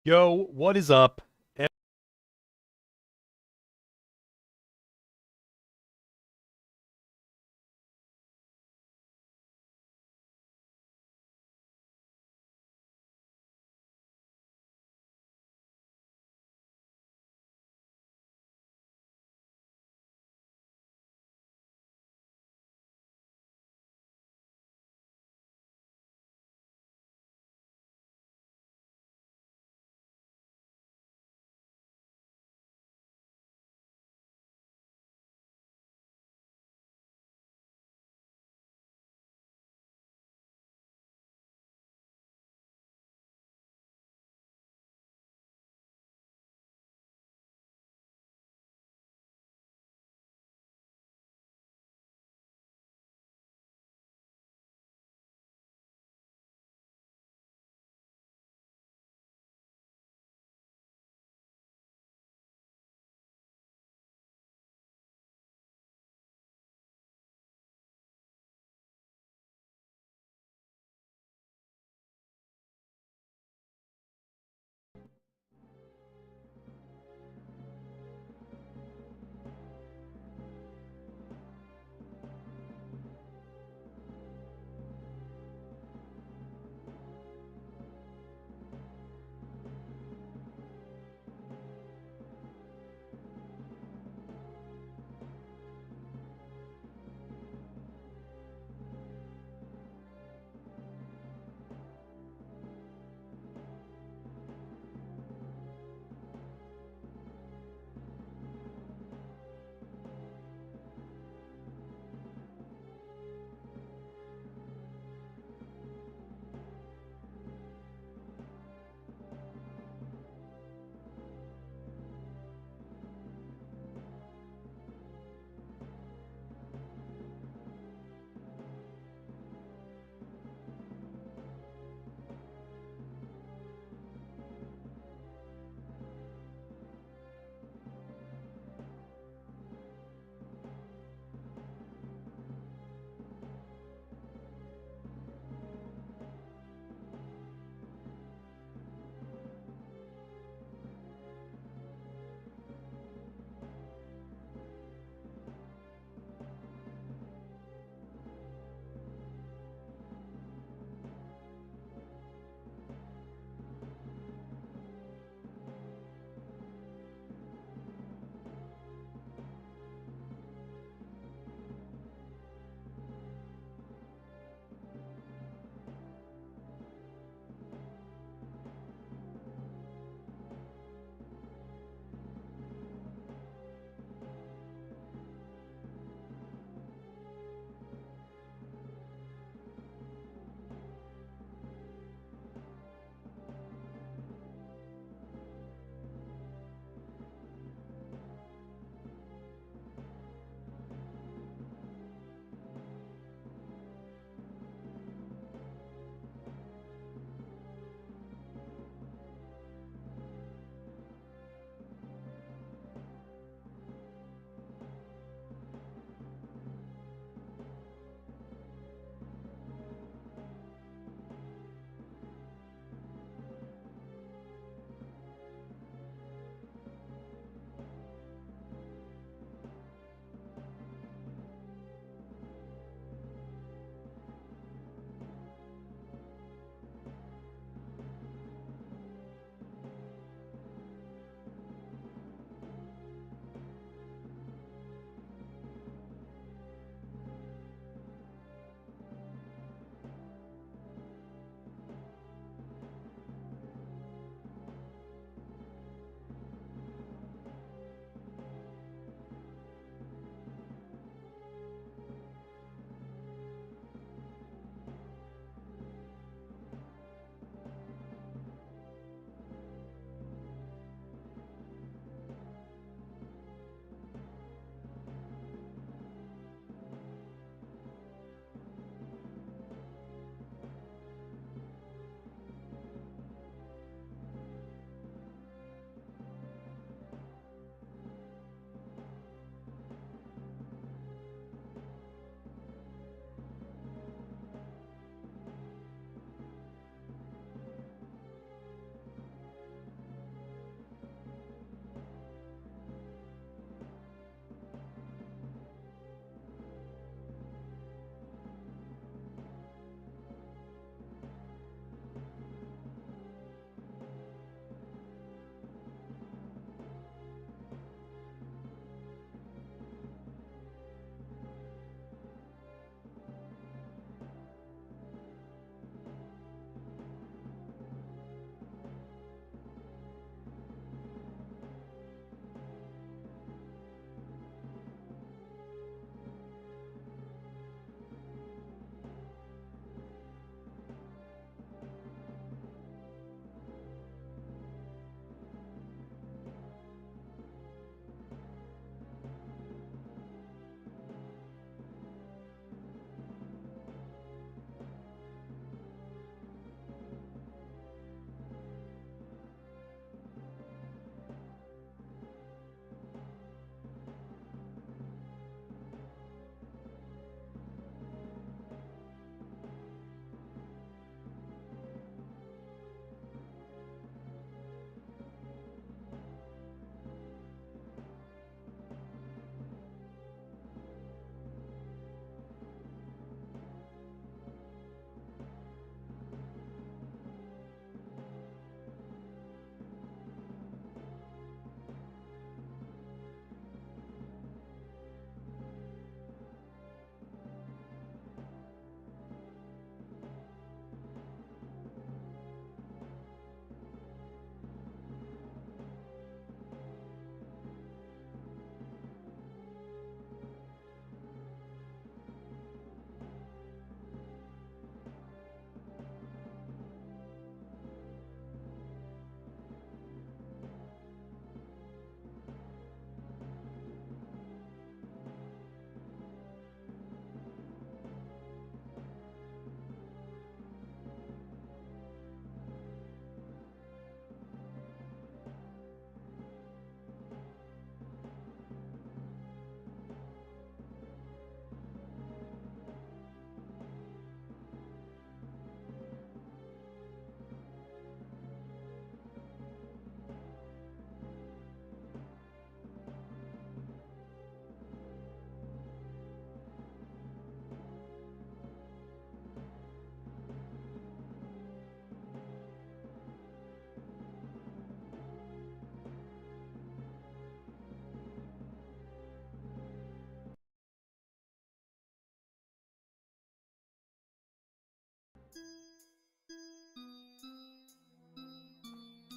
Yo, what is up?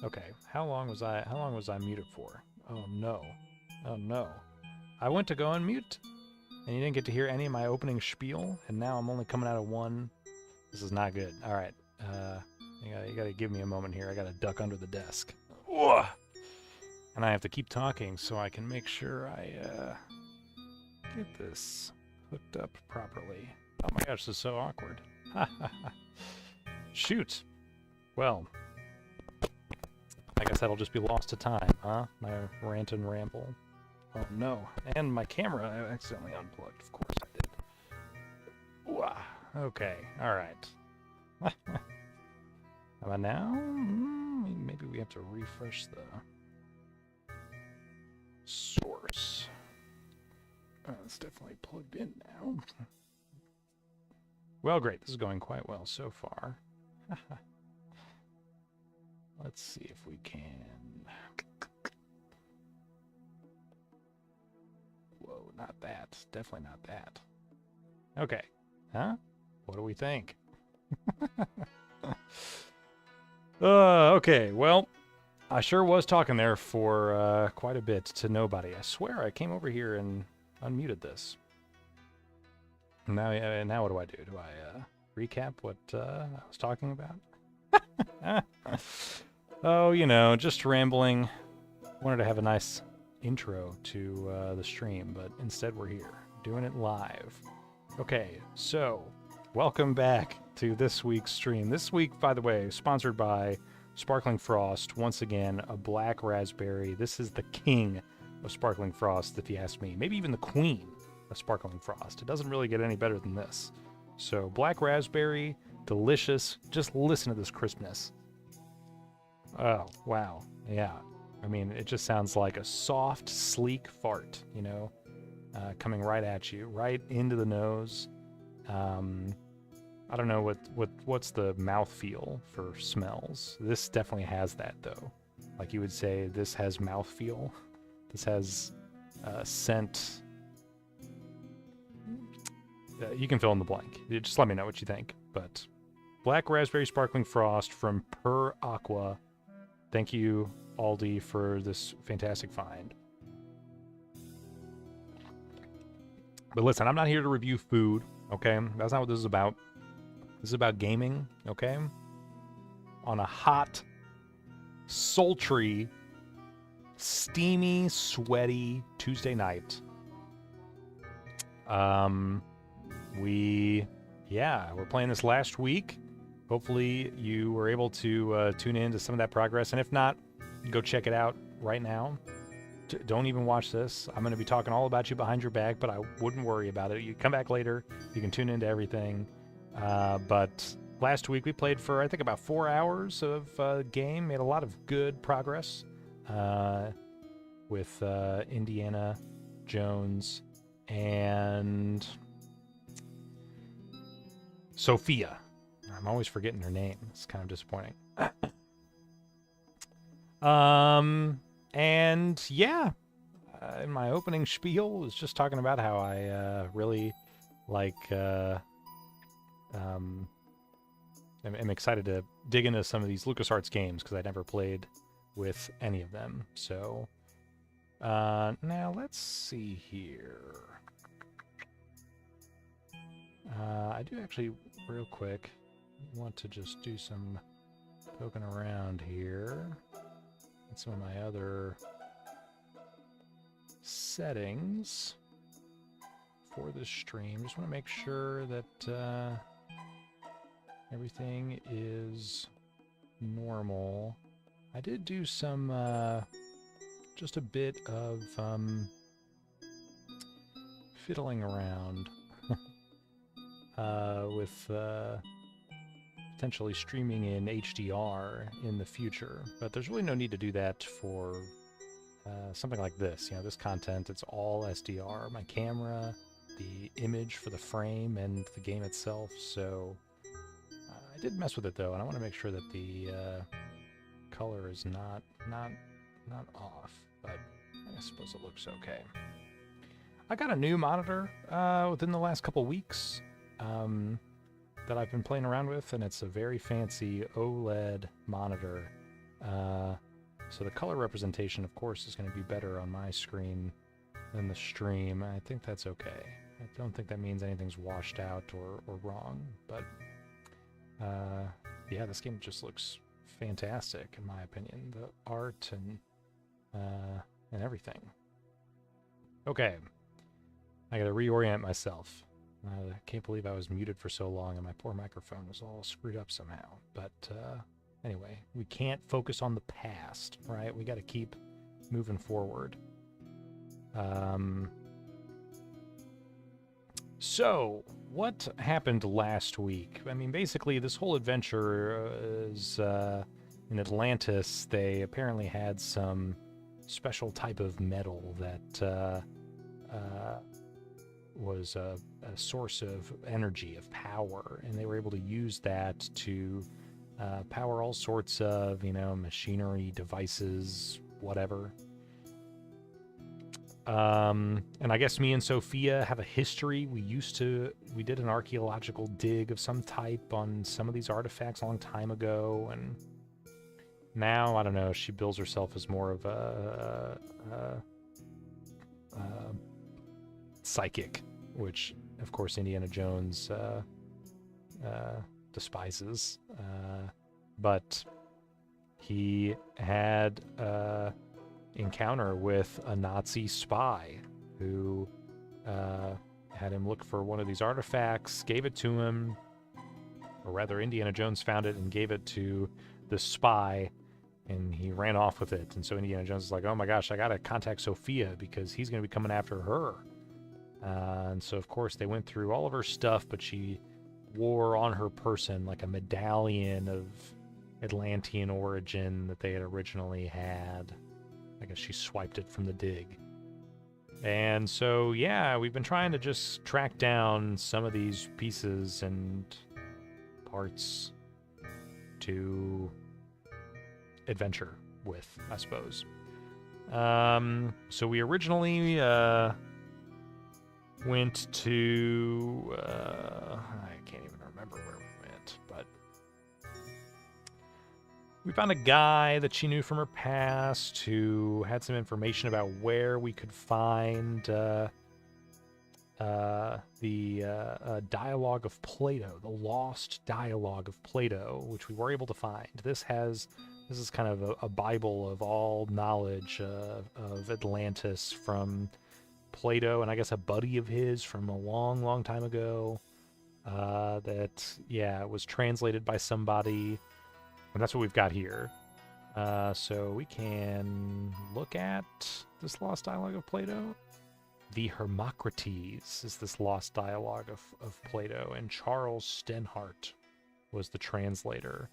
Okay, how long was I muted for? Oh no. Oh no. I went to go unmute, and you didn't get to hear any of my opening spiel, and now I'm only coming out of one. This is not good. All right. You gotta give me a moment here. I gotta duck under the desk. Ugh. And I have to keep talking so I can make sure I get this hooked up properly. Oh my gosh, this is so awkward. Shoot. Well, I guess that'll just be lost to time, huh? My rant and ramble. Oh no. And my camera I accidentally unplugged. Of course I did. Ooh, okay. Alright. How about now? Maybe we have to refresh the source. It's definitely plugged in now. Well, great. This is going quite well so far. Let's see if we can... Whoa, not that. Definitely not that. Okay. Huh? What do we think? Okay, well, I sure was talking there for quite a bit to nobody. I swear I came over here and unmuted this. Now what do I do? Do I recap what I was talking about? Oh, you know, just rambling. Wanted to have a nice intro to the stream, but instead we're here, doing it live. Okay, so welcome back to this week's stream. This week, by the way, sponsored by Sparkling Frost. Once again, a black raspberry. This is the king of Sparkling Frost, if you ask me. Maybe even the queen of Sparkling Frost. It doesn't really get any better than this. So, black raspberry, delicious. Just listen to this crispness. Oh, wow. Yeah. I mean, it just sounds like a soft, sleek fart, you know, coming right at you, right into the nose. I don't know what's the mouthfeel for smells. This definitely has that, though. Like you would say, this has mouthfeel. This has scent. You can fill in the blank. Just let me know what you think. But black raspberry sparkling frost from Per Aqua. Thank you, Aldi, for this fantastic find. But listen, I'm not here to review food, okay? That's not what this is about. This is about gaming, okay? On a hot, sultry, steamy, sweaty Tuesday night. We're playing this last week. Hopefully you were able to tune in to some of that progress. And if not, go check it out right now. Don't even watch this. I'm going to be talking all about you behind your back, but I wouldn't worry about it. You come back later. You can tune into everything. But last week we played for, I think, about 4 hours of game. Made a lot of good progress with Indiana Jones and Sophia. I'm always forgetting her name. It's kind of disappointing. And yeah, in my opening spiel was just talking about how I really like I'm excited to dig into some of these LucasArts games because I never played with any of them. So now let's see here. I do actually, real quick, want to just do some poking around here and some of my other settings for this stream. Just want to make sure that everything is normal. I did do some just a bit of fiddling around with potentially streaming in HDR in the future, but there's really no need to do that for something like this. You know, this content, it's all SDR. My camera, the image for the frame, and the game itself. So I did mess with it though, and I want to make sure that the color is not off. But I suppose it looks okay. I got a new monitor within the last couple weeks. That I've been playing around with, and it's a very fancy OLED monitor So the color representation, of course, is going to be better on my screen than the stream. I think that's okay. I don't think that means anything's washed out or wrong, but yeah, this game just looks fantastic in my opinion. The art and everything. Okay, I gotta reorient myself. I can't believe I was muted for so long and my poor microphone was all screwed up somehow. But anyway, we can't focus on the past, right? We gotta keep moving forward. So, what happened last week? I mean, basically, this whole adventure is in Atlantis. They apparently had some special type of metal that was a source of energy, of power, and they were able to use that to power all sorts of, machinery, devices, whatever. And I guess me and Sophia have a history. We did an archaeological dig of some type on some of these artifacts a long time ago, and now, I don't know, she bills herself as more of a psychic, which, of course, Indiana Jones despises. But he had encounter with a Nazi spy who had him look for one of these artifacts, gave it to him, or rather Indiana Jones found it and gave it to the spy, and he ran off with it. And so Indiana Jones is like, oh my gosh, I gotta contact Sophia because he's gonna be coming after her. And so of course they went through all of her stuff, but she wore on her person like a medallion of Atlantean origin that they had originally had. I guess she swiped it from the dig. And so, yeah, we've been trying to just track down some of these pieces and parts to adventure with, I suppose. So we originally went to... I can't even remember where we went, but... we found a guy that she knew from her past who had some information about where we could find the dialogue of Plato, the lost dialogue of Plato, which we were able to find. This is kind of a Bible of all knowledge of Atlantis from Plato, and I guess a buddy of his from a long, long time ago. That was translated by somebody. And that's what we've got here. So we can look at this lost dialogue of Plato. The Hermocrates is this lost dialogue of Plato, and Charles Stenhart was the translator.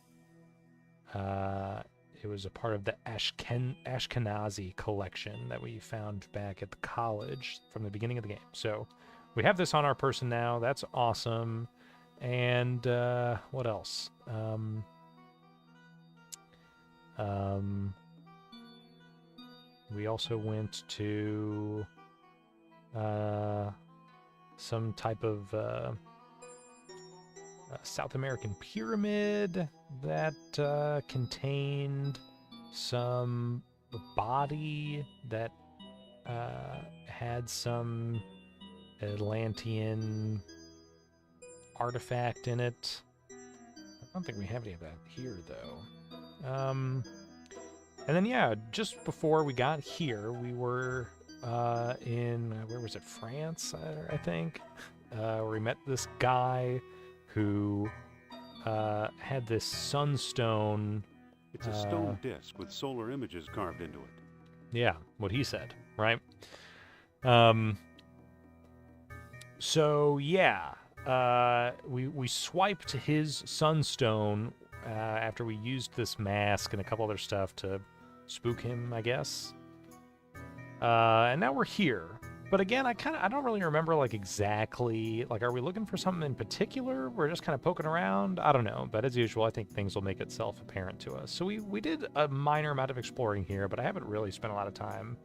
It was a part of the Ashkenazi collection that we found back at the college from the beginning of the game. So we have this on our person now. That's awesome. And what else? We also went to some type of South American pyramid that contained some body that had some Atlantean artifact in it. I don't think we have any of that here, though. And then, just before we got here, we were in, where was it, France, I think, where we met this guy who had this sunstone. It's a stone disc with solar images carved into it. Yeah, what he said, right? So, we swiped his sunstone after we used this mask and a couple other stuff to spook him, I guess. And now we're here. But again, I don't really remember exactly, are we looking for something in particular? We're just kind of poking around? I don't know. But as usual, I think things will make itself apparent to us. So we did a minor amount of exploring here, but I haven't really spent a lot of time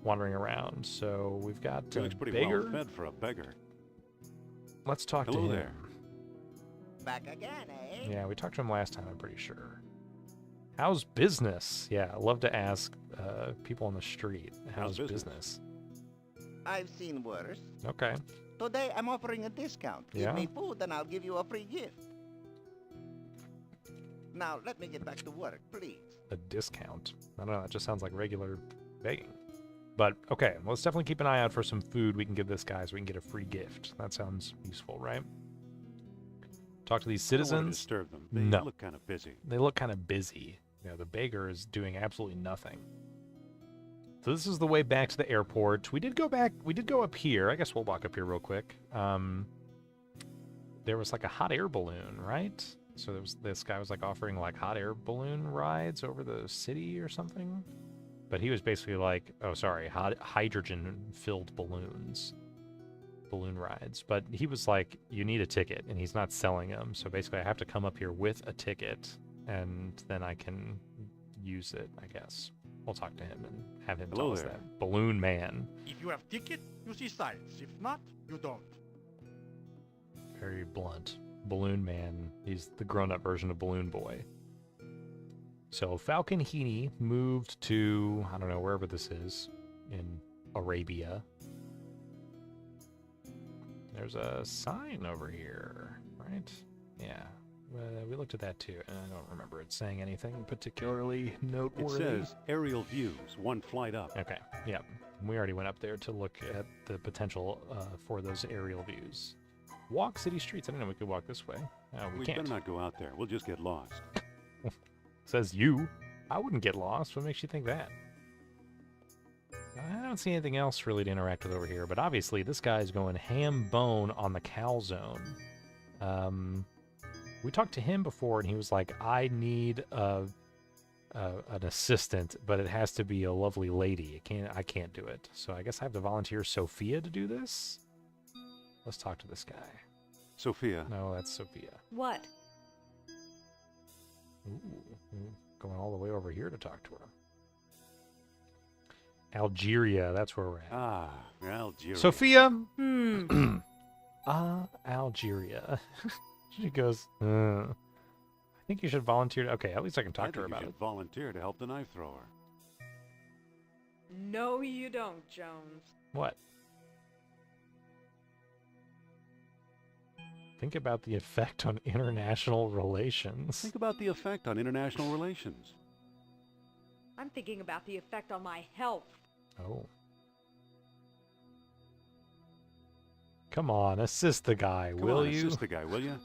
wandering around. So we've got a looks pretty beggar. well fed for a beggar. Let's talk to him. Hello there. Back again, eh? Yeah, we talked to him last time, I'm pretty sure. How's business? Yeah, I love to ask people on the street. How's business? I've seen worse. Okay. Today I'm offering a discount. Give Yeah? me food and I'll give you a free gift. Now let me get back to work, please. A discount. I don't know, that just sounds like regular begging. But, okay, well, let's definitely keep an eye out for some food we can give this guy so we can get a free gift. That sounds useful, right? Talk to these I don't want to citizens. disturb them. They No. look kind of busy. They look kind of busy. You know, the beggar is doing absolutely nothing. So this is the way back to the airport. We did go up here. I guess we'll walk up here real quick. There was like a hot air balloon, right? So this guy was like offering like hot air balloon rides over the city or something. But he was basically like, oh, sorry, hydrogen-filled balloons. Balloon rides. But he was like, you need a ticket, and he's not selling them. So basically I have to come up here with a ticket, and then I can use it, I guess. We'll talk to him and have him tell us there. that. Balloon man. If you have ticket, you see signs. If not, you don't. Very blunt. Balloon man. He's the grown-up version of Balloon Boy. So Falcon Heaney moved to, I don't know, wherever this is, in Arabia. There's a sign over here, right? Yeah. We looked at that too, and I don't remember it saying anything particularly It noteworthy. says aerial views, one flight up. Okay, yeah. We already went up there to look at the potential for those aerial views. Walk city streets. I didn't know we could walk this way. We We can't. better not go out there. We'll just get lost. Says you. I wouldn't get lost. What makes you think that? I don't see anything else really to interact with over here, but obviously this guy's going ham bone on the cow zone. We talked to him before, and he was like, I need an assistant, but it has to be a lovely lady. I can't do it. So I guess I have to volunteer Sophia to do this? Let's talk to this guy. Sophia, No, that's Sophia. What? Ooh, going all the way over here to talk to her. Algeria, that's where we're at. Algiers. Sophia! Hmm. Algeria. She goes, I think you should volunteer. Okay, at least I can talk to her I think about you it. should volunteer to help the knife thrower. No, you don't, Jones. What? Think about the effect on international relations. Think about the effect on international relations. I'm thinking about the effect on my health. Oh. Come on, assist the guy, Come will on, you? assist the guy, will you?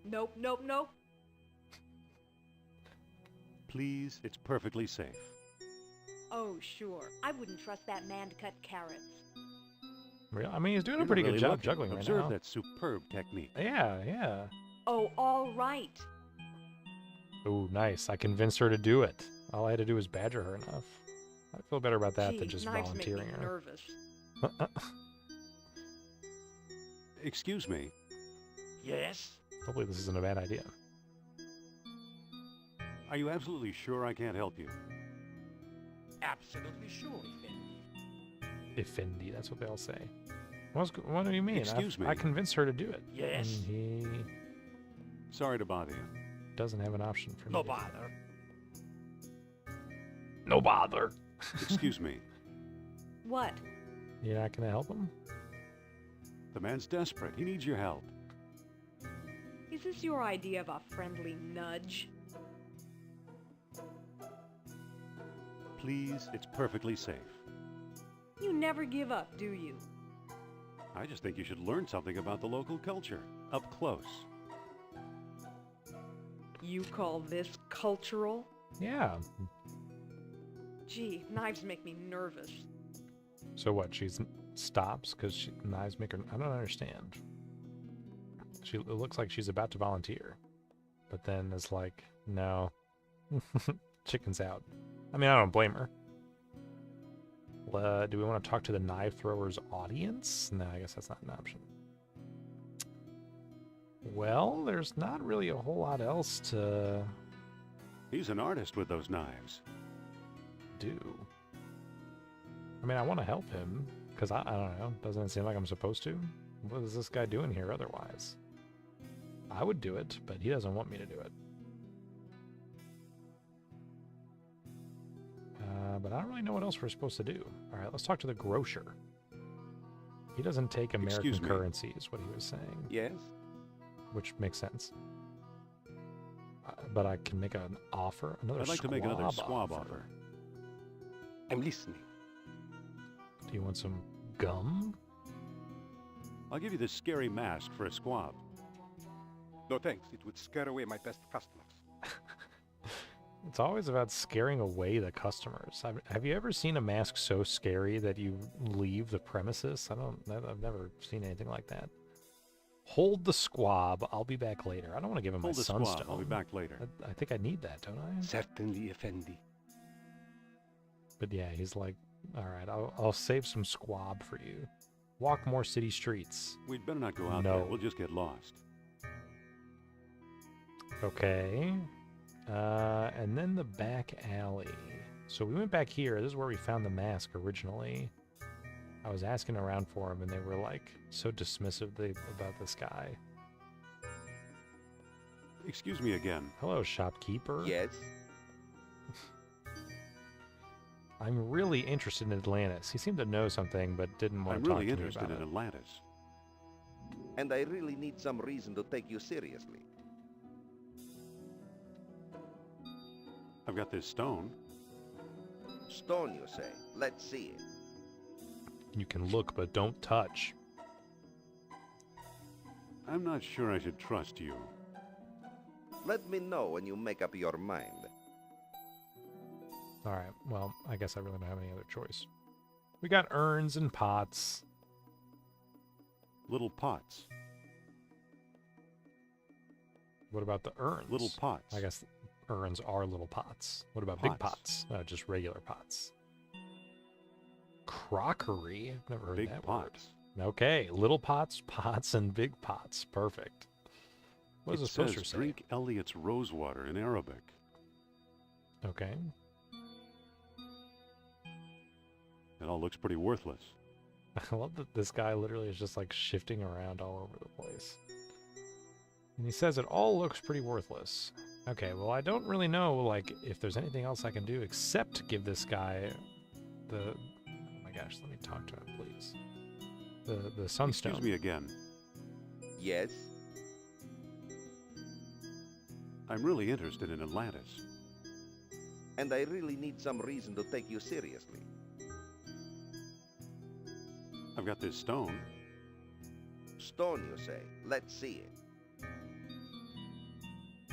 Nope, nope, nope. Please, it's perfectly safe. Oh, sure. I wouldn't trust that man to cut carrots. I mean, he's doing a You're pretty not good really job looking. juggling right Observe now. that superb technique. Yeah, yeah. Oh, all right. Oh, nice. I convinced her to do it. All I had to do was badger her enough. I feel better about that Gee, than just knives make me volunteering her. nervous. Excuse me. Yes? Hopefully this isn't a bad idea. Are you absolutely sure I can't help you? Absolutely sure, Effendi. Effendi, that's what they all say. What do you mean? Excuse me. I convinced her to do it. Yes? And he Sorry to bother you. doesn't have an option for me. No to- bother. No bother. Excuse me. What? You're not going to help him? The man's desperate. He needs your help. Is this your idea of a friendly nudge? Please, it's perfectly safe. You never give up, do you? I just think you should learn something about the local culture. Up close. You call this cultural? Yeah. Gee, knives make me nervous. So what? She stops because knives make her... I don't understand. It looks like she's about to volunteer. But then it's like, no. Chicken's out. I mean, I don't blame her. Do we want to talk to the knife thrower's audience? No, I guess that's not an option. Well, there's not really a whole lot else to He's an artist with those knives. do. I mean, I want to help him, because I don't know. Doesn't it seem like I'm supposed to? What is this guy doing here otherwise? I would do it, but he doesn't want me to do it. But I don't really know what else we're supposed to do. All right, let's talk to the grocer. He doesn't take American Excuse me. currency, is what he was saying, Yes? which makes sense. But I can make an offer, another I'd like to make another squab squab offer. I'm listening. Do you want some gum? I'll give you this scary mask for a squab. No thanks, it would scare away my best customers. It's always about scaring away the customers. Have you ever seen a mask so scary that you leave the premises? I've never seen anything like that. Hold the squab. I'll be back later. I don't want to give him Hold my the squab. sunstone. I'll be back later. I think I need that, don't I? Certainly, Effendi. But yeah, he's like, all right, I'll save some squab for you. Walk more city streets. We'd better not go out No. there. We'll just get lost. Okay. And then the back alley. So we went back here. This is where we found the mask originally. I was asking around for him, and they were like so dismissive about this guy. Excuse me again. Hello, shopkeeper. Yes? I'm really interested in Atlantis. He seemed to know something, but didn't want I'm to talk really to me interested about in it. Atlantis. And I really need some reason to take you seriously. I've got this stone. Stone, you say? Let's see it. You can look, but don't touch. I'm not sure I should trust you. Let me know when you make up your mind. All right. Well, I guess I really don't have any other choice. We got urns and pots. Little pots. What about the urns? Little pots. I guess urns are little pots. What about big Pots. pots? Just regular pots. Crockery? I've never heard Big that pots. word. Okay, little pots, pots, and big pots. Perfect. What does It this poster says say? drink Eliot's rosewater in Arabic. Okay. It all looks pretty worthless. I love that this guy literally is just like shifting around all over the place. And he says it all looks pretty worthless. Okay, well, I don't really know, like, if there's anything else I can do except give this guy the... Oh my gosh, let me talk to him, please. The sunstone. Excuse me again. Yes? I'm really interested in Atlantis. And I really need some reason to take you seriously. I've got this stone. Stone, you say? Let's see it.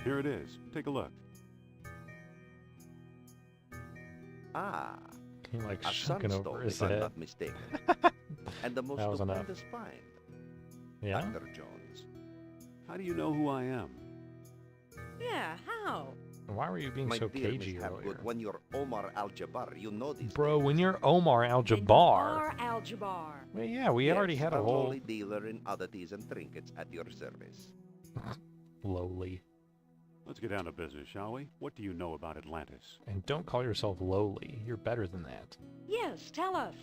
Here it is. Take a look. Ah, He like a shucking over sunstone, his if I'm head. not mistaken. And the most That was enough. stupendous find. Yeah? Dr. Jones. How do you know who I am? Yeah, how? Why were you being My so dear Miss cagey Hapgood, earlier? when you're Omar Al-Jabbar, you know these Bro, things. when you're Omar And Al-Jabbar... you are Al-Jabbar. Well, yeah, we Yes, already had a whole... lowly dealer in oddities and trinkets at your service. Lowly. Let's get down to business, shall we? What do you know about Atlantis? And don't call yourself lowly. You're better than that. Yes, tell us.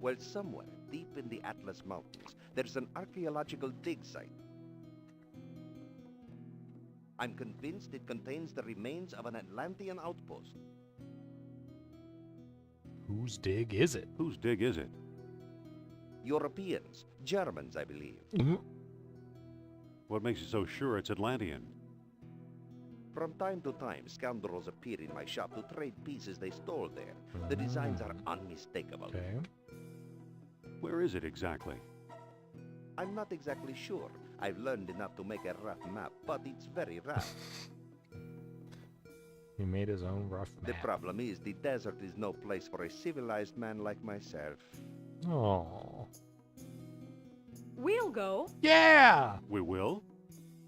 Well, somewhere deep in the Atlas Mountains, there's an archaeological dig site. I'm convinced it contains the remains of an Atlantean outpost. Whose dig is it? Whose dig is it? Europeans, Germans, I believe. What makes you so sure it's Atlantean? From time to time, scoundrels appear in my shop to trade pieces they stole there. The designs are unmistakable. Okay. Where is it exactly? I'm not exactly sure. I've learned enough to make a rough map, but it's very rough. He made his own rough The map. problem is the desert is no place for a civilized man like myself. Oh. We'll go. Yeah! We will?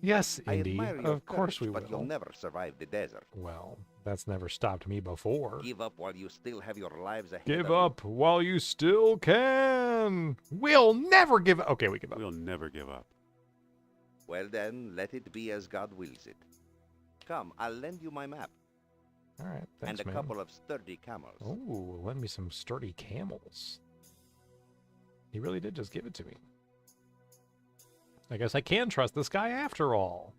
Yes, I Indy. admire your Of course courage, we but will. you'll never survive the desert. Well, that's never stopped me before. Give up while you still have your lives ahead Give of you. up while you still can. We'll never give up. Okay, we give up. We'll never give up. Well then, let it be as God wills it. Come, I'll lend you my map. All right, thanks, and a man. couple of sturdy camels. Oh, lend me some sturdy camels. He really did just give it to me. I guess I can trust this guy after all.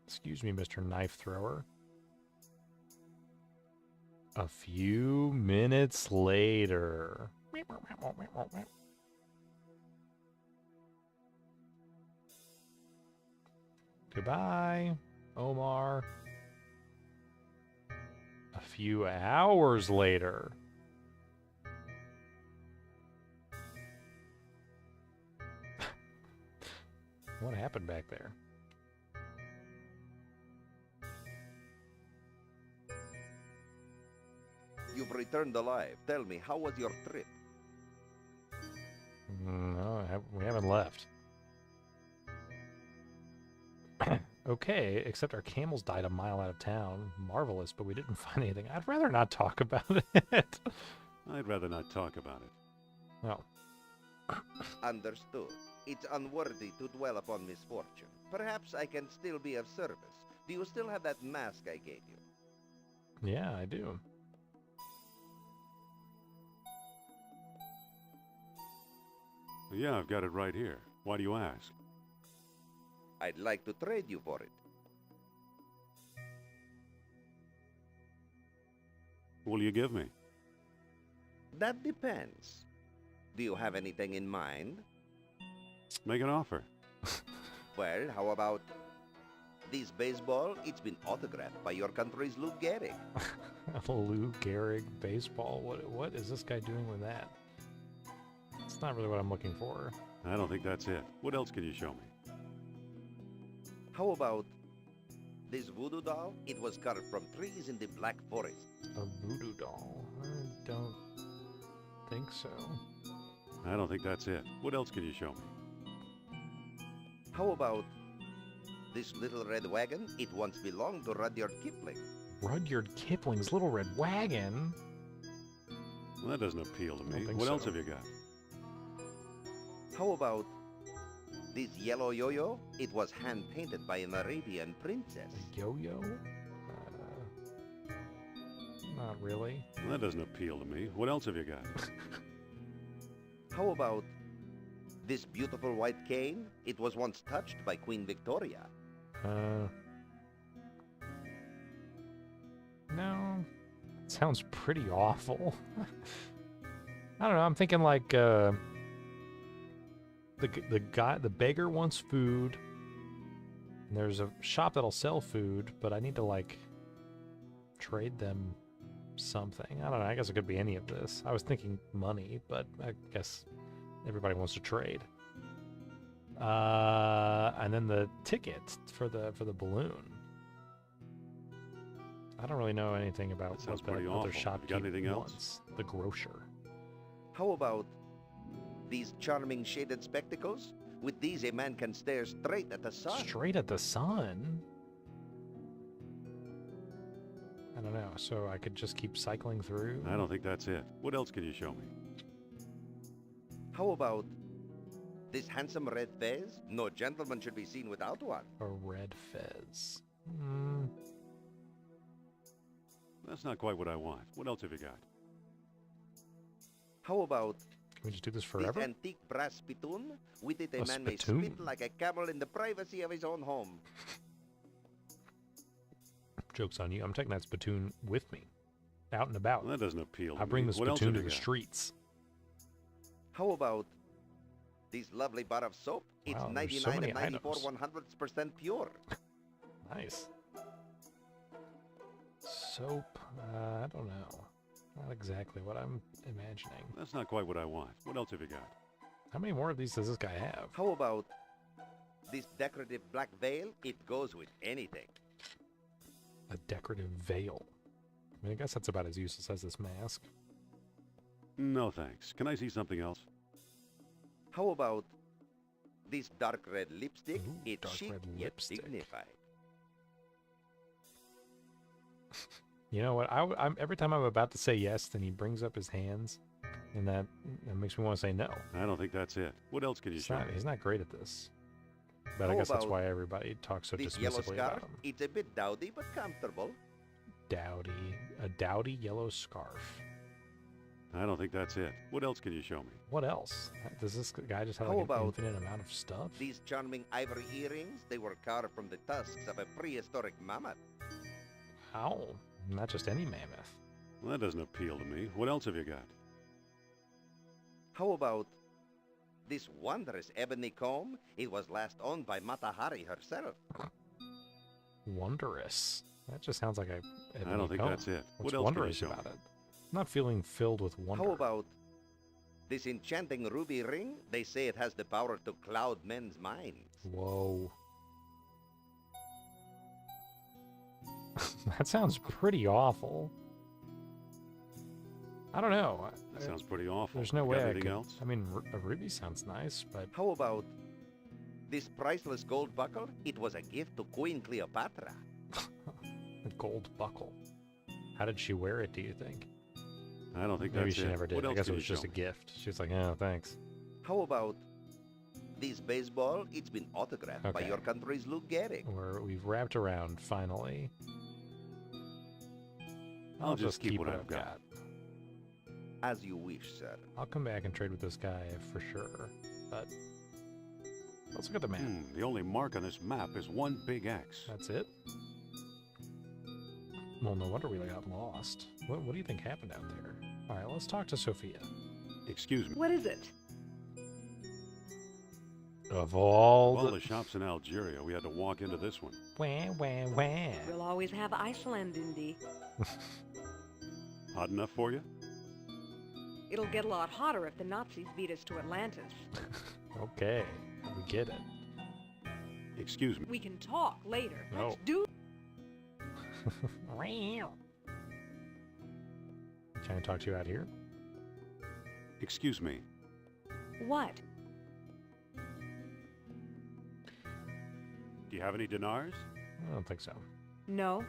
Excuse me, Mr. Knife Thrower. A few minutes later. Goodbye, Omar. A few hours later. What happened back there? You've returned alive. Tell me, how was your trip? No, we haven't left. Okay, except our camels died a mile out of town. Marvelous, but we didn't find anything. I'd rather not talk about it. I'd rather not talk about it. No. Understood. It's unworthy to dwell upon misfortune. Perhaps I can still be of service. Do you still have that mask I gave you? Yeah, I do. Yeah, I've got it right here. Why do you ask? I'd like to trade you for it. What will you give me? That depends. Do you have anything in mind? Make an offer. Well, how about this baseball? It's been autographed by your country's Lou Gehrig. Lou Gehrig baseball. What is this guy doing with that? It's not really what I'm looking for. I don't think that's it. What else can you show me? How about this voodoo doll? It was carved from trees in the Black Forest. A voodoo doll? I don't think so. I don't think that's it. What else can you show me? How about this little red wagon? It once belonged to Rudyard Kipling. Rudyard Kipling's Little Red Wagon? Well, that doesn't appeal to I don't me. think What so. else have you got? How about this yellow yo-yo? It was hand-painted by an Arabian princess. A yo-yo? Not really. Well, that doesn't appeal to me. What else have you got? How about this beautiful white cane? It was once touched by Queen Victoria. No. Sounds pretty awful. I don't know, I'm thinking like, the beggar wants food, and there's a shop that'll sell food, but I need to like trade them something. I don't know, I guess it could be any of this. I was thinking money, but I guess everybody wants to trade. And then the ticket for the balloon. I don't really know anything about That sounds what that pretty other awful. shop You got anything else? wants. The grocer. How about these charming shaded spectacles? With these, a man can stare straight at the sun. Straight at the sun? I don't know, so I could just keep cycling through? I don't think that's it. What else can you show me? How about this handsome red fez? No gentleman should be seen without one. A red fez. That's not quite what I want. What else have you got? How about Can we just do this this forever? antique brass spittoon? With it, A a man may spittoon? spit like a camel in the privacy of his own home. Joke's on you. I'm taking that spittoon with me. Out and about. Well, that doesn't appeal to I bring me. the What else spittoon have to you the got? streets. How about this lovely bar of soap? It's Wow, there's so 99 many and 94 items. 100% pure. Nice. Soap? I don't know. Not exactly what I'm imagining. That's not quite what I want. What else have you got? How many more of these does this guy have? How about this decorative black veil? It goes with anything. A decorative veil. I mean, I guess that's about as useless as this mask. No, thanks. Can I see something else? How about this dark red lipstick? Ooh, It's dark chic red yet lipstick. dignified. You know what? I'm every time I'm about to say yes, then he brings up his hands, and that makes me want to say no. I don't think that's it. What else can you show me? He's not great at this. But I How guess that's about why everybody talks so This yellow dismissively about scarf? him. It's a bit dowdy but comfortable. A dowdy yellow scarf. I don't think that's it. What else can you show me? What else? Does this guy just have How like an about infinite amount of stuff? These charming ivory earrings, they were carved from the tusks of a prehistoric mammoth. How? Not just any mammoth. Well, that doesn't appeal to me. What else have you got? How about this wondrous ebony comb? It was last owned by Mata Hari herself. Wondrous. That just sounds like a. I don't think that's it. What's What else can you wondrous show about me? it? I'm not feeling filled with wonder. How about this enchanting ruby ring? They say it has the power to cloud men's minds. Whoa. That sounds pretty awful. I don't know. That sounds pretty awful. There's no You way got I anything could. else? I mean, a ruby sounds nice, but How about this priceless gold buckle? It was a gift to Queen Cleopatra. a gold buckle. How did she wear it, do you think? I don't think Maybe that's she it. never did. What I else guess it can was you just a show me? gift. She was like, oh, thanks. How about this baseball? It's been autographed by Okay. your country's Luke Gehrig. We've wrapped around, finally. I'll just keep what what I've got. As you wish, sir. I'll come back and trade with this guy for sure. But let's look at the map. The only mark on this map is one big X. That's it? Well, no wonder we got lost. What do you think happened out there? All right, let's talk to Sophia. Excuse me. What is it? Of all Of all the... the shops in Algeria, we had to walk into this one. Wah, wah, wah. We'll always have Iceland, Indy. Hot enough for you? It'll get a lot hotter if the Nazis beat us to Atlantis. Okay, we get it. Excuse me. We can talk later. No. Let's do. Can I talk to you out here? Excuse me. What? Do you have any dinars? I don't think so. No.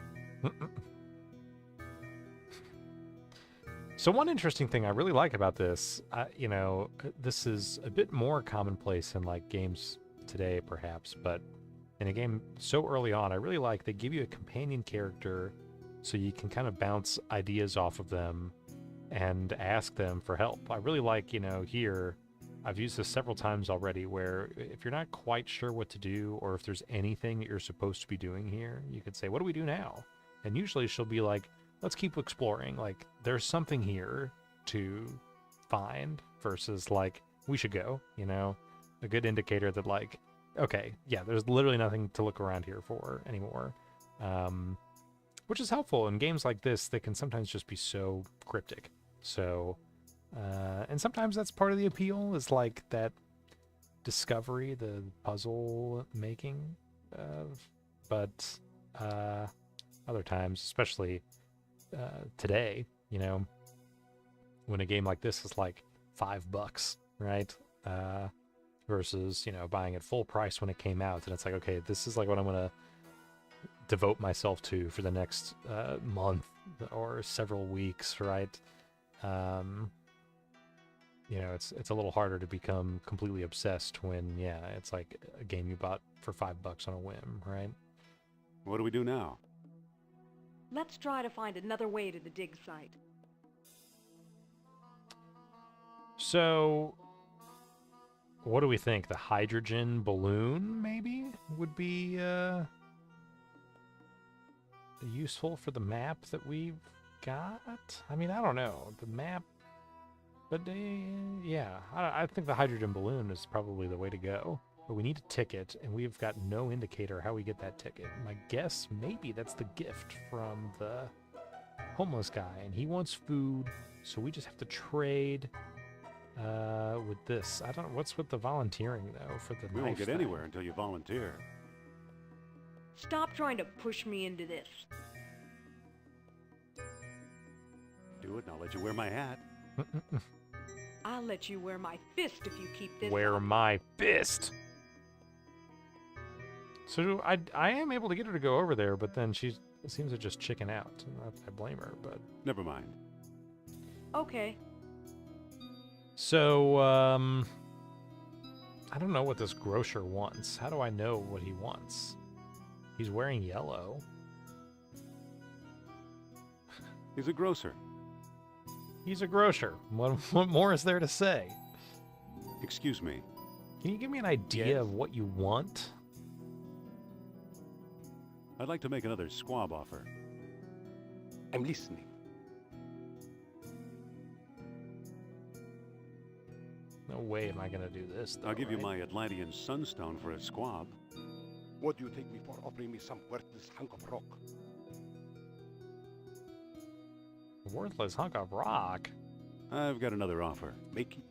So one interesting thing I really like about this, this is a bit more commonplace in like games today, perhaps, but in a game so early on, I really like they give you a companion character so you can kind of bounce ideas off of them and ask them for help. I really like, here, I've used this several times already, where if you're not quite sure what to do, or if there's anything that you're supposed to be doing here, you could say, what do we do now? And usually she'll be like, let's keep exploring. Like, there's something here to find versus like, we should go, a good indicator that like, okay, yeah, there's literally nothing to look around here for anymore. Which is helpful in games like this that can sometimes just be so cryptic. So, and sometimes that's part of the appeal, is like that discovery, the puzzle making but other times, especially today, when a game like this is like $5, right? Versus, buying it full price when it came out, and it's like, okay, this is like what I'm gonna devote myself to for the next month or several weeks, right? It's a little harder to become completely obsessed when, it's like a game you bought for $5 on a whim, right? What do we do now? Let's try to find another way to the dig site. So, what do we think? The hydrogen balloon, maybe, would be useful for the map that we've got? I mean, I don't know. The map, but I think the hydrogen balloon is probably the way to go. But we need a ticket, and we've got no indicator how we get that ticket. My guess, maybe that's the gift from the homeless guy, and he wants food, so we just have to trade with this. I don't know. What's with the volunteering, though, for the We won't knife get thing? anywhere until you volunteer. Stop trying to push me into this. Do it, and I'll let you wear my hat. I'll let you wear my fist if you keep this Wear up. my fist. So I am able to get her to go over there, but then she seems to just chicken out. I blame her, but... Never mind. Okay. So, I don't know what this grocer wants. How do I know what he wants? He's wearing yellow. He's a grocer. He's a grocer. What more is there to say? Excuse me. Can you give me an idea Yes? of what you want? I'd like to make another squab offer. I'm listening. No way am I gonna do this, though, I'll give you right? my Atlantean sunstone for a squab. What do you take me for offering me some worthless hunk of rock? Worthless hunk of rock? I've got another offer. Make it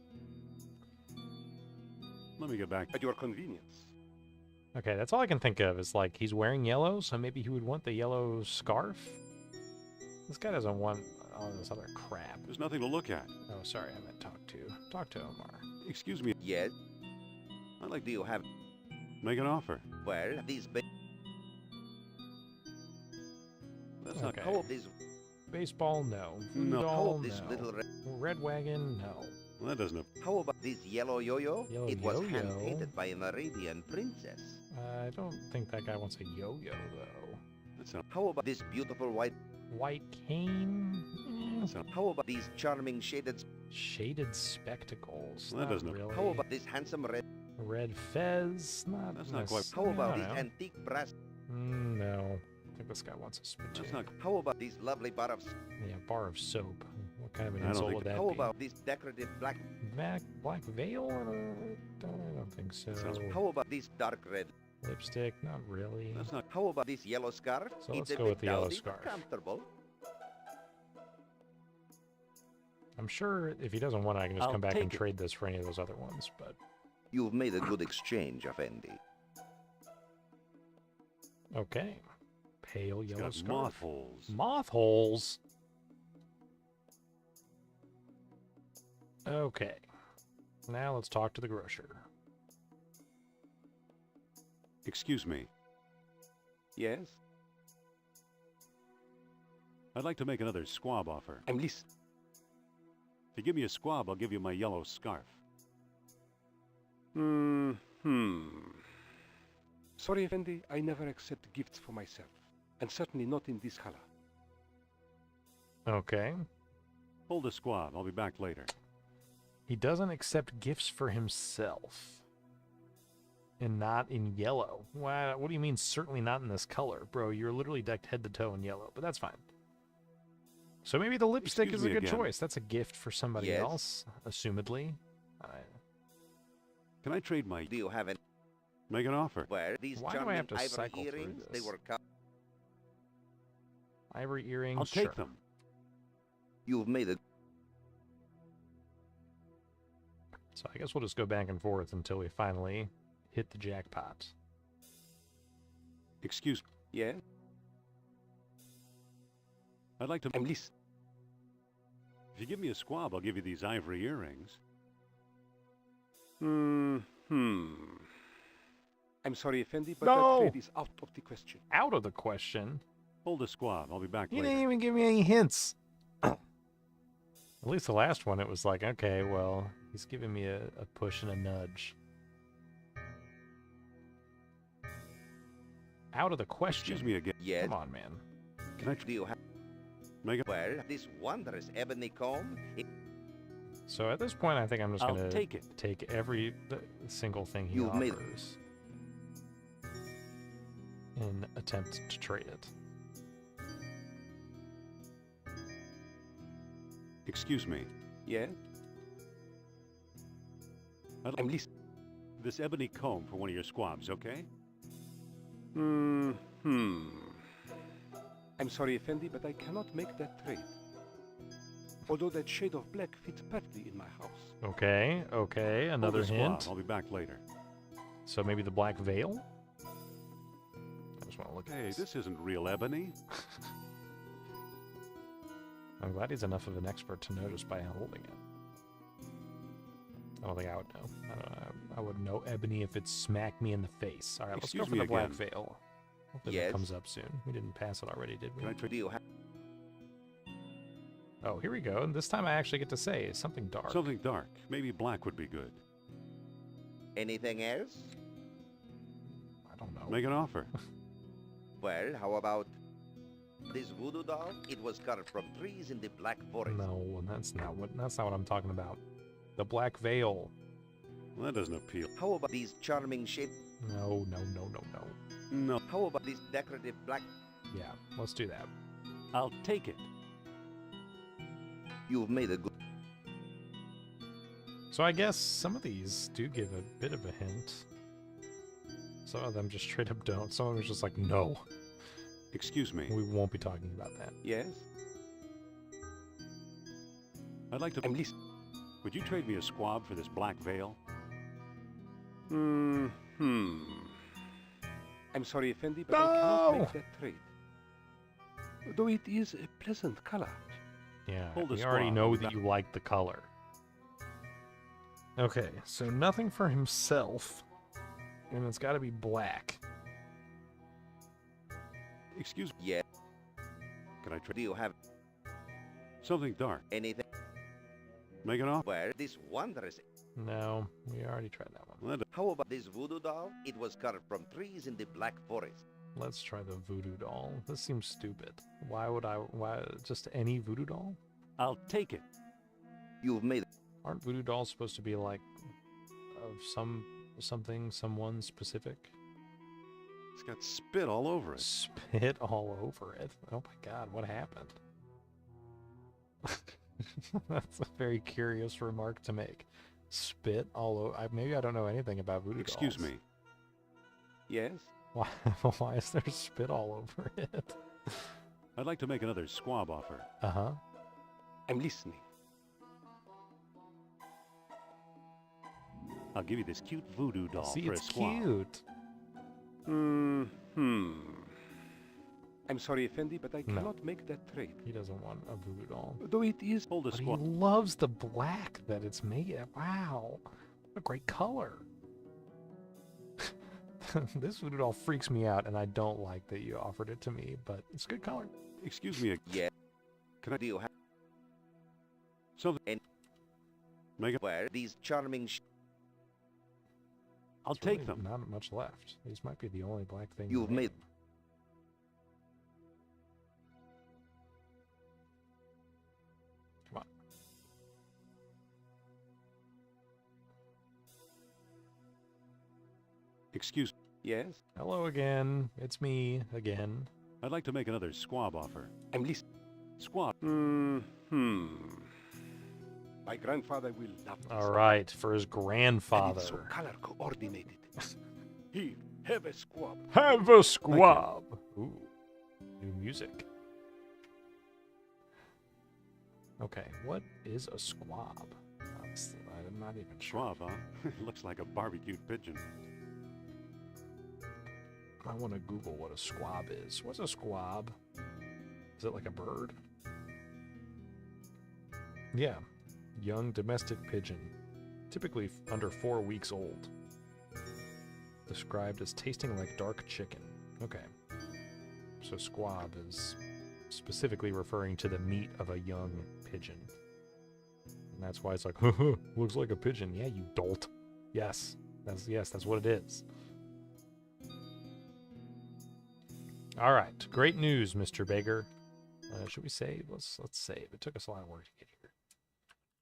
Let me get back. at your convenience. Okay, that's all I can think of is, like, he's wearing yellow, so maybe he would want the yellow scarf? This guy doesn't want all this other crap. There's nothing to look at. Oh, sorry, I meant talk to Omar. Excuse me. Yes? I'd like Do you have... make an offer. Well, these... That's not. Okay. How about this... Baseball, no. No. How Doll, about this no. little... Red wagon, no. Well, that doesn't. How about this yellow yo-yo? Yellow It was yo-yo? hand-painted by an Arabian princess. I don't think that guy wants a yo-yo, though. That's not. How about this beautiful white... White cane? That's not. How about these charming shaded... Shaded spectacles. Well, that not doesn't- really. How about this handsome red... Red fez? Not. That's not quite- How about I this don't know. antique brass... No. I think this guy wants a spittoon. That's not. How about this lovely bar of... Yeah, bar of soap. What kind of an I don't insult think- would that How be? about this decorative black... Black veil? I don't think so. sounds- How about this dark red... Lipstick? Not really. That's not. How about this yellow scarf? So It's let's a go bit with the yellow dowdy, but scarf. comfortable. I'm sure if he doesn't want it, I can just I'll come back and take it. trade this for any of those other ones, but... You've made a good exchange, Effendi. Okay. Pale It's yellow got scarf. moth holes. Moth holes? Okay. Now let's talk to the grocer. Excuse me. Yes? I'd like to make another squab offer. I'm listening. If you give me a squab, I'll give you my yellow scarf. Sorry, Effendi, I never accept gifts for myself. And certainly not in this color. Okay. Hold the squab. I'll be back later. He doesn't accept gifts for himself. And not in yellow. Wow, what do you mean, certainly not in this color? Bro, you're literally decked head to toe in yellow, but that's fine. So maybe the lipstick Excuse is a me good again. choice. That's a gift for somebody Yes? else, assumedly. Can I trade my... Do you have any... Make an offer. Well, these Why do I charming have to ivory cycle through earrings, they this? were... Ivory earrings, I'll take sure. them. You've made a... So I guess we'll just go back and forth until we finally hit the jackpot. Excuse me. Yeah? I'd like to... I'm listening. If you give me a squab, I'll give you these ivory earrings. I'm sorry, Effendi, but No! that trade is out of the question. Out of the question. Hold the squab. I'll be back You later. didn't even give me any hints. At least the last one, it was like, okay, well, he's giving me a push and a nudge. Out of the question. Excuse me again. Yes? Come on, man. Can I... Do you have... Make a... Well, this wondrous ebony comb... It... So at this point, I think I'm just I'll going to take it. take every single thing he You've made it. offers and attempt to trade it. Excuse me. Yeah? I'm listening. This ebony comb for one of your squabs, okay? I'm sorry, Effendi, but I cannot make that trade. Although that shade of black fits perfectly in my house. Okay, okay, Hold another the squab. hint. I'll be back later. So maybe the black veil? I just want to look at Hey, this. this isn't real ebony. I'm glad he's enough of an expert to know just by holding it. I don't think I would know. I don't know. I would know ebony if it smacked me in the face. All right, let's go Excuse for me the black again. veil. Hopefully Yes? that comes up soon. We didn't pass it already, did we? Can I trade... Do you have... Oh, here we go. And this time I actually get to say something dark. Something dark. Maybe black would be good. Anything else? I don't know. Make an offer. Well, how about... This voodoo doll? It was carved from trees in the Black Forest. No, that's not what I'm talking about. The black veil. Well, that doesn't appeal. How about these charming shape... No. No. How about this decorative black... Yeah, let's do that. I'll take it. You've made a good... So I guess some of these do give a bit of a hint. Some of them just straight up don't. Some of them are just like, no, Excuse me. we won't be talking about that. Yes? I'd like to... I'm listening. Would you trade me a squab for this black veil? I'm sorry, Effendi, but I No! cannot make that trade. Though it is a pleasant color. Yeah, Hold a we already squab know without- that you like the color. Okay, so nothing for himself. And it's got to be black. Excuse me. Yeah. Can I trade Do you have something dark? anything Make it off? where this wondrous... No, we already tried that one. Well, that- How about this voodoo doll? It was carved from trees in the Black Forest. Let's try the voodoo doll. This seems stupid. Why would I... Why just any voodoo doll? I'll take it. You've made... Aren't voodoo dolls supposed to be like of someone specific? It's got spit all over it. Spit all over it. Oh my god, what happened? That's a very curious remark to make. Spit all over. Maybe I don't know anything about voodoo Excuse dolls. me. Yes? Why? Why is there spit all over it? I'd like to make another squab offer. Uh huh. I'm listening. I'll give you this cute voodoo doll See, for it's a squab. cute. I'm sorry, Effendi, but I No. cannot make that trade. He doesn't want a voodoo doll. Though it is... Hold a But he squab. loves the black that it's made. Wow, what a great color. This voodoo doll freaks me out, and I don't like that you offered it to me. But it's a good color. Excuse me. Yeah. Can I Do you have... something? And- Make it. where these charming... I'll There's take really them. Not much left. These might be the only black thing. You've made... Come on. Excuse me. Yes? Hello again. It's me again. I'd like to make another squab offer. I'm listening. Squab. My grandfather will love this. All right, for his And grandfather. it's so color coordinated. Here, have a squab. Have a squab. Ooh, new music. Okay, what is a squab? I'm not even sure. Squab, huh? Looks like a barbecued pigeon. I want to Google what a squab is. What's a squab? Is it like a bird? Yeah, young domestic pigeon, typically under 4 weeks old. Described as tasting like dark chicken. Okay. So squab is specifically referring to the meat of a young pigeon. And that's why it's like, looks like a pigeon. Yeah, you dolt. Yes, that's what it is. All right, great news, Mr. Baker. Should we save? Let's save. It took us a lot of work to get here.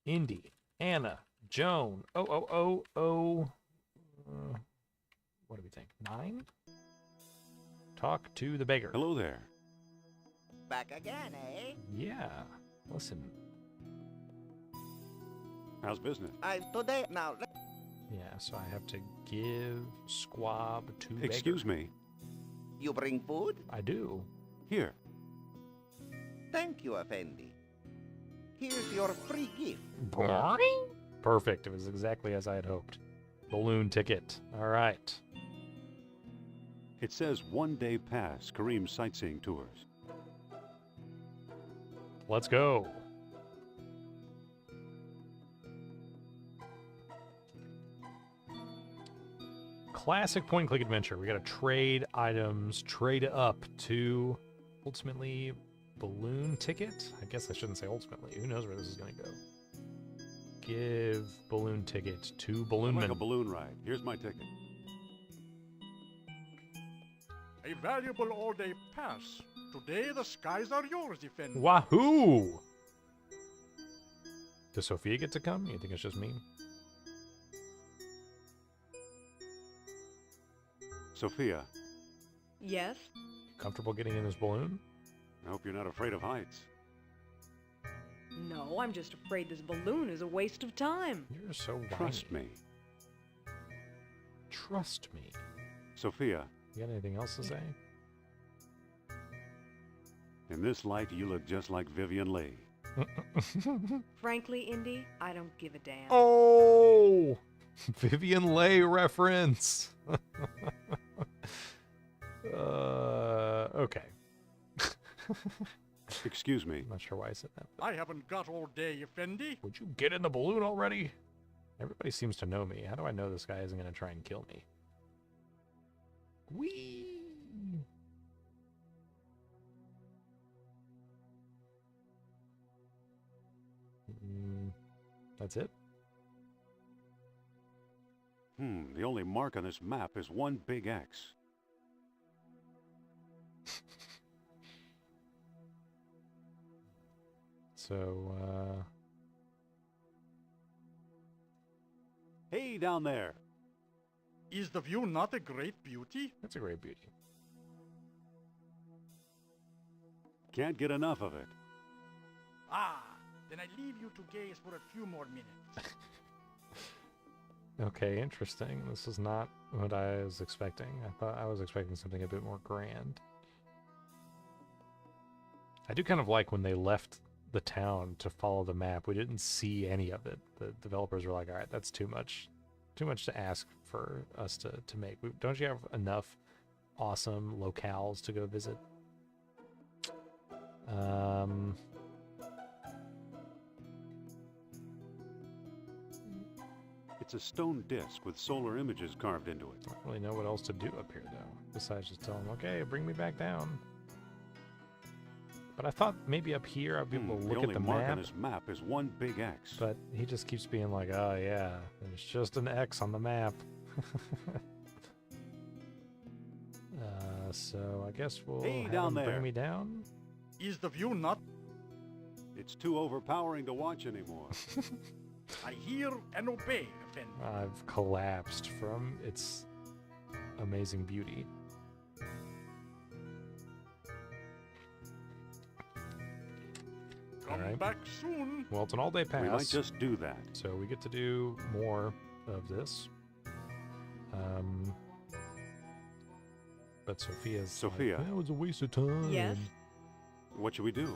Indy, Anna, Joan. What do we think? 9? Talk to the beggar. Hello there. Back again, eh? Yeah. Listen. How's business? Today... Now, Yeah, so I have to give squab to beggar. Excuse me. you bring food? I do. Here. Thank you, Effendi. Here's your free gift. Boing. Perfect. It was exactly as I had hoped. Balloon ticket. All right. It says 1-day pass Kareem sightseeing tours. Let's go. Classic point-and-click adventure. We got to trade items, trade up to ultimately balloon ticket. I guess I shouldn't say ultimately. Who knows where this is going to go? Give balloon ticket to I'd balloonman. like a balloon ride. Here's my ticket. A valuable all-day pass. Today the skies are yours, Effendi. Wahoo! Does Sophia get to come? You think it's just me? Sophia, Yes? Comfortable getting in this balloon? I hope you're not afraid of heights. No, I'm just afraid this balloon is a waste of time. You're so whiny. Trust me. Trust me. Sophia, You got anything else to say? in this light, you look just like Vivian Leigh. Frankly, Indy, I don't give a damn. Oh! Vivian Leigh reference. Okay. Excuse me. I'm not sure why I said that. I haven't got all day, Effendi. Would you get in the balloon already? Everybody seems to know me. How do I know this guy isn't going to try and kill me? Whee! That's it? The only mark on this map is one big X. So, Hey, down there. Is the view not a great beauty? that's a great beauty. Can't get enough of it. Ah, then I leave you to gaze for a few more minutes. Okay, interesting. This is not what I was expecting. I thought I was expecting something a bit more grand. I do kind of like when they left the town to follow the map. We didn't see any of it. The developers were like, all right, that's too much to ask for us to make. Don't you have enough awesome locales to go visit? It's a stone disc with solar images carved into it. I don't really know what else to do up here, though, besides just tell them, okay, bring me back down. But I thought maybe up here I'd be able to The look only at the mark on map. this map is one big X. But he just keeps being like, oh yeah, there's just an X on the map. So I guess we'll Hey, have down him there. bring me down. Is the view not? It's too overpowering to watch anymore. I hear and obey, Effendi. I've collapsed from its amazing beauty. Come Alright. back soon. Well, it's an all-day pass, We might just do that. so we get to do more of this. But Sophia's Sophia. like, that was a waste of time. Yes? What should we do?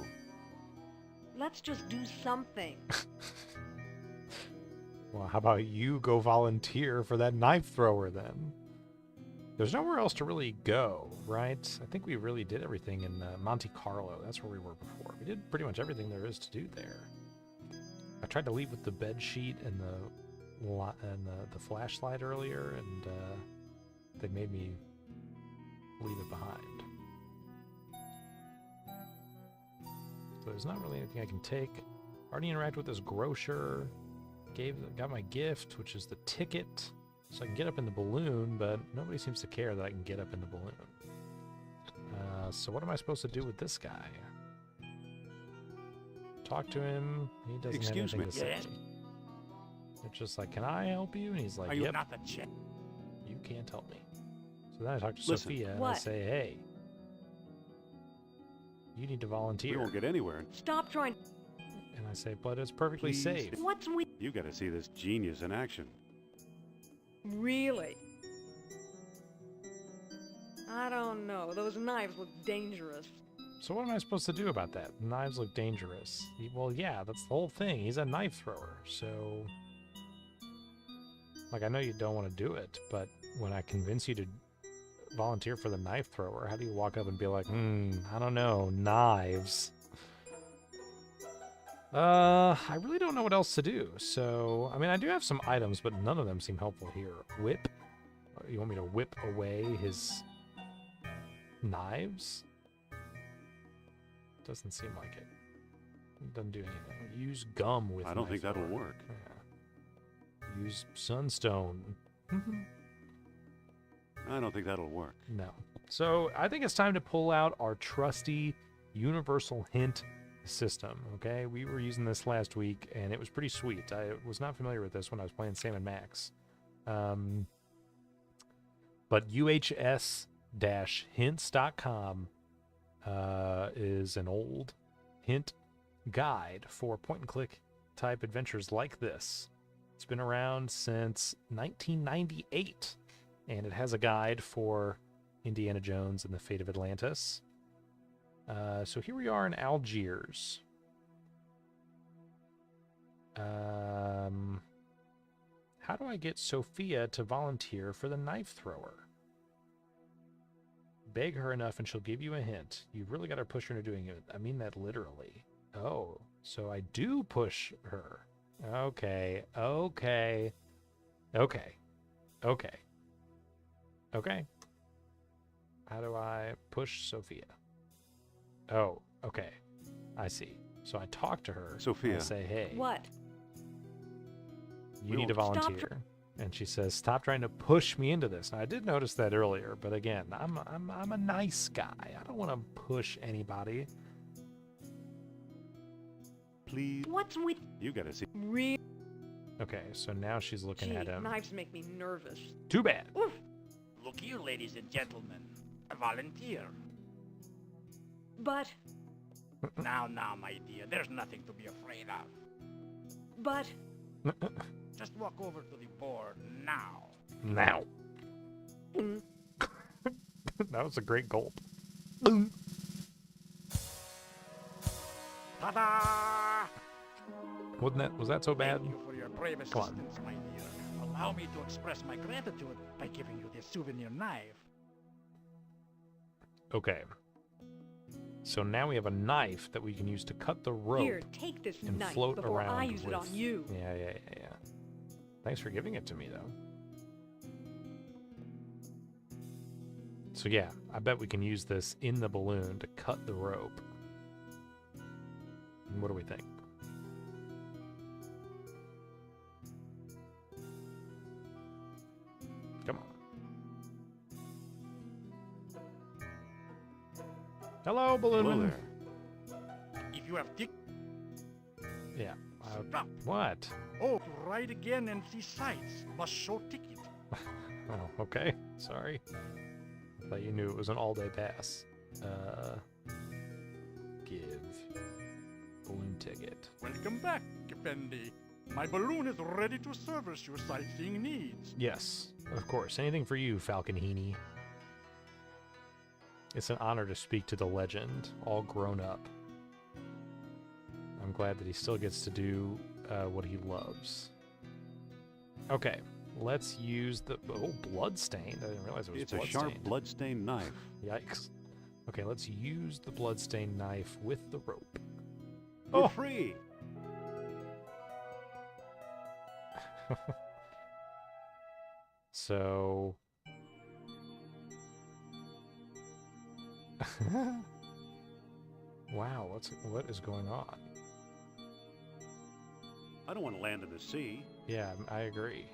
Let's just do something. Well, how about you go volunteer for that knife thrower then? There's nowhere else to really go, right? I think we really did everything in Monte Carlo. That's where we were before. We did pretty much everything there is to do there. I tried to leave with the bed sheet and the flashlight earlier, and they made me leave it behind. So there's not really anything I can take. Already interacted with this grocer. Got my gift, which is the ticket, so I can get up in the balloon, but nobody seems to care that I can get up in the balloon. So what am I supposed to do with this guy? Talk to him. He doesn't Excuse have anything me. to say. Yes? It's just like, can I help you? And he's like, Are you yep, not the chick? you can't help me. So then I talk to Listen. Sophia and I What? say, hey, you need to We volunteer. won't get anywhere. Stop trying. And I say, but it's perfectly Please. safe. What's with... You got to see this genius in action. Really? I don't know. Those knives look dangerous. So what am I supposed to do about that? Knives look dangerous. Well, yeah, that's the whole thing. He's a knife thrower, so... Like, I know you don't want to do it, but when I convince you to volunteer for the knife thrower, how do you walk up and be like, I don't know, knives? I really don't know what else to do. So, I mean, I do have some items, but none of them seem helpful here. Whip? You want me to whip away his knives? Doesn't seem like it. It doesn't do anything. Use gum with I don't knife think that'll thrower. work. Yeah. Use sunstone. I don't think that'll work. No. So I think it's time to pull out our trusty universal hint system, okay? We were using this last week, and it was pretty sweet. I was not familiar with this when I was playing Sam & Max. But UHS-hints.com is an old hint guide for point-and-click type adventures like this. It's been around since 1998, and it has a guide for Indiana Jones and the Fate of Atlantis. So here we are in Algiers. How do I get Sophia to volunteer for the knife thrower? Beg her enough and she'll give you a hint. You've really got to push her into doing it. I mean that literally. Oh, so I do push her. Okay, okay, okay, okay, okay. How do I push Sophia? Oh, okay. I see. So I talk to her. Sophia. And say, hey. What? You need to volunteer. And she says, stop trying to push me into this. Now, I did notice that earlier, but again, I'm a nice guy. I don't want to push anybody. Please. What's with You gotta see. real? Okay, so now she's looking Gee, at him. knives make me nervous. Too bad. Oof. Look here, ladies and gentlemen. A volunteer. But, Now, my dear, there's nothing to be afraid of. but, Just walk over to the board now. Now. mm, That was a great gulp. Ta-da! Was that so bad? Thank you for your brave Come on. assistance, my dear. Allow me to express my gratitude by giving you this souvenir knife. Okay. So now we have a knife that we can use to cut the rope here, take this and knife float before around I use with... it on you. Yeah. Thanks for giving it to me, though. So yeah, I bet we can use this in the balloon to cut the rope. And what do we think? Come on. Hello, balloon. Hello there. If you have tick, Yeah. stop. What? Oh, to ride again and see sights, must show ticket. Oh, okay. Sorry. I thought you knew it was an all-day pass. Give balloon ticket. Welcome back, Effendi. My balloon is ready to service your sightseeing needs. Yes, of course. Anything for you, Falconini. It's an honor to speak to the legend, all grown up. I'm glad that he still gets to do what he loves. Okay, let's use the... Oh, bloodstained. I didn't realize it was It's a bloodstained. sharp, blood-stained knife. Yikes. Okay, let's use the bloodstained knife with the rope. For Oh. free. So... Wow, what is going on? I don't want to land in the sea. Yeah, I agree.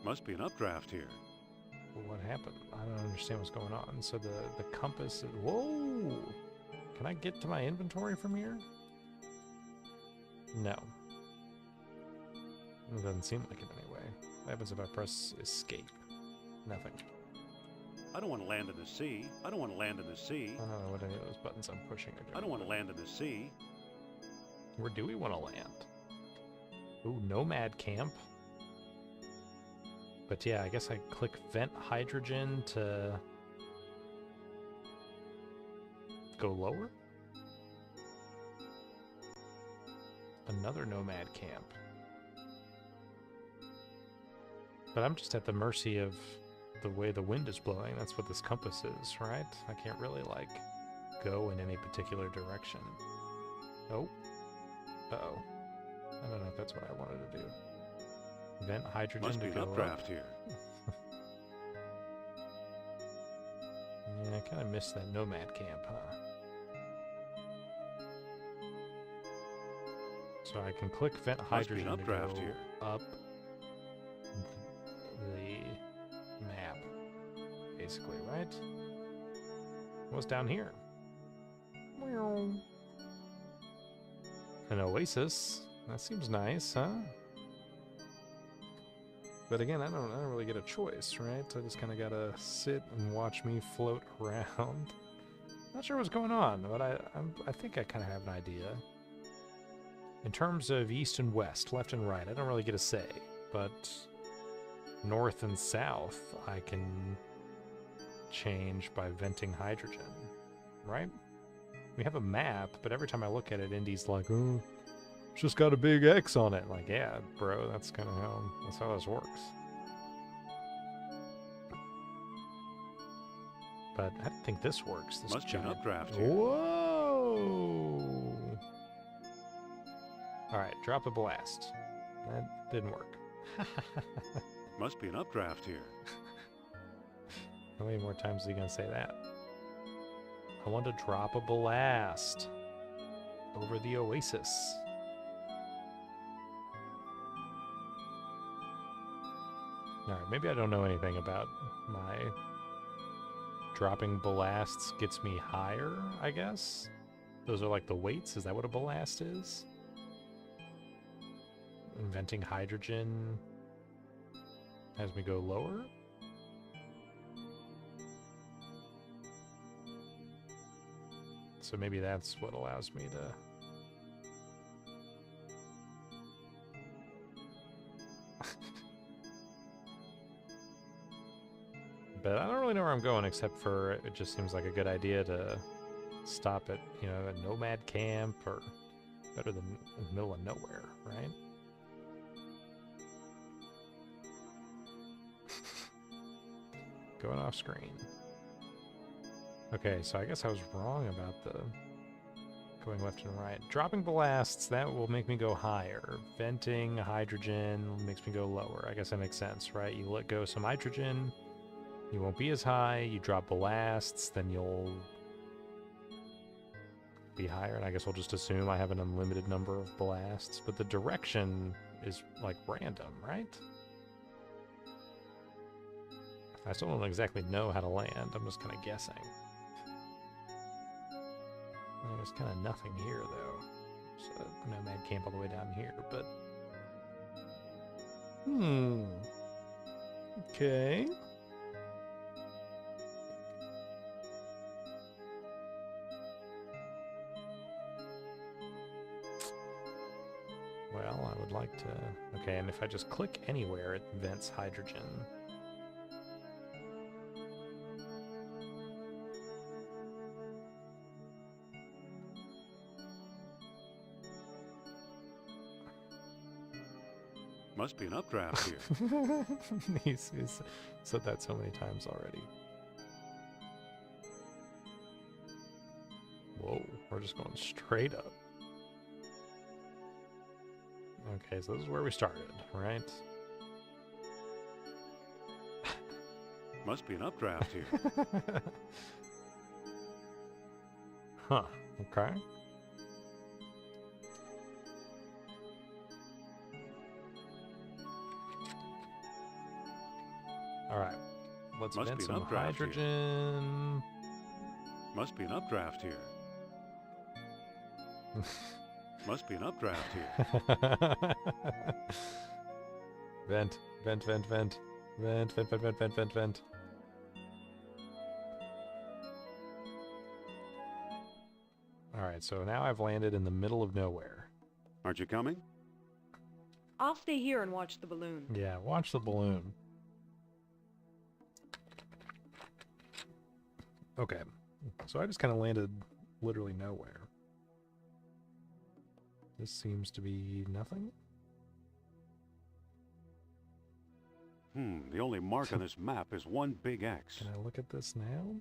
Must be an updraft here. What happened? I don't understand what's going on. So the compass is... Whoa! Can I get to my inventory from here? No. It doesn't seem like it anyway. What happens if I press escape? Nothing. I don't want to land in the sea. I don't want to land in the sea. I don't know what any of those buttons I'm pushing are doing. I don't want to land in the sea. Where do we want to land? Ooh, Nomad Camp. But yeah, I guess I click Vent Hydrogen to go lower? Another Nomad Camp. But I'm just at the mercy of the way the wind is blowing. That's what this compass is, right? I can't really, like, go in any particular direction. Oh. Uh-oh. I don't know if that's what I wanted to do. Vent hydrogen Must to be an go updraft up. here. Yeah, I kind of missed that Nomad Camp, huh? So I can click Vent Must be an hydrogen to go updraft here. up the map, basically, right? What's down here? An oasis. That seems nice, huh? But again, I don't really get a choice, right? I just kind of gotta sit and watch me float around. Not sure what's going on, but I think I kind of have an idea. In terms of east and west, left and right, I don't really get a say, but north and south I can change by venting hydrogen, right? We have a map, but every time I look at it, Indy's like, oh, it's just got a big X on it. Like, yeah, bro, that's kind of how this works. But I don't think this works. This Must be an giant... updraft here. Whoa! Alright, drop a blast. That didn't work. Must be an updraft here. How many more times are you going to say that? I want to drop a blast over the oasis. Alright, maybe I don't know anything about my... Dropping ballasts gets me higher, I guess? Those are like the weights? Is that what a ballast is? Inventing hydrogen has me go lower? So maybe that's what allows me to... But I don't really know where I'm going, except for it just seems like a good idea to stop at, you know, a nomad camp, or better than in the middle of nowhere, right? Going off screen. Okay, so I guess I was wrong about the going left and right. Dropping blasts, that will make me go higher. Venting hydrogen makes me go lower. I guess that makes sense, right? You let go some hydrogen, you won't be as high. You drop blasts, then you'll be higher. And I guess we'll just assume I have an unlimited number of blasts. But the direction is, like, random, right? I still don't exactly know how to land. I'm just kind of guessing. There's kind of nothing here, though. There's a nomad camp all the way down here, but... Okay. Well, I would like to... Okay, and if I just click anywhere, it vents hydrogen. Must be an updraft here. He's said that so many times already. Whoa, we're just going straight up. Okay, so this is where we started, right? Must be an updraft here. Huh, okay. Alright, let's Must vent be an some updraft here. hydrogen. Must be an updraft here. Must be an updraft here. Vent, vent, vent, vent. Vent, vent, vent, vent, vent, vent, vent. Alright, so now I've landed in the middle of nowhere. Aren't you coming? I'll stay here and watch the balloon. Yeah, watch the balloon. Okay, so I just kind of landed literally nowhere. This seems to be nothing. The only mark on this map is one big X. Can I look at this now?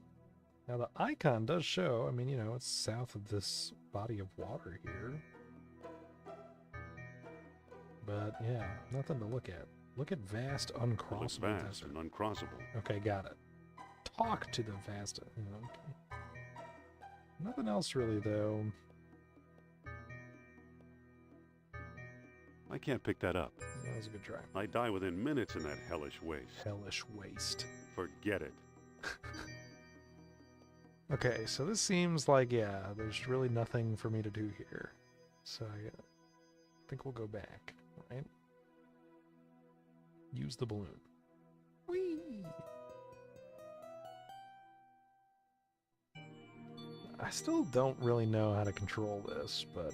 Now the icon does show, I mean, you know, it's south of this body of water here. But yeah, nothing to look at. Look at vast It looks uncrossable vast desert. and uncrossable. Okay, got it. Talk to the vast, you know, okay. Nothing else really, though. I can't pick that up. That was a good try. I die within minutes in that hellish waste. Hellish waste. Forget it. Okay, so this seems like, yeah, there's really nothing for me to do here. So I think we'll go back, right? Use the balloon. Whee! I still don't really know how to control this, but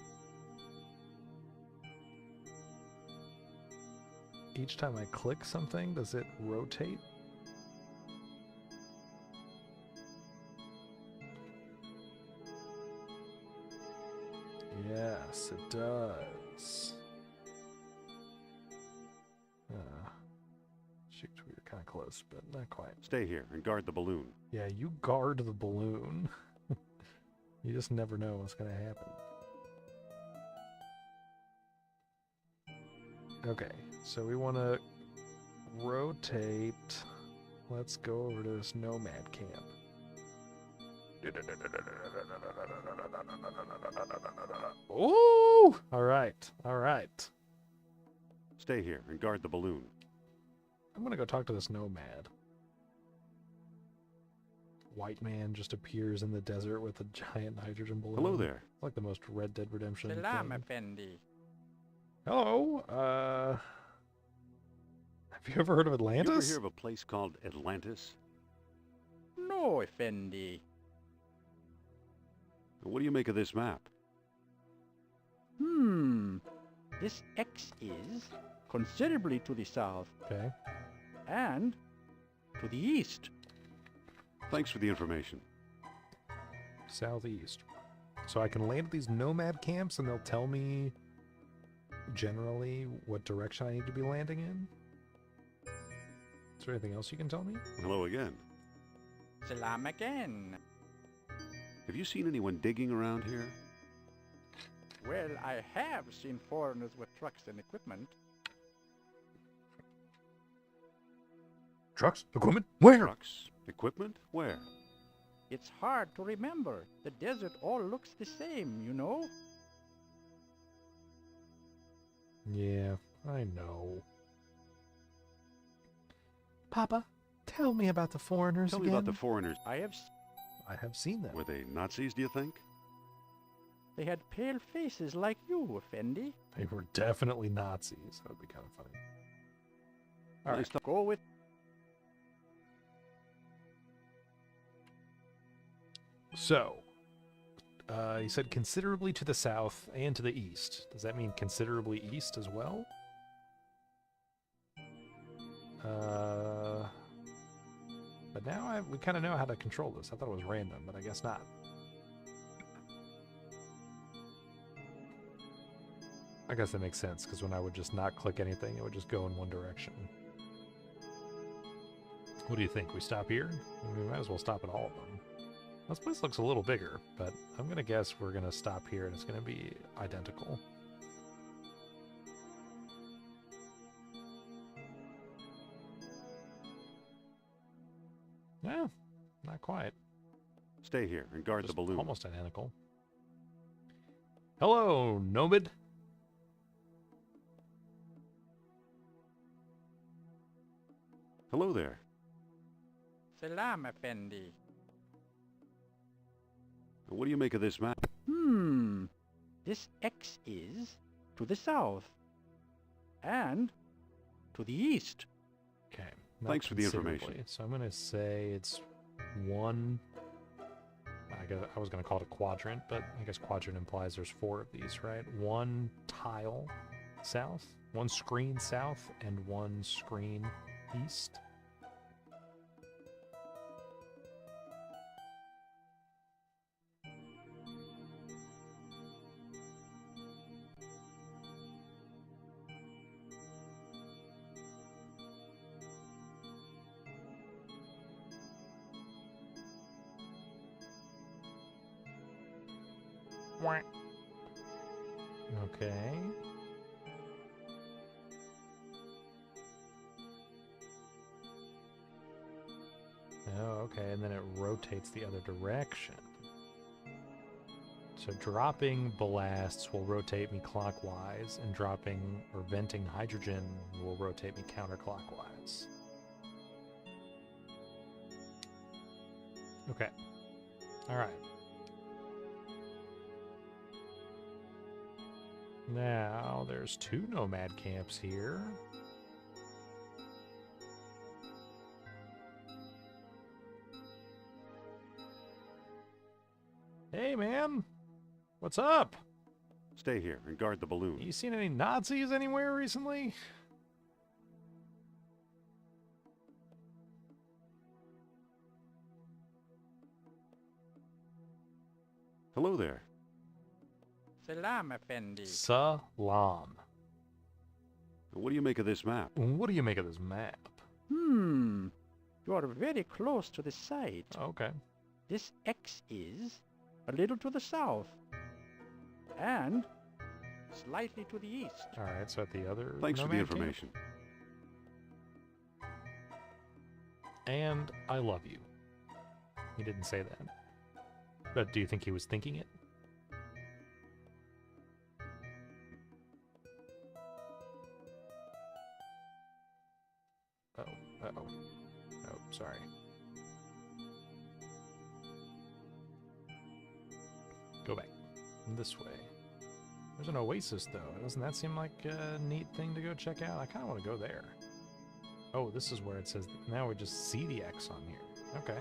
each time I click something, does it rotate? Yes, it does. Shoot, we were kind of close, but not quite. Stay here and guard the balloon. Yeah, you guard the balloon. You just never know what's going to happen. Okay, so we want to rotate. Let's go over to this nomad camp. Ooh! All right, all right. Stay here and guard the balloon. I'm going to go talk to this nomad. White man just appears in the desert with a giant hydrogen balloon. Hello there. It's like the most Red Dead Redemption Salam, thing. Effendi. Hello, have you ever heard of You ever Atlantis? hear of a place called Atlantis? No, Effendi. What do you make of this map? This X is considerably to the south Okay. and to the east. Thanks for the information. Southeast. So I can land at these nomad camps and they'll tell me generally what direction I need to be landing in? Is there anything else you can tell me? Hello again. Salam again. Have you seen anyone digging around here? Well, I have seen foreigners with trucks and equipment. Trucks? Equipment? Where? Trucks? Equipment? Where? It's hard to remember. The desert all looks the same, you know? Yeah, I know. Papa, tell me about the foreigners Tell again. me about the foreigners. I have seen them. Were they Nazis, do you think? They had pale faces like you, Effendi. They were definitely Nazis. That would be kind of funny. All right. Nice to- Go with So, you said considerably to the south and to the east. Does that mean considerably east as well? But now we kind of know how to control this. I thought it was random, but I guess not. I guess that makes sense, because when I would just not click anything, it would just go in one direction. What do you think? We stop here? We might as well stop at all of them. This place looks a little bigger, but I'm going to guess we're going to stop here and it's going to be identical. Yeah, not quite. Stay here and guard the Just balloon. almost identical. Hello, Nomad. Hello there. Salam, Effendi. What do you make of this map? This X is to the south and to the east. Okay. not Thanks for the information. considerably. So I'm going to say it's one. I was going to call it a quadrant, but I guess quadrant implies there's 4 of these, right? One tile south, one screen south, and one screen east. Okay. Oh, okay, and then it rotates the other direction. So dropping ballasts will rotate me clockwise, and dropping or venting hydrogen will rotate me counterclockwise. Okay. All right. Now, there's 2 nomad camps here. Hey, man. What's up? Stay here and guard the balloon. You seen any Nazis anywhere recently? Hello there. Salam, Effendi. Salam. What do you make of this map? What do you make of this map? You are very close to the site. Okay. This X is a little to the south. And slightly to the east. All right, so at the other Thanks for the nomad camp? information. And I love you. He didn't say that. But do you think he was thinking it? Oh, uh-oh. Oh, sorry. Go back. This way. There's an oasis, though. Doesn't that seem like a neat thing to go check out? I kind of want to go there. Oh, this is where it says... Now we just see the X on here. Okay.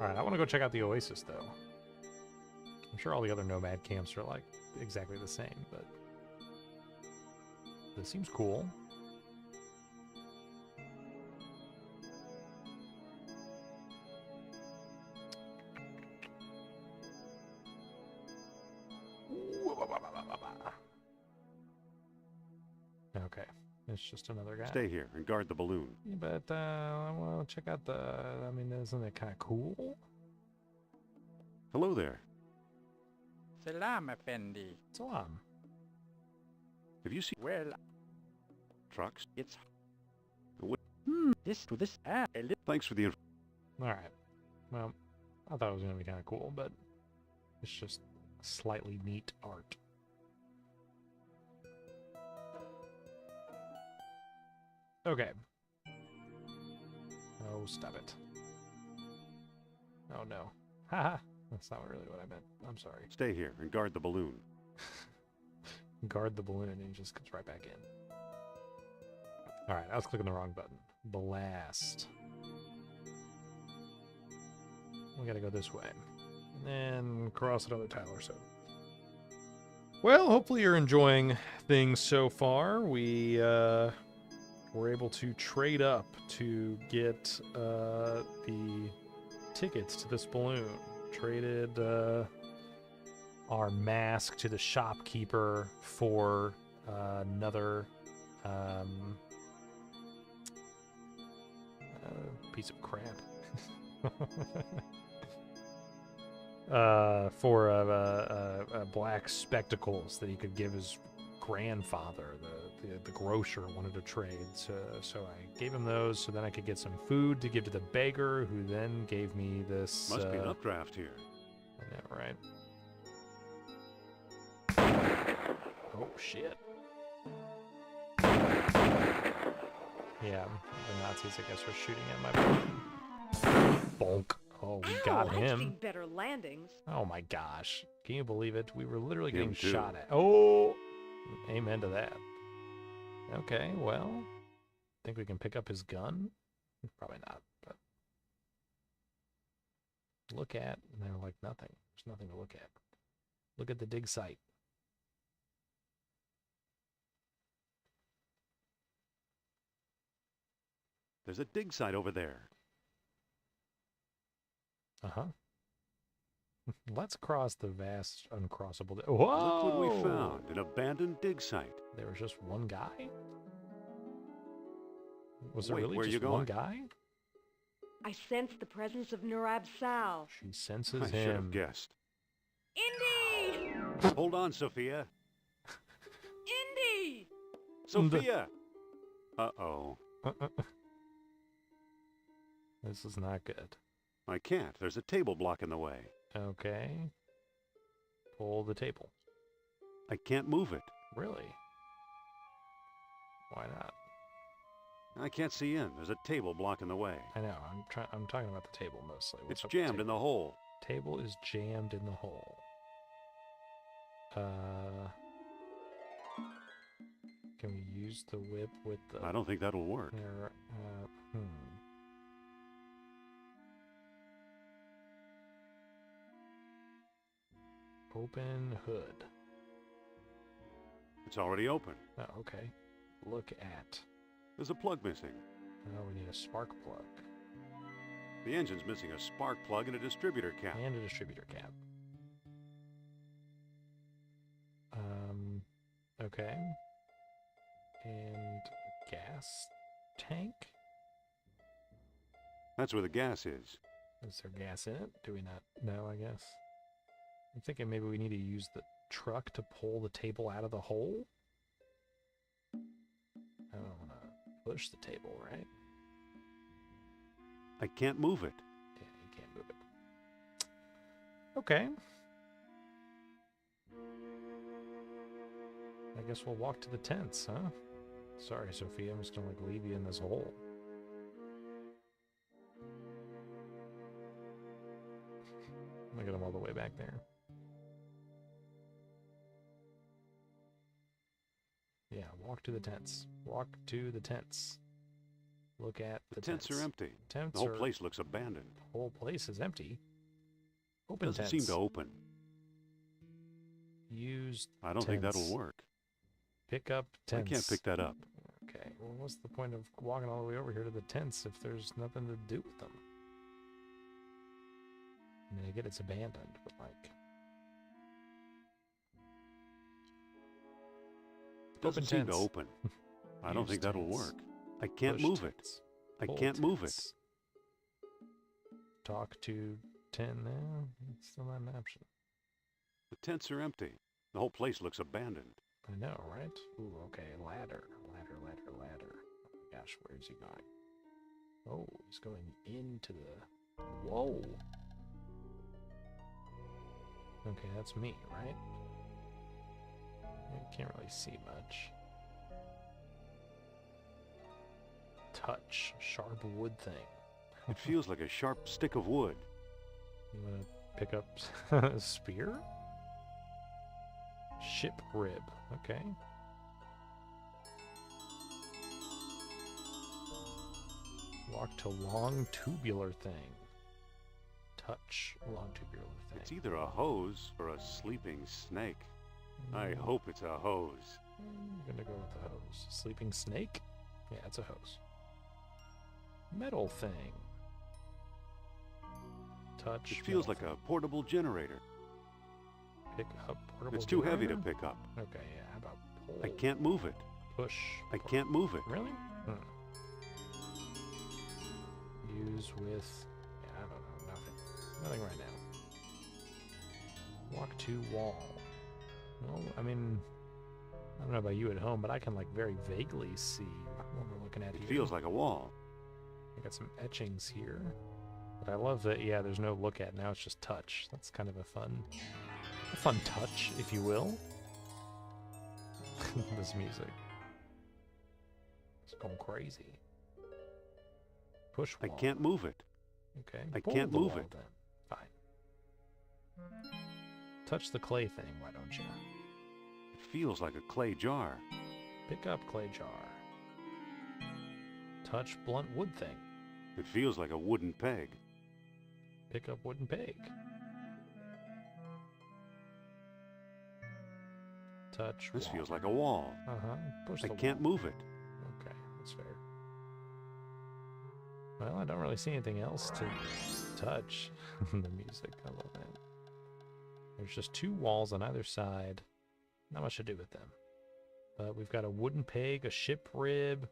Alright, I want to go check out the oasis, though. I'm sure all the other nomad camps are, like, exactly the same, but... This seems cool. Okay, it's just another guy. Stay here and guard the balloon. Yeah, but I want to check out the... I mean, isn't it kind of cool? Hello there. Salam, Effendi. Salam. Have you seen Well, trucks? it's... What? This to this and a little... Thanks for the info. Alright. Well, I thought it was going to be kind of cool, but it's just slightly neat art. Okay. Oh, stop it. Oh, no. Haha. That's not really what I meant. I'm sorry. Stay here and guard the balloon. Guard the balloon and he just gets right back in. Alright, I was clicking the wrong button. Blast. We gotta go this way. And then cross another tile or so. Well, hopefully you're enjoying things so far. We were able to trade up to get the tickets to this balloon. Traded our mask to the shopkeeper for another piece of crap. For black spectacles that he could give his grandfather. The grocer wanted to trade, so I gave him those so then I could get some food to give to the beggar, who then gave me this... Must be an updraft here. Yeah, right. Oh, shit. Yeah, the Nazis, I guess, are shooting at my balloon. Bonk. Oh, we got I've him. seen better landings. Oh my gosh. Can you believe it? We were literally Him getting too. shot at. Oh! Amen to that. Okay, well, think we can pick up his gun? Probably not, but... Look at, and they're like nothing. There's nothing to look at. Look at the dig site. There's a dig site over there. Uh-huh. Let's cross the vast, uncrossable... Whoa! Look what we found, an abandoned dig site. There was just one guy? Was there Wait, really where are just you one going? guy? I sense the presence of Nurab Sal. She senses I should have him. guessed. Indy! Hold on, Sophia. Indy! Sophia! Uh-oh. This is not good. I can't. There's a table blocking the way. Okay. Pull the table. I can't move it. Really? Why not? I can't see in. There's a table blocking the way. I know. I'm talking about the table mostly. What's It's up with jammed in the hole. table is jammed in the hole. Can we use the whip with the... I don't think that'll work. Open hood. It's already open. Oh, okay. Look at. There's a plug missing. Oh, we need a spark plug. The engine's missing a spark plug and a distributor cap. And a distributor cap. Okay. And a gas tank? That's where the gas is. Is there gas in it? Do we not know, I guess? I'm thinking maybe we need to use the truck to pull the table out of the hole? I don't want to push the table, right? I can't move it. Yeah, you can't move it. Okay. I guess we'll walk to the tents, huh? Sorry, Sophia, I'm just gonna like leave you in this hole. Look at him all the way back there. Yeah, walk to the tents. Walk to the tents. Look at the tents are empty. Tents The whole are- place looks abandoned. The whole place is empty. Open Doesn't tents. seem to open. Use I don't think tents. that'll work. Pick up tents. I can't pick that up. Okay, well, what's the point of walking all the way over here to the tents if there's nothing to do with them? I mean, I get it's abandoned, but like... Doesn't seem to tents. open. I don't Use think that'll tents. work. I can't Push move it. tents. I Pull can't move it. tents. Talk to 10 now? It's still not an option. The tents are empty. The whole place looks abandoned. I know, right? Ooh, okay, ladder. Ladder. Oh my gosh, where is he going? Oh, he's going into the... Whoa! Okay, that's me, right? I can't really see much. Touch. Sharp wood thing. It feels like a sharp stick of wood. You want to pick up a spear? Ship rib. Okay. Walk to long tubular thing. Touch long tubular thing. It's either a hose or a sleeping snake. I hope it's a hose. I'm gonna go with the hose. Sleeping snake? Yeah, it's a hose. Metal thing. Touch. It feels metal like a portable generator. thing. Pick up portable. It's too heavy to generator? pick up. Okay, yeah. How about pull? I can't move it. Push. I pull. can't move it. Really? Use with. Yeah, I don't know. Nothing. Nothing right now. Walk to wall. Well, I mean, I don't know about you at home, but I can like very vaguely see what we're looking at It here. feels like a wall. I got some etchings here. But I love that, yeah, there's no look at. Now it's just touch. That's kind of a fun touch, if you will. This music. It's going crazy. Push I wall. can't move it. Okay. I pull can't the move wall it. Then. Fine. Touch the clay thing, why don't you? It feels like a clay jar. Pick up clay jar. Touch blunt wood thing. It feels like a wooden peg. Pick up wooden peg. Touch This wall. feels like a wall. Uh-huh. Push I the can't wall. move it. Okay, that's fair. Well, I don't really see anything else to touch in the music. I love that. There's just two walls on either side. Not much to do with them. But we've got a wooden peg, a ship rib,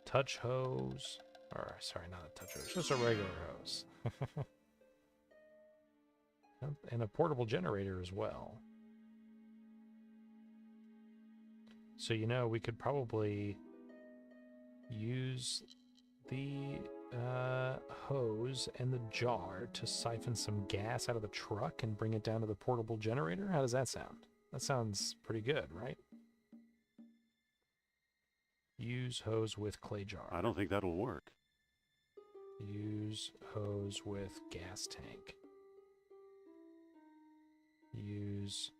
touch hose. Or, sorry, not a touch hose, just a regular hose. And a portable generator as well. So, you know, we could probably use the hose and the jar to siphon some gas out of the truck and bring it down to the portable generator. How does that sound? That sounds pretty good, right? Use hose with clay jar. I don't think that'll work. Use hose with gas tank. Use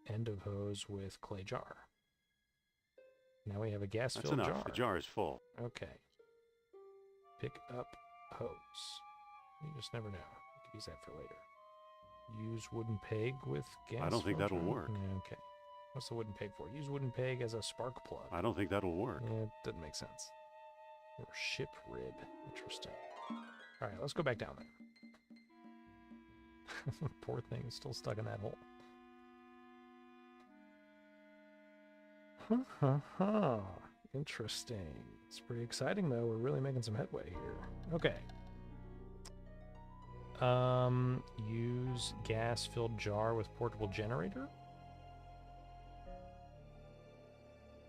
end of hose with clay jar. Now we have a That's gas-filled enough. jar. The jar is full. Okay. Pick up hose. You just never know. You could use that for later. Use wooden peg with gas. I don't think that'll filter. work. Yeah, okay. What's the wooden peg for? Use wooden peg as a spark plug. I don't think that'll work. Yeah, it doesn't make sense. Or ship rib. Interesting. All right, let's go back down there. Poor thing, still stuck in that hole. Interesting. It's pretty exciting, though. We're really making some headway here. Okay. Use gas-filled jar with portable generator.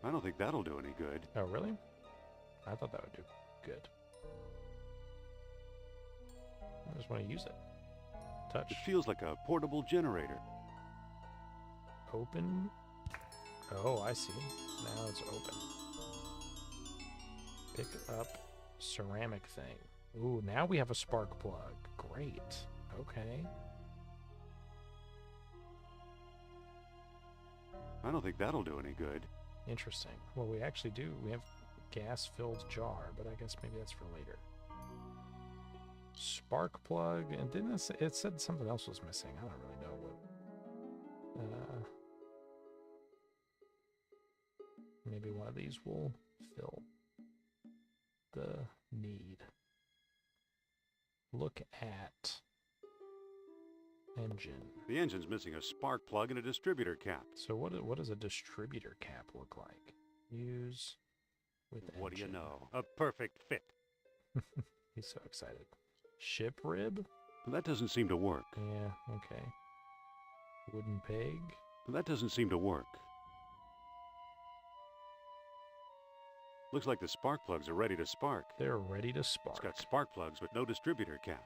I don't think that'll do any good. Oh, really? I thought that would do good. I just want to use it. Touch. It feels like a portable generator. Open. Oh, I see. Now it's open. Pick up ceramic thing. Ooh, now we have a spark plug. Great. Okay. I don't think that'll do any good. Interesting. Well, we actually do. We have gas-filled jar, but I guess maybe that's for later. Spark plug, and didn't it said something else was missing? I don't really know what. Maybe one of these will fill the need. Look at engine. The engine's missing a spark plug and a distributor cap. So what does a distributor cap look like? Use with engine. What do you know? A perfect fit. He's so excited. Ship rib? That doesn't seem to work. Yeah, okay. Wooden peg? That doesn't seem to work. Looks like the spark plugs are ready to spark. They're ready to spark. It's got spark plugs but no distributor cap.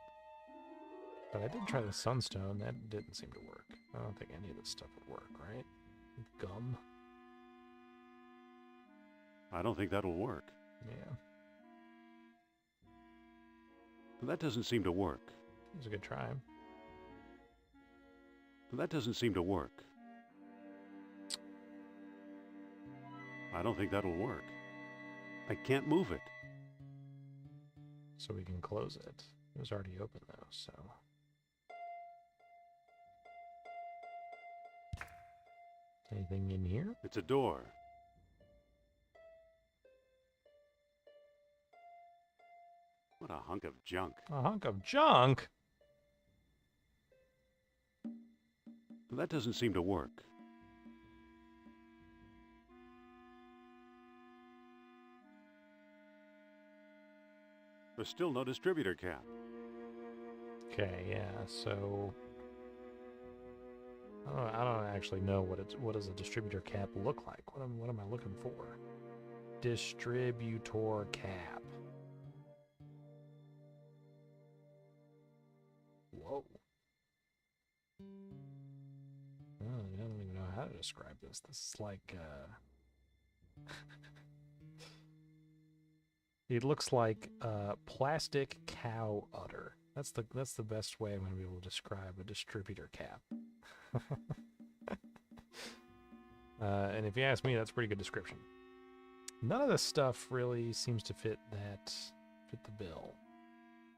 But I did try the sunstone. That didn't seem to work. I don't think any of this stuff would work, right? Gum? I don't think that'll work. Yeah. That doesn't seem to work. It was a good try. That doesn't seem to work. I don't think that'll work. I can't move it. So we can close it. It was already open though, so. Anything in here? It's a door. What a hunk of junk. A hunk of junk? That doesn't seem to work. There's still no distributor cap. Okay, yeah, so I don't actually know what does a distributor cap look like. What am I looking for? Distributor cap. Whoa. I don't even know how to describe this. This is like it looks like plastic cow udder. That's the best way I'm going to be able to describe a distributor cap. And if you ask me, that's a pretty good description. None of this stuff really seems to fit the bill.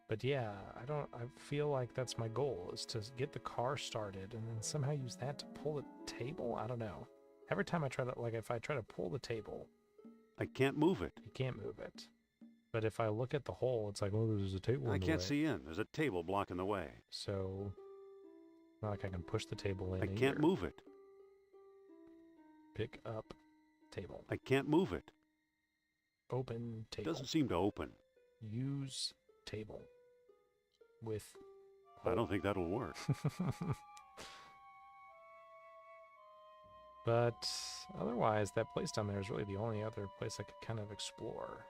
But yeah, I feel like that's my goal, is to get the car started and then somehow use that to pull the table. I don't know. Every time I try to, if I try to pull the table, I can't move it. you can't move it. But if I look at the hole, it's like, well, there's a table in the way. I can't see in. There's a table blocking the way. So, not like I can push the table in I can't either. move it. Pick up table. I can't move it. Open It table. doesn't seem to open. Use table. With I don't think that'll work. But otherwise, that place down there is really the only other place I could kind of explore.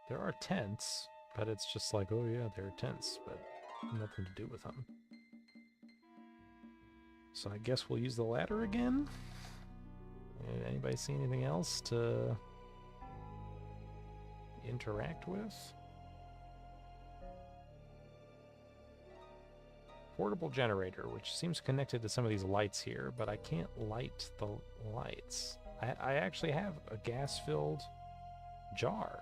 There are tents, but it's just like, oh yeah, there are tents, but nothing to do with them. So I guess we'll use the ladder again. Anybody see anything else to interact with? Portable generator, which seems connected to some of these lights here, but I can't light the lights. I actually have a gas-filled jar.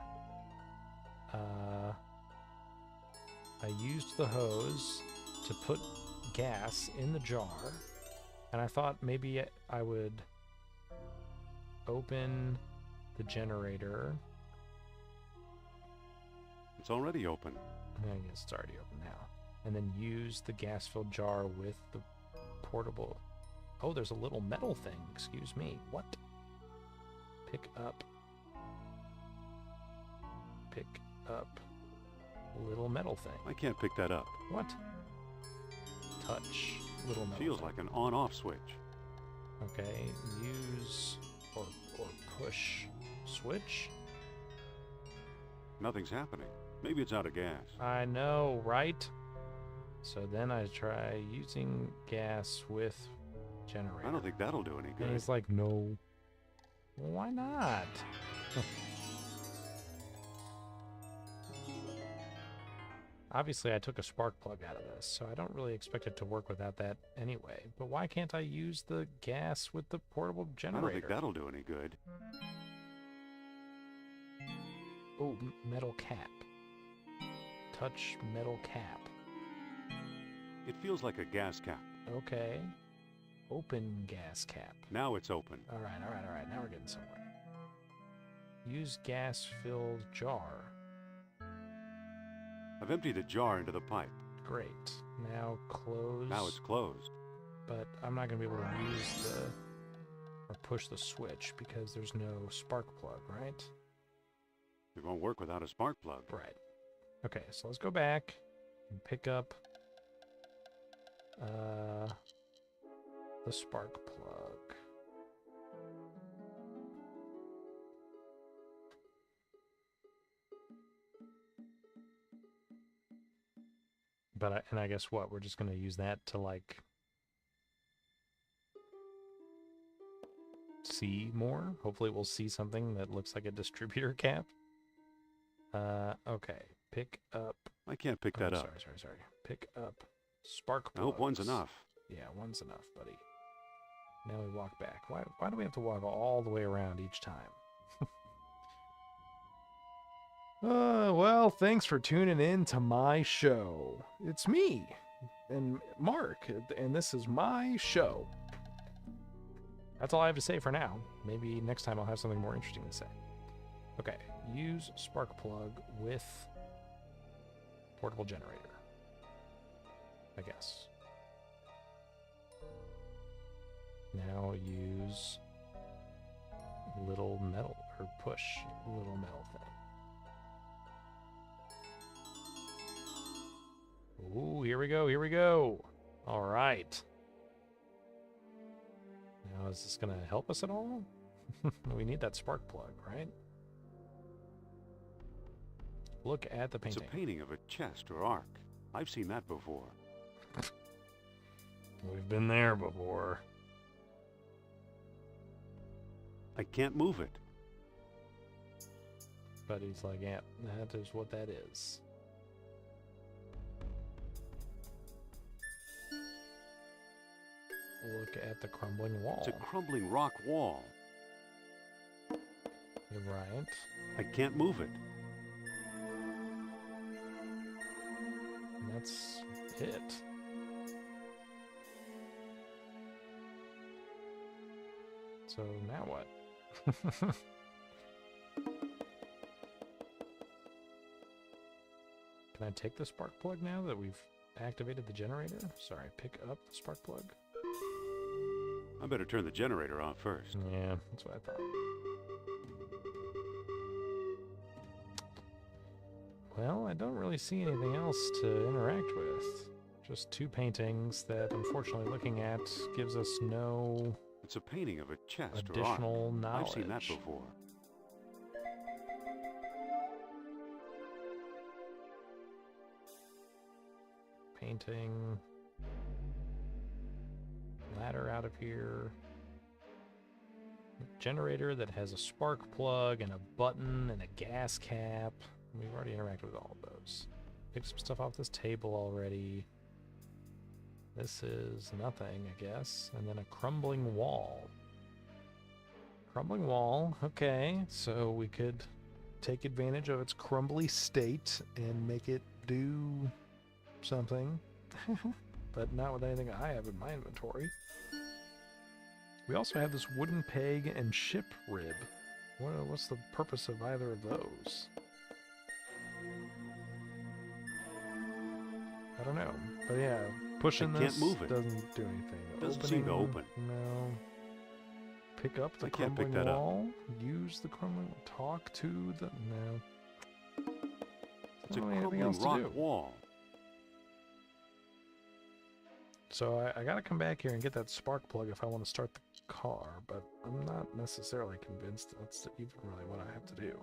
I used the hose to put gas in the jar, and I thought maybe I would open the generator. It's already open. I guess it's already open now. And then use the gas-filled jar with the portable Oh, there's a little metal thing. Excuse me. What? Pick up. Pick up. Little metal thing. I can't pick that up. What? Touch. Little metal Feels thing. like an on-off switch. Okay. Use or push switch. Nothing's happening. Maybe it's out of gas. I know, right? So then I try using gas with generator. I don't think that'll do any And good. he's like, no. Well, why not? Obviously, I took a spark plug out of this, so I don't really expect it to work without that anyway. But why can't I use the gas with the portable I generator? don't think that'll do any good. Oh, metal cap. Touch metal cap. It feels like a gas cap. Okay. Open gas cap. Now it's open. All right. Now we're getting somewhere. Use gas-filled jar. I've emptied a jar into the pipe. Great. Now close. Now it's closed. But I'm not going to be able to use the... or push the switch because there's no spark plug, right? It won't work without a spark plug. Right. Okay, so let's go back and pick up the spark plug. But I guess what? We're just going to use that to like see more. Hopefully we'll see something that looks like a distributor cap. Okay. Pick up. I can't pick that up. Sorry. Pick up spark plugs. I hope one's enough. Yeah, one's enough, buddy. Now we walk back. Why do we have to walk all the way around each time? Well, thanks for tuning in to my show. It's me and Mark, and this is my show. That's all I have to say for now. Maybe next time I'll have something more interesting to say. Okay, use spark plug with portable generator, I guess. Now use little metal, or push little metal thing. Ooh, here we go. All right. Now, is this going to help us at all? We need that spark plug, right? Look at the painting. It's a painting of a chest or ark. I've seen that before. We've been there before. I can't move it. But he's like, yeah, that is what that is. Look at the crumbling wall. It's a crumbling rock wall. You're right. I can't move it. And that's it. So now what? Can I take the spark plug now that we've activated the generator? Sorry, pick up the spark plug. I better turn the generator off first. Yeah, that's what I thought. Well, I don't really see anything else to interact with. Just two paintings that, unfortunately, looking at gives us no It's a painting of a chest or ark. additional knowledge. I've seen that before. Painting. Ladder out of here. Generator that has a spark plug and a button and a gas cap. We've already interacted with all of those. Picked some stuff off this table already. This is nothing, I guess. And then a crumbling wall. Crumbling wall, okay. So we could take advantage of its crumbly state and make it do something. But not with anything I have in my inventory. We also have this wooden peg and ship rib. What's the purpose of either of those? I don't know. But yeah, pushing I can't this move it. doesn't do anything. Doesn't seem to open. No. Pick up the I can't pick crumbling that up. wall. Use the crumbling. Talk to the. No. It's a Not really anything crumbling else to rock do. wall. So I gotta come back here and get that spark plug if I want to start the car, but I'm not necessarily convinced that's even really what I have to do.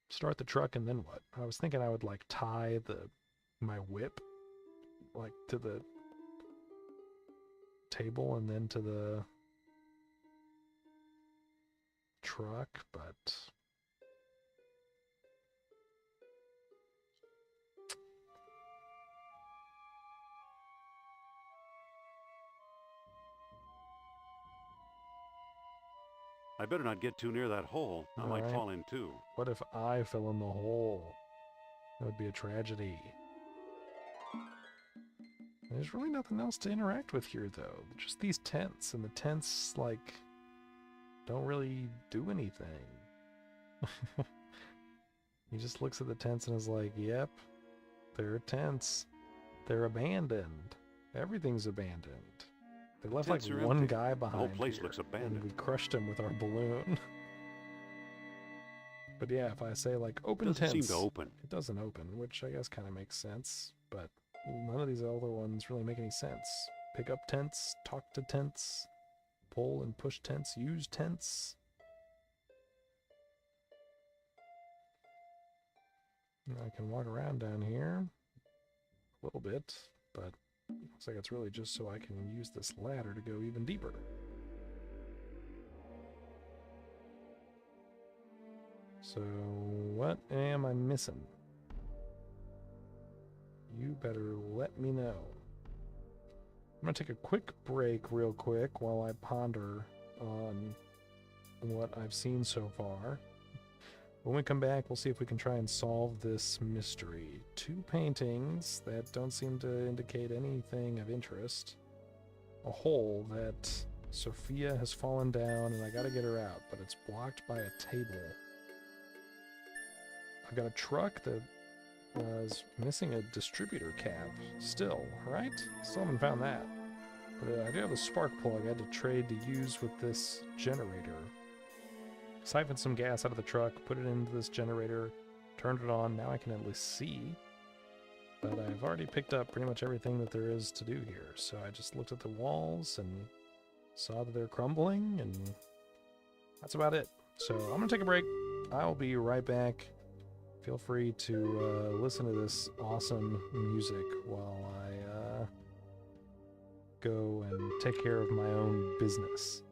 Start the truck and then what? I was thinking I would like tie my whip like to the table and then to the truck, but I better not get too near that hole. I might Alright. fall in too. what if I fell in the hole? That would be a tragedy. There's really nothing else to interact with here, though. Just these tents, and the tents, like, don't really do anything. He just looks at the tents and is like, yep, they're tents. They're abandoned. Everything's abandoned. They left, like, Tents are one empty. guy The behind whole place here, looks and abandoned. we crushed him with our balloon. But yeah, if I say, like, open Doesn't tents, seem to open. it doesn't open, which I guess kind of makes sense, but none of these other ones really make any sense. Pick up tents, talk to tents, pull and push tents, use tents. And I can walk around down here a little bit, but looks like it's really just so I can use this ladder to go even deeper. So, what am I missing? You better let me know. I'm going to take a quick break real quick while I ponder on what I've seen so far. When we come back, we'll see if we can try and solve this mystery. 2 paintings that don't seem to indicate anything of interest. A hole that Sophia has fallen down and I got to get her out, but it's blocked by a table. I've got a truck that is missing a distributor cap still, right? Still haven't found that. But I do have a spark plug I had to trade to use with this generator. Siphoned some gas out of the truck, put it into this generator, turned it on. Now I can at least see. But I've already picked up pretty much everything that there is to do here. So I just looked at the walls and saw that they're crumbling, and that's about it. So I'm going to take a break. I'll be right back. Feel free to listen to this awesome music while I go and take care of my own business.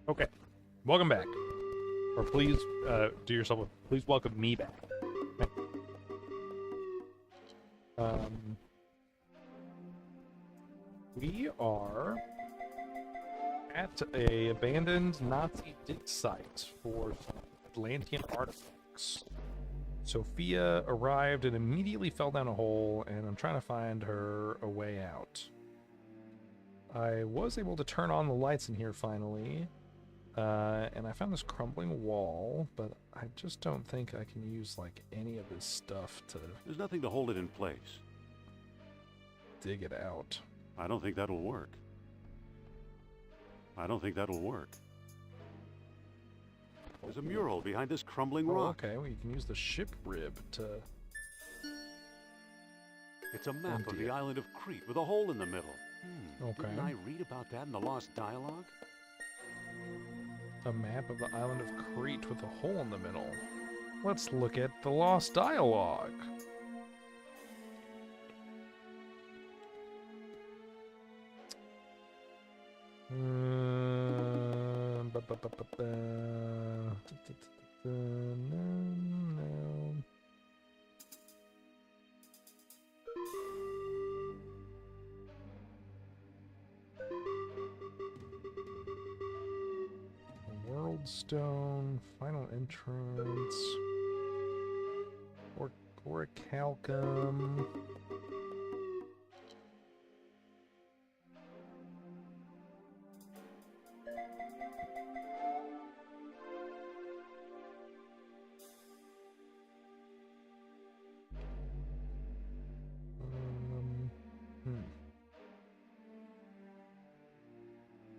Okay. Welcome back. Or please do yourself a... Please welcome me back. We are at a abandoned Nazi dig site for some Atlantean artifacts. Sophia arrived and immediately fell down a hole, and I'm trying to find her a way out. I was able to turn on the lights in here finally, and I found this crumbling wall, but I just don't think I can use like any of this stuff to There's nothing to hold it in place. dig it out. I don't think that'll work. I don't think that'll work. There's a mural behind this crumbling Oh, rock. okay, well you can use the ship rib to... It's a map of Empty the it. island of Crete with a hole in the middle. Okay. Didn't I read about that in the Lost Dialogue? A map of the island of Crete with a hole in the middle. Let's look at the Lost Dialogue. No. World Stone, Final Entrance, Orichalcum.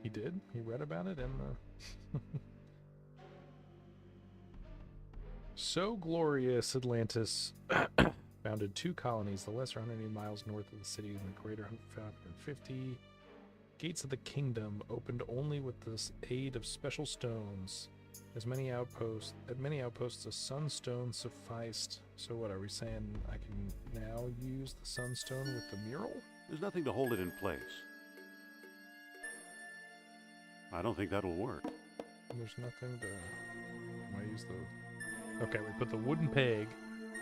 He did? He read about it in the... So glorious, Atlantis founded 2 colonies, the lesser 180 miles north of the city and the greater 550. Gates of the kingdom opened only with the aid of special stones. At many outposts, a sunstone sufficed. So what, are we saying I can now use the sunstone with the mural? There's nothing to hold it in place. I don't think that'll work. There's nothing to... I use the... Okay, we put the wooden peg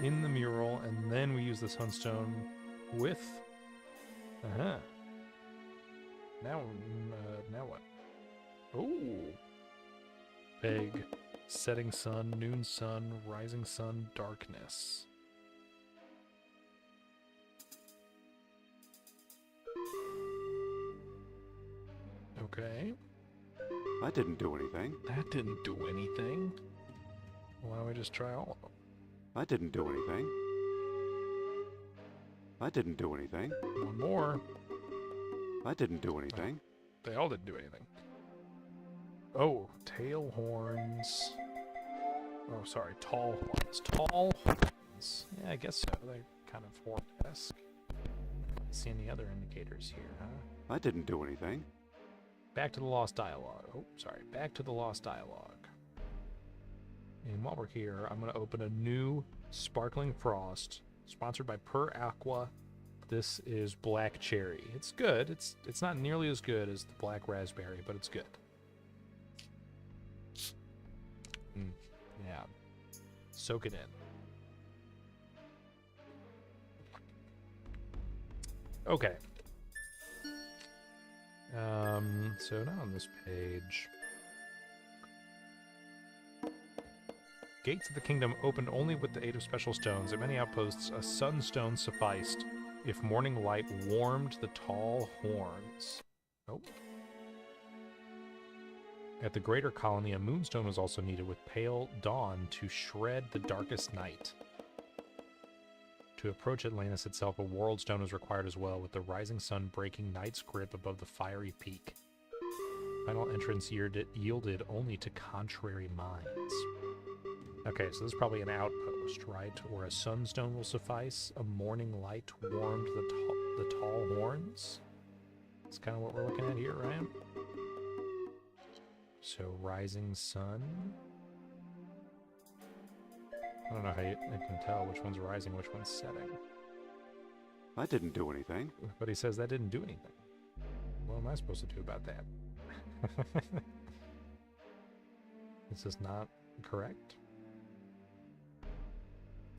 in the mural, and then we use the sunstone with... Uh-huh. Now what? Oh! Peg, setting sun, noon sun, rising sun, darkness. Okay. That didn't do anything. That didn't do anything. Why don't we just try all of them? That didn't do anything. That didn't do anything. One more. That didn't do anything. They all didn't do anything. Oh, tail horns. Oh, sorry, tall horns. Tall horns. Yeah, I guess so. They're kind of horn-esque. See any other indicators here, huh? That didn't do anything. Back to the Lost Dialogue. Oh, sorry. Back to the Lost Dialogue. And while we're here, I'm going to open a new Sparkling Frost, sponsored by Per Aqua. This is Black Cherry. It's good. It's not nearly as good as the Black Raspberry, but it's good. Yeah. Soak it in. Okay. So now on this page, gates of the kingdom opened only with the aid of special stones. At many outposts, a sunstone sufficed if morning light warmed the tall horns. Oh. At the greater colony, a moonstone was also needed with pale dawn to shred the darkest night. To approach Atlantis itself, a world stone was required as well, with the rising sun breaking night's grip above the fiery peak. Final entrance yielded only to contrary minds. Okay, so this is probably an outpost, right? Where a sunstone will suffice. A morning light warmed the tall horns. That's kind of what we're looking at here, right? So, rising sun. I don't know how you can tell which one's rising, which one's setting. That didn't do anything. But he says that didn't do anything. What am I supposed to do about that? This is not correct.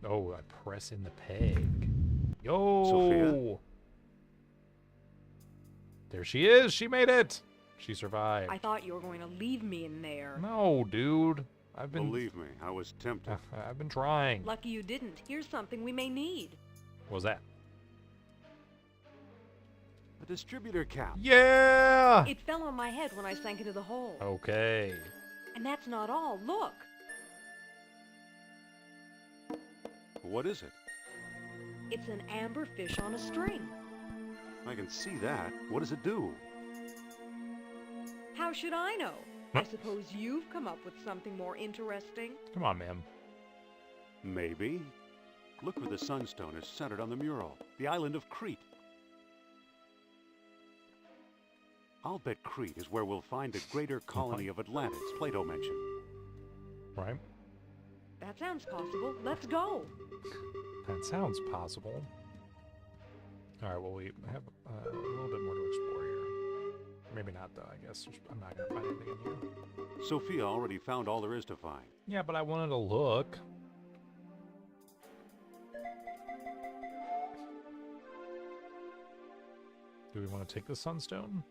Oh, I press in the peg. Yo! Sophia? There she is! She made it! She survived. I thought you were going to leave me in there. No, dude. I've been... Believe me, I was tempted. I've been trying. Lucky you didn't. Here's something we may need. What was that? A distributor cap. Yeah! It fell on my head when I sank into the hole. Okay. And that's not all. Look. What is it? It's an amber fish on a string. I can see that. What does it do? How should I know? I suppose you've come up with something more interesting. Come on, ma'am. Maybe. Look where the sunstone is centered on the mural. The island of Crete. I'll bet Crete is where we'll find the greater colony of Atlantis Plato mentioned. Right? That sounds possible. Let's go. That sounds possible. Alright, well, we have a little bit more to explore here. Maybe not, though, I guess. I'm not going to find anything in here. Sophia already found all there is to find. Yeah, but I wanted to look. Do we want to take the sunstone?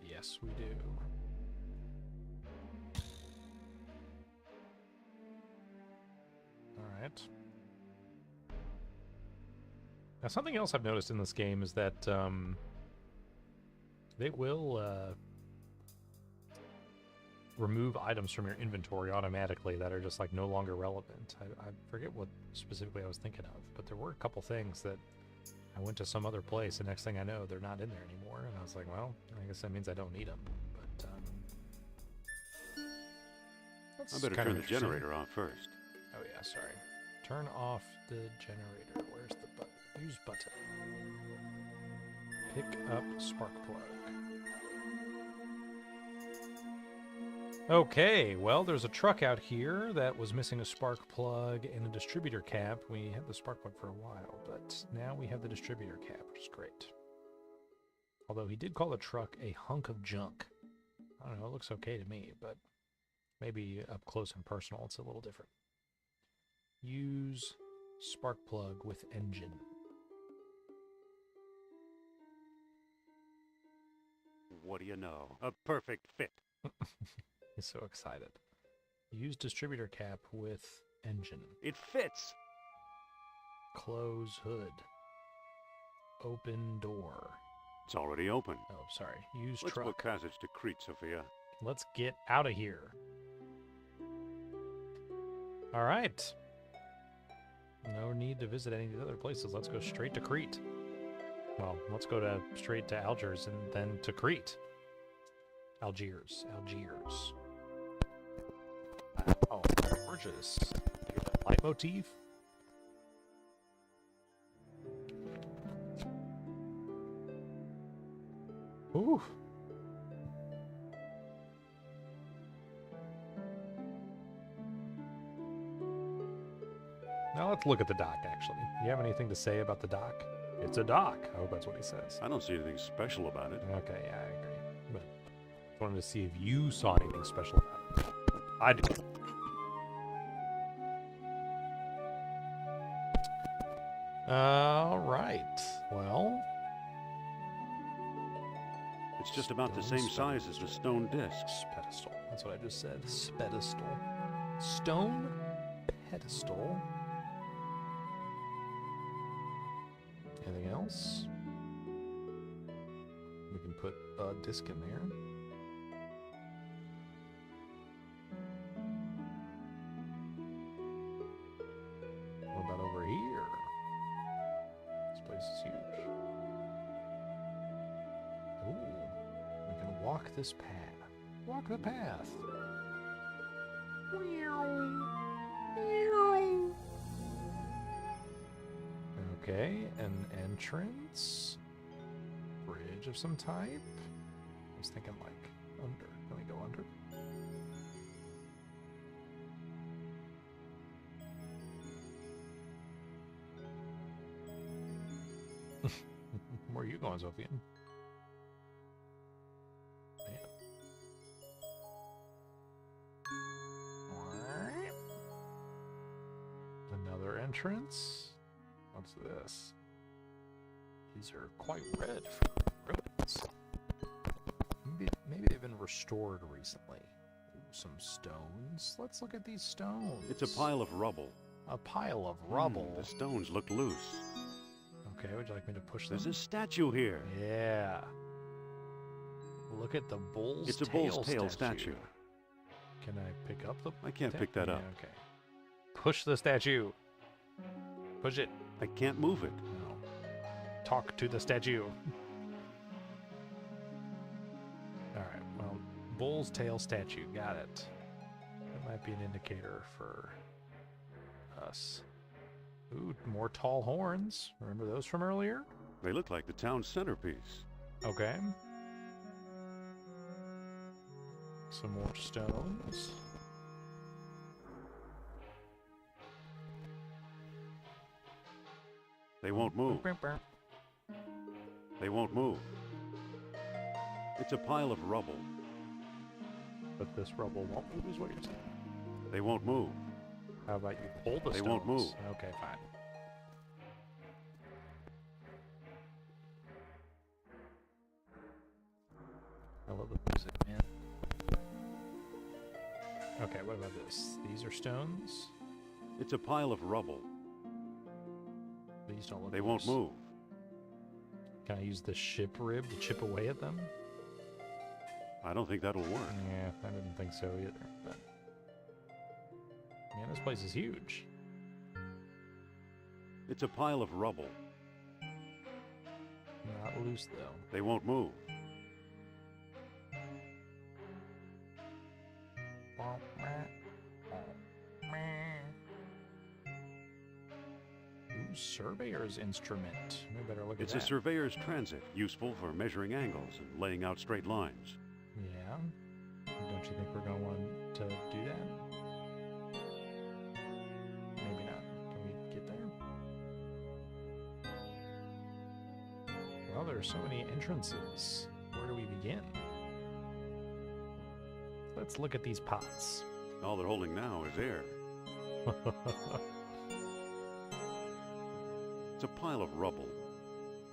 Yes, we do. Alright. Now, something else I've noticed in this game is that they will remove items from your inventory automatically that are just like no longer relevant. I forget what specifically I was thinking of, but there were a couple things that I went to some other place, and next thing I know, they're not in there anymore, and I was like, well, I guess that means I don't need them. But I better turn the generator off first. Oh yeah, sorry. Turn off the generator. Where's the button? Use button. Pick up spark plug. Okay, well, there's a truck out here that was missing a spark plug and a distributor cap. We had the spark plug for a while, but now we have the distributor cap, which is great. Although he did call the truck a hunk of junk. I don't know, it looks okay to me, but maybe up close and personal, it's a little different. Use spark plug with engine. What do you know? A perfect fit. He's so excited. Use distributor cap with engine. It fits. Close hood. Open door. It's already open. Oh, sorry. Use Let's truck. book passage to Crete, Sophia. Let's get out of here. All right. No need to visit any of these other places. Let's go straight to Crete. Well, let's go straight to Algiers and then to Crete. Algiers. Oh, gorgeous. You hear that leitmotif? Ooh. Now let's look at the dock, actually. Do you have anything to say about the dock? It's a dock. I hope that's what he says. I don't see anything special about it. Okay, yeah, I agree. But I wanted to see if you saw anything special about it. I do. All right. Well, It's just about the same size as the stone discs. pedestal. That's what I just said. Pedestal. Stone pedestal. Anything else? We can put a disc in there. What about over here? This place is huge. Ooh, we can walk this path. Walk the path. Okay, an entrance. Bridge of some type. I was thinking like under. Can we go under? Where are you going, Sophia? Man. entrance. What's this? These are quite red for ruins. Maybe they've been restored recently. Ooh, some stones. Let's look at these stones. It's a pile of rubble. A pile of rubble. The stones look loose. Okay, would you like me to push them? There's a statue here. Yeah. Look at the bull's tail. It's a bull's tail statue. Can I pick up the... I can't pick that up. Okay. Push the statue. Push it. I can't move it. No. Talk to the statue. Alright, well, bull's tail statue. Got it. That might be an indicator for us. Ooh, more tall horns. Remember those from earlier? They look like the town's centerpiece. Okay. Some more stones. They won't move. They won't move. It's a pile of rubble. But this rubble won't move is what you're saying? They won't move. How about you pull the stones? They won't move. Okay, fine. I love the music, man. Okay, what about this? These are stones? It's a pile of rubble. These don't look They won't loose. move. Can I use the ship rib to chip away at them? I don't think that'll work. Yeah, I didn't think so either. But man, this place is huge. It's a pile of rubble. Not loose though. They won't move. Ooh, surveyor's instrument. We better look It's at a that. surveyor's transit, useful for measuring angles and laying out straight lines. Yeah. Don't you think we're going to want to do that? Maybe not. Can we get there? Well, there are so many entrances. Where do we begin? Let's look at these pots. All they're holding now is air. It's a pile of rubble.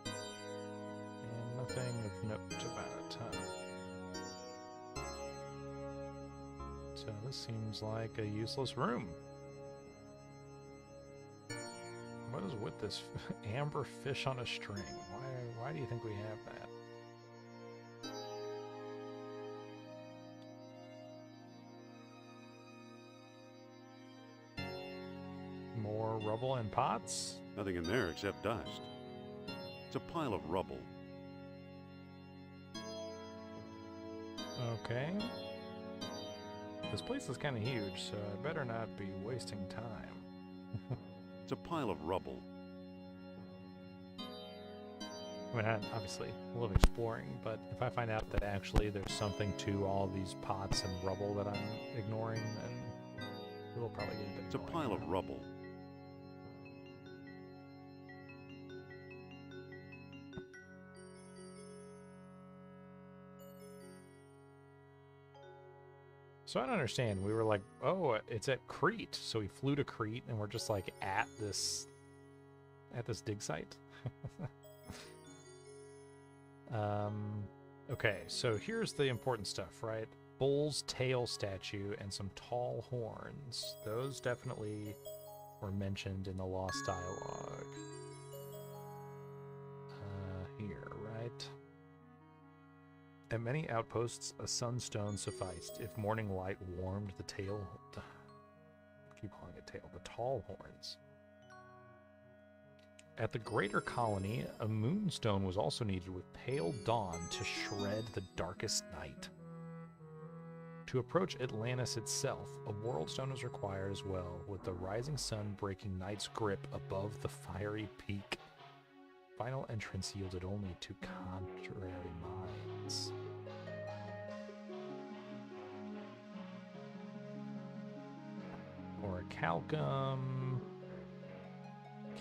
And nothing of note about it, huh? So this seems like a useless room. What is with this amber fish on a string? Why do you think we have that? More rubble and pots? Nothing in there except dust. It's a pile of rubble. Okay. This place is kind of huge, so I better not be wasting time. It's a pile of rubble. I mean, obviously, I love exploring, but if I find out that actually there's something to all these pots and rubble that I'm ignoring, then it will probably get a bit It's a annoying, pile you of know? rubble. So I don't understand. We were like, oh, it's at Crete. So we flew to Crete, and we're just like at this dig site. Okay, so here's the important stuff, right? Bull's tail statue and some tall horns. Those definitely were mentioned in the Lost Dialogue. Here, right? At many outposts, a sunstone sufficed if morning light warmed the tail. Keep calling it tail. The tall horns. At the greater colony, a moonstone was also needed with pale dawn to shred the darkest night. To approach Atlantis itself, a world stone was required as well, with the rising sun breaking night's grip above the fiery peak. Final entrance yielded only to contrary minds. Orichalcum.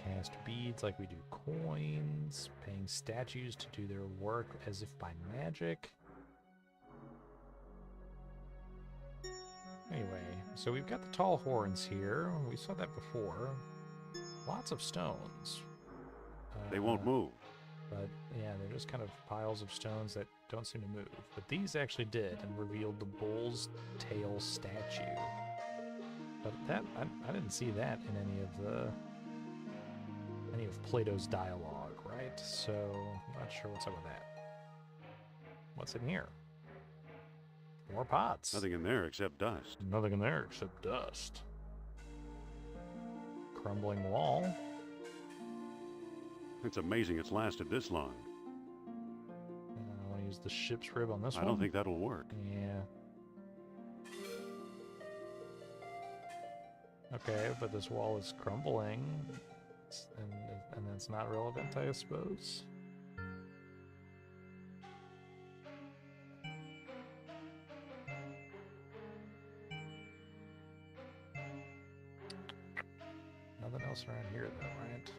Cast beads like we do coins. Paying statues to do their work as if by magic. Anyway, so we've got the tall horns here. We saw that before. lots of stones. They won't move. But yeah, they're just kind of piles of stones that don't seem to move. But these actually did and revealed the bull's tail statue. But that I didn't see that in any of Plato's dialogue, right? So I'm not sure what's up with that. What's in here? More pots. Nothing in there except dust. Nothing in there except dust. Crumbling wall. It's amazing it's lasted this long. I want to use the ship's rib on this one. I don't think that'll work. Yeah. Okay, but this wall is crumbling, and that's not relevant, I suppose. Nothing else around here, though, right?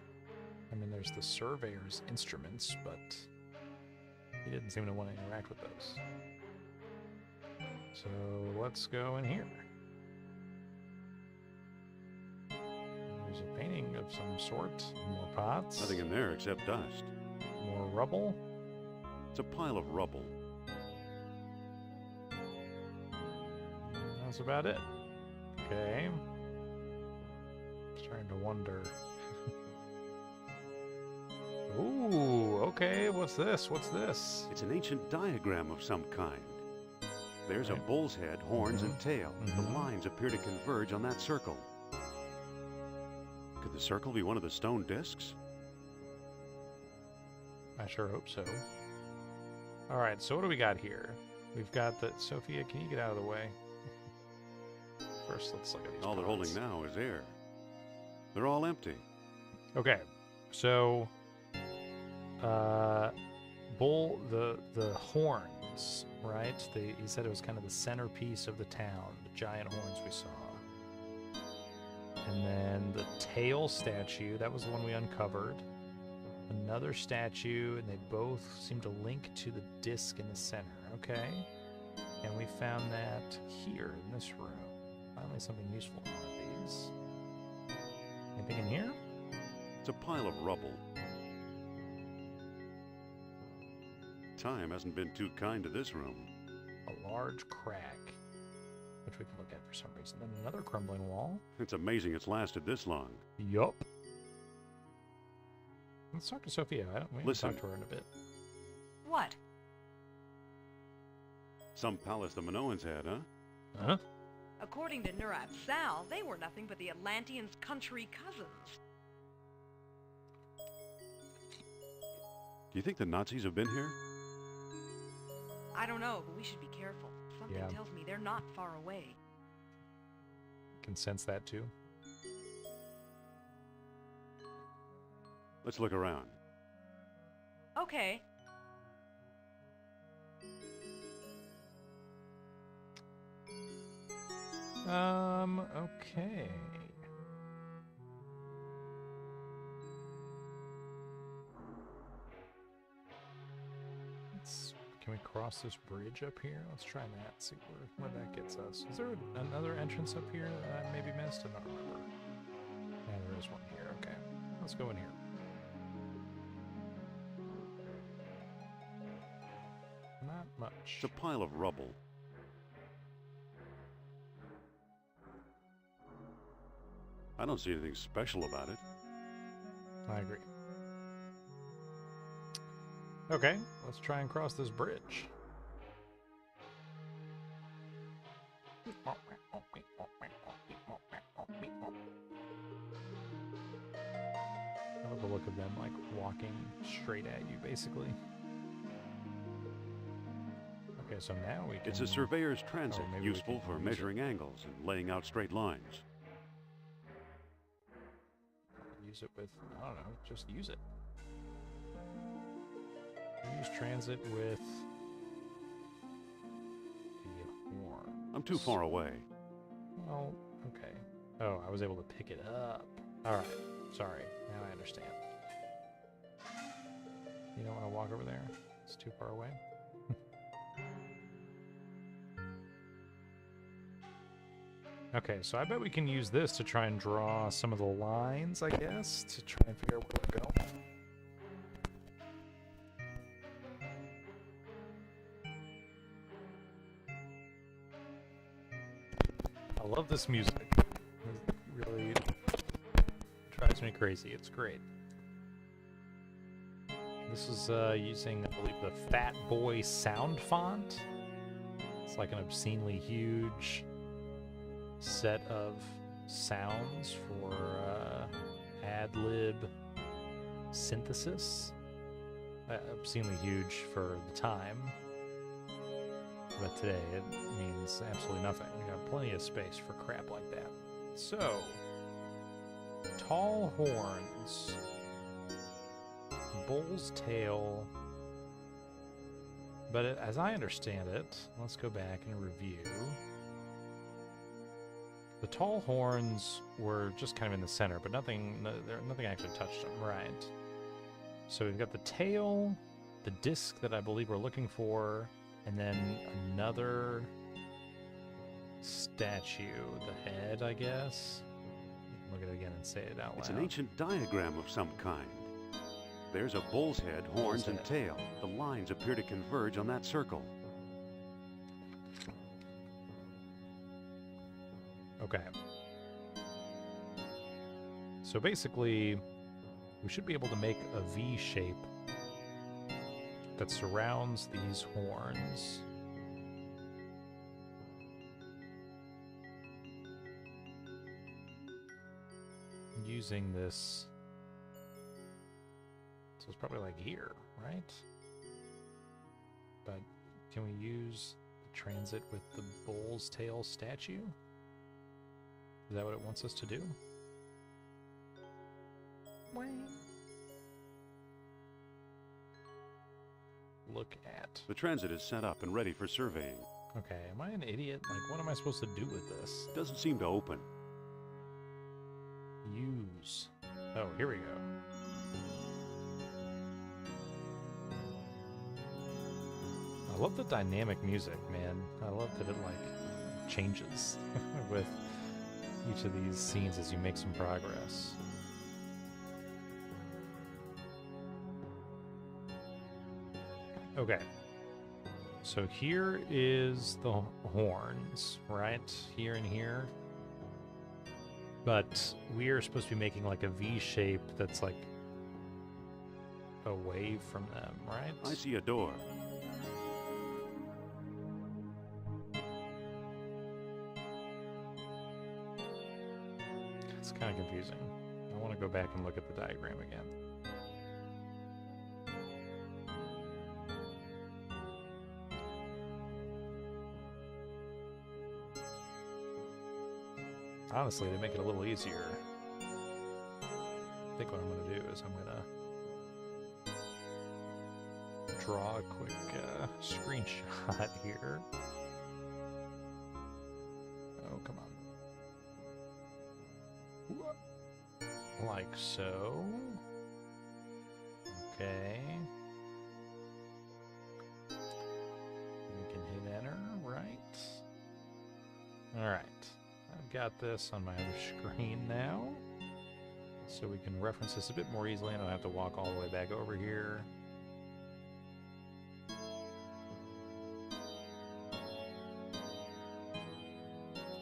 I mean, there's the surveyor's instruments, but he didn't seem to want to interact with those. So let's go in here. There's a painting of some sort. More pots. Nothing in there except dust. More rubble. It's a pile of rubble. That's about it. Okay. Starting to wonder. Ooh, okay. What's this? What's this? It's an ancient diagram of some kind. There's a bull's head, horns, and tail. The lines appear to converge on that circle. Could the circle be one of the stone discs? I sure hope so. All right, so what do we got here? We've got the... Sophia, can you get out of the way? First, let's look at these All they're pots. holding now is air. They're all empty. Okay, so... bull, the horns, right? He said it was kind of the centerpiece of the town, the giant horns we saw. And then the tail statue, that was the one we uncovered. Another statue, and they both seem to link to the disc in the center, okay? And we found that here in this room. Finally something useful in one of these. Anything in here? It's a pile of rubble. Time hasn't been too kind to this room. A large crack, which we can look at for some reason. Then another crumbling wall. It's amazing it's lasted this long. Yup. Let's talk to Sophia. We haven't Listen. talked to her in a bit. What? Some palace the Minoans had, huh? Huh? According to Nurat Sal, they were nothing but the Atlanteans' country cousins. Do you think the Nazis have been here? I don't know, but we should be careful. Something Yeah. tells me they're not far away. Can sense that too. Let's look around. Okay. Okay. Can we cross this bridge up here? Let's try that, see where that gets us. Is there another entrance up here that I maybe missed? I don't remember. Yeah, there is one here. Okay. Let's go in here. Not much. It's a pile of rubble. I don't see anything special about it. I agree. Okay, let's try and cross this bridge. I love the look of them, like, walking straight at you, basically. Okay, so now we can... It's a surveyor's transit, maybe we useful can for use it. measuring angles and laying out straight lines. Use it with, I don't know, just use it. Use transit with the horn. I'm too far away. Well, okay. Oh, I was able to pick it up. Alright, sorry. Now I understand. You don't want to walk over there? It's too far away? Okay, so I bet we can use this to try and draw some of the lines, I guess, to try and figure out where we're going. I love this music. It really drives me crazy. It's great. This is using, I believe, the Fat Boy sound font. It's like an obscenely huge set of sounds for ad-lib synthesis. Obscenely huge for the time. But today it means absolutely nothing. We got plenty of space for crap like that. So, tall horns, bull's tail. But as I understand it, let's go back and review. The tall horns were just kind of in the center, but nothing actually touched them, right? So we've got the tail, the disc that I believe we're looking for, and then another statue, the head, I guess. Look at it again and say it out loud. It's an ancient diagram of some kind. There's a bull's head, horns, and tail. The lines appear to converge on that circle. Okay. So basically, we should be able to make a V shape that surrounds these horns. Using this, so it's probably like here, right? But can we use the transit with the bull's tail statue? Is that what it wants us to do? Look at. The transit is set up and ready for surveying. Okay, am I an idiot? Like, what am I supposed to do with this? Doesn't seem to open. Use. Oh, here we go. I love the dynamic music, man. I love that it, like, changes with each of these scenes as you make some progress. Okay. So here is the horns, right? Here and here. But we are supposed to be making like a V shape that's like away from them, right? I see a door. It's kind of confusing. I want to go back and look at the diagram again. Honestly, to make it a little easier, I think what I'm going to do is I'm going to draw a quick screenshot here. Oh, come on. Like so. Okay. We can hit enter, right? Alright. I've got this on my other screen now, so we can reference this a bit more easily. I don't have to walk all the way back over here.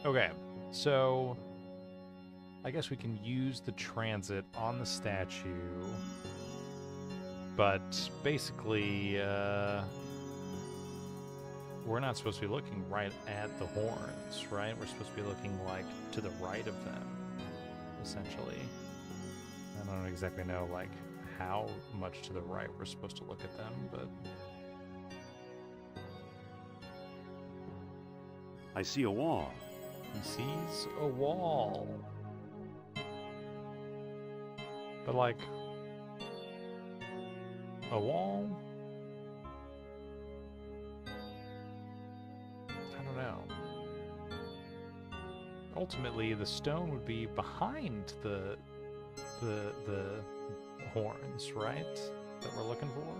Okay, so I guess we can use the transit on the statue, but basically, we're not supposed to be looking right at the horns, right? We're supposed to be looking, like, to the right of them, essentially. I don't exactly know, like, how much to the right we're supposed to look at them, but... I see a wall. He sees a wall. But, like, a wall? Know. Ultimately, the stone would be behind the horns, right? That we're looking for.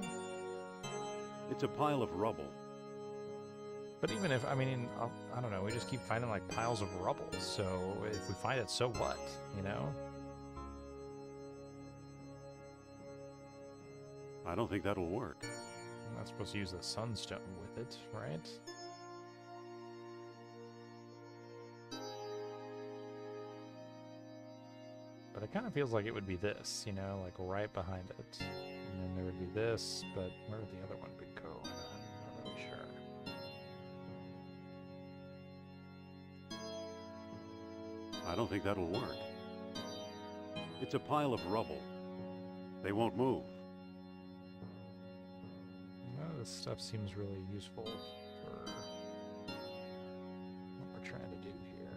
It's a pile of rubble. But even if, I mean, I don't know, we just keep finding like piles of rubble. So if we find it, so what? You know? I don't think that'll work. I'm not supposed to use the sunstone with it, right? But it kind of feels like it would be this, you know, like right behind it. And then there would be this, but where would the other one would go? I'm not really sure. I don't think that'll work. It's a pile of rubble. They won't move. None of this stuff seems really useful for what we're trying to do here.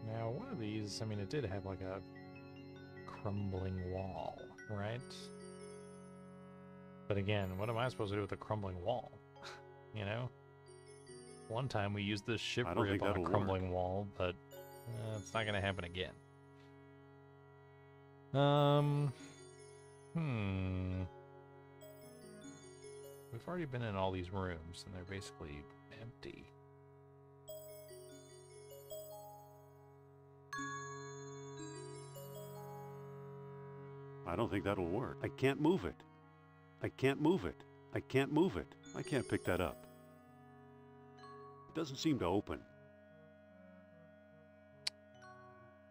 Now, one of these, I mean, it did have like a crumbling wall, right? But again, what am I supposed to do with a crumbling wall? You know? One time we used this ship rib on a crumbling wall, but it's not going to happen again. We've already been in all these rooms, and they're basically empty. I don't think that'll work. I can't move it. I can't move it. I can't move it. I can't pick that up. It doesn't seem to open.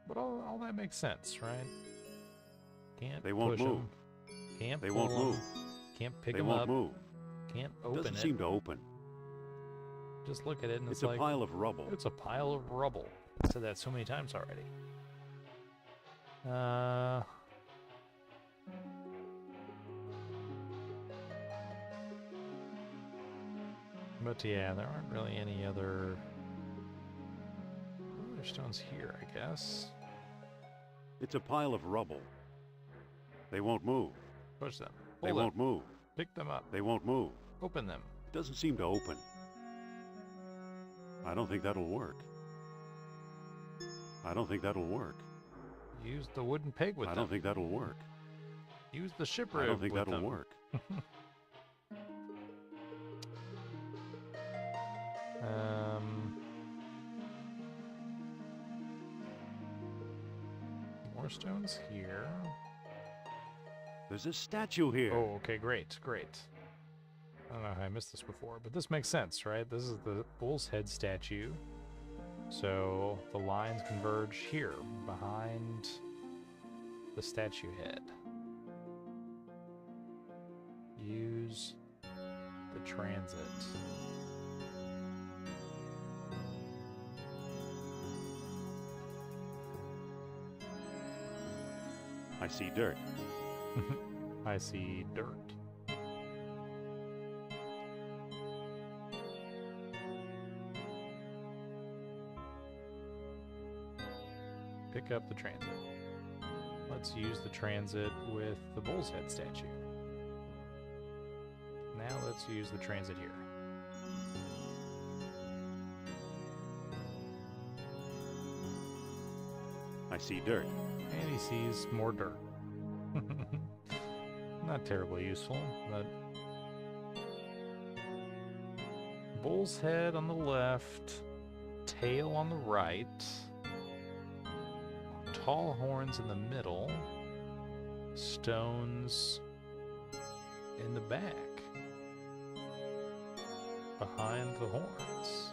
But all that makes sense, right? Can't They won't push move. 'em, can't They pull won't 'em, move. can't pick They them won't up, move. can't It open doesn't it. seem to open. Just look at it and It's it's a like, pile of rubble. it's a pile of rubble. I said that so many times already. But yeah, there aren't really any other stones here, I guess. It's a pile of rubble. They won't move. Push them. They Pull them. won't move. Pick them up. They won't move. Open them. It doesn't seem to open. I don't think that'll work. I don't think that'll work. Use the wooden peg with I them. don't think that'll work. Use the ship rib I don't think with that'll them. work. More stones here. There's a statue here. Oh, okay, great, great. I don't know how I missed this before, but this makes sense, right? This is the bull's head statue. So the lines converge here, behind the statue head. Use the transit. I see dirt. I see dirt. Pick up the transit. Let's use the transit with the bull's head statue. Now let's use the transit here. I see dirt. And he sees more dirt. Not terribly useful, but... Bull's head on the left, tail on the right, tall horns in the middle, stones in the back, behind the horns.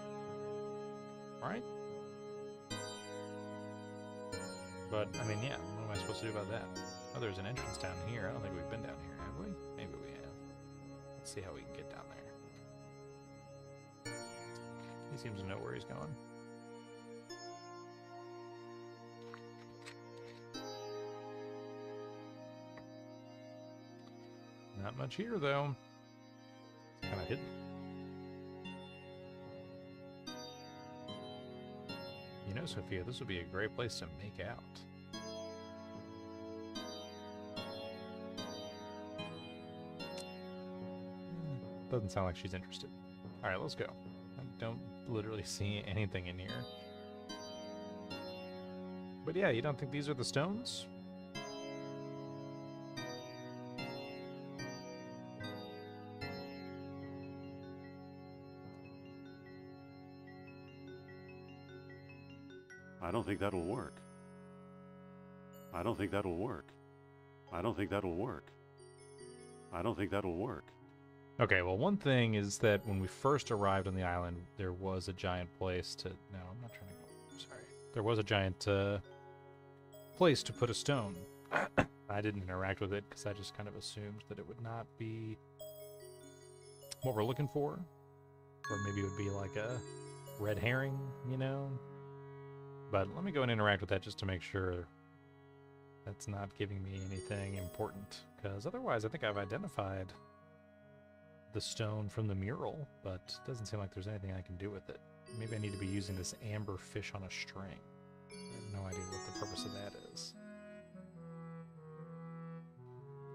Alright? But, I mean, yeah, what am I supposed to do about that? Oh, there's an entrance down here. I don't think we've been down here, have we? Maybe we have. Let's see how we can get down there. He seems to know where he's going. Not much here, though. It's kind of hidden. You know, Sophia, this would be a great place to make out. Doesn't sound like she's interested. Alright, let's go. I don't literally see anything in here. But yeah, you don't think these are the stones? I don't think that'll work. I don't think that'll work. I don't think that'll work. I don't think that'll work. Okay, well, one thing is that when we first arrived on the island, there was a giant place to... No, I'm not trying to go... Sorry. There was a giant place to put a stone. I didn't interact with it because I just kind of assumed that it would not be what we're looking for. Or maybe it would be like a red herring, you know? But let me go and interact with that just to make sure that's not giving me anything important. Because otherwise, I think I've identified the stone from the mural, but it doesn't seem like there's anything I can do with it. Maybe I need to be using this amber fish on a string. I have no idea what the purpose of that is.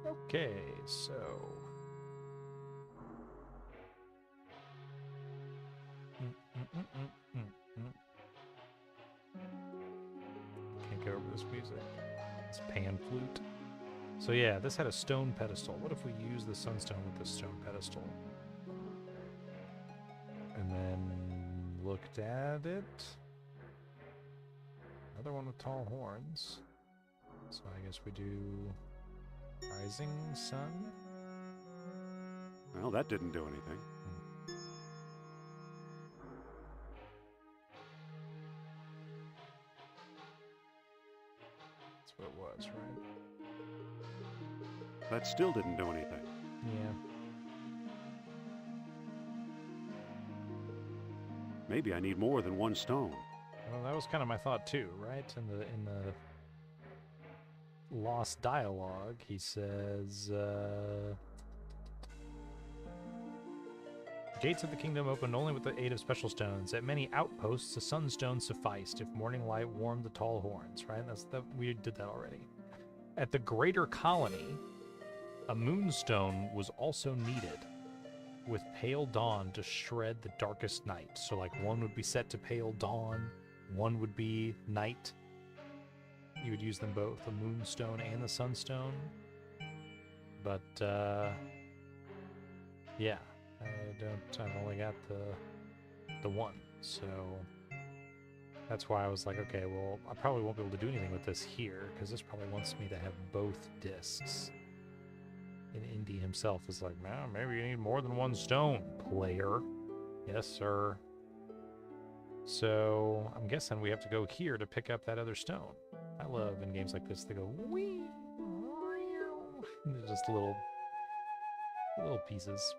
Okay, so... Can't get over this music. It's pan flute. So yeah, this had a stone pedestal. What if we use the sunstone with the stone pedestal? And then looked at it. Another one with tall horns. So I guess we do rising sun. Well, that didn't do anything. That's what it was, right? That still didn't do anything. Yeah. Maybe I need more than one stone. Well, that was kind of my thought too, right? In the lost dialogue, he says, gates of the kingdom opened only with the aid of special stones. At many outposts, a sunstone sufficed if morning light warmed the tall horns, right? We did that already. At the greater colony, a moonstone was also needed, with pale dawn to shred the darkest night. So like one would be set to pale dawn, one would be night. You would use them both, the moonstone and the sunstone. But yeah, I've only got the one, so that's why I was like, okay, well, I probably won't be able to do anything with this here, because this probably wants me to have both discs. And Indy himself is like, well, maybe you need more than one stone, player. Yes, sir. So I'm guessing we have to go here to pick up that other stone. I love in games like this, they go, wee, and they're just little pieces.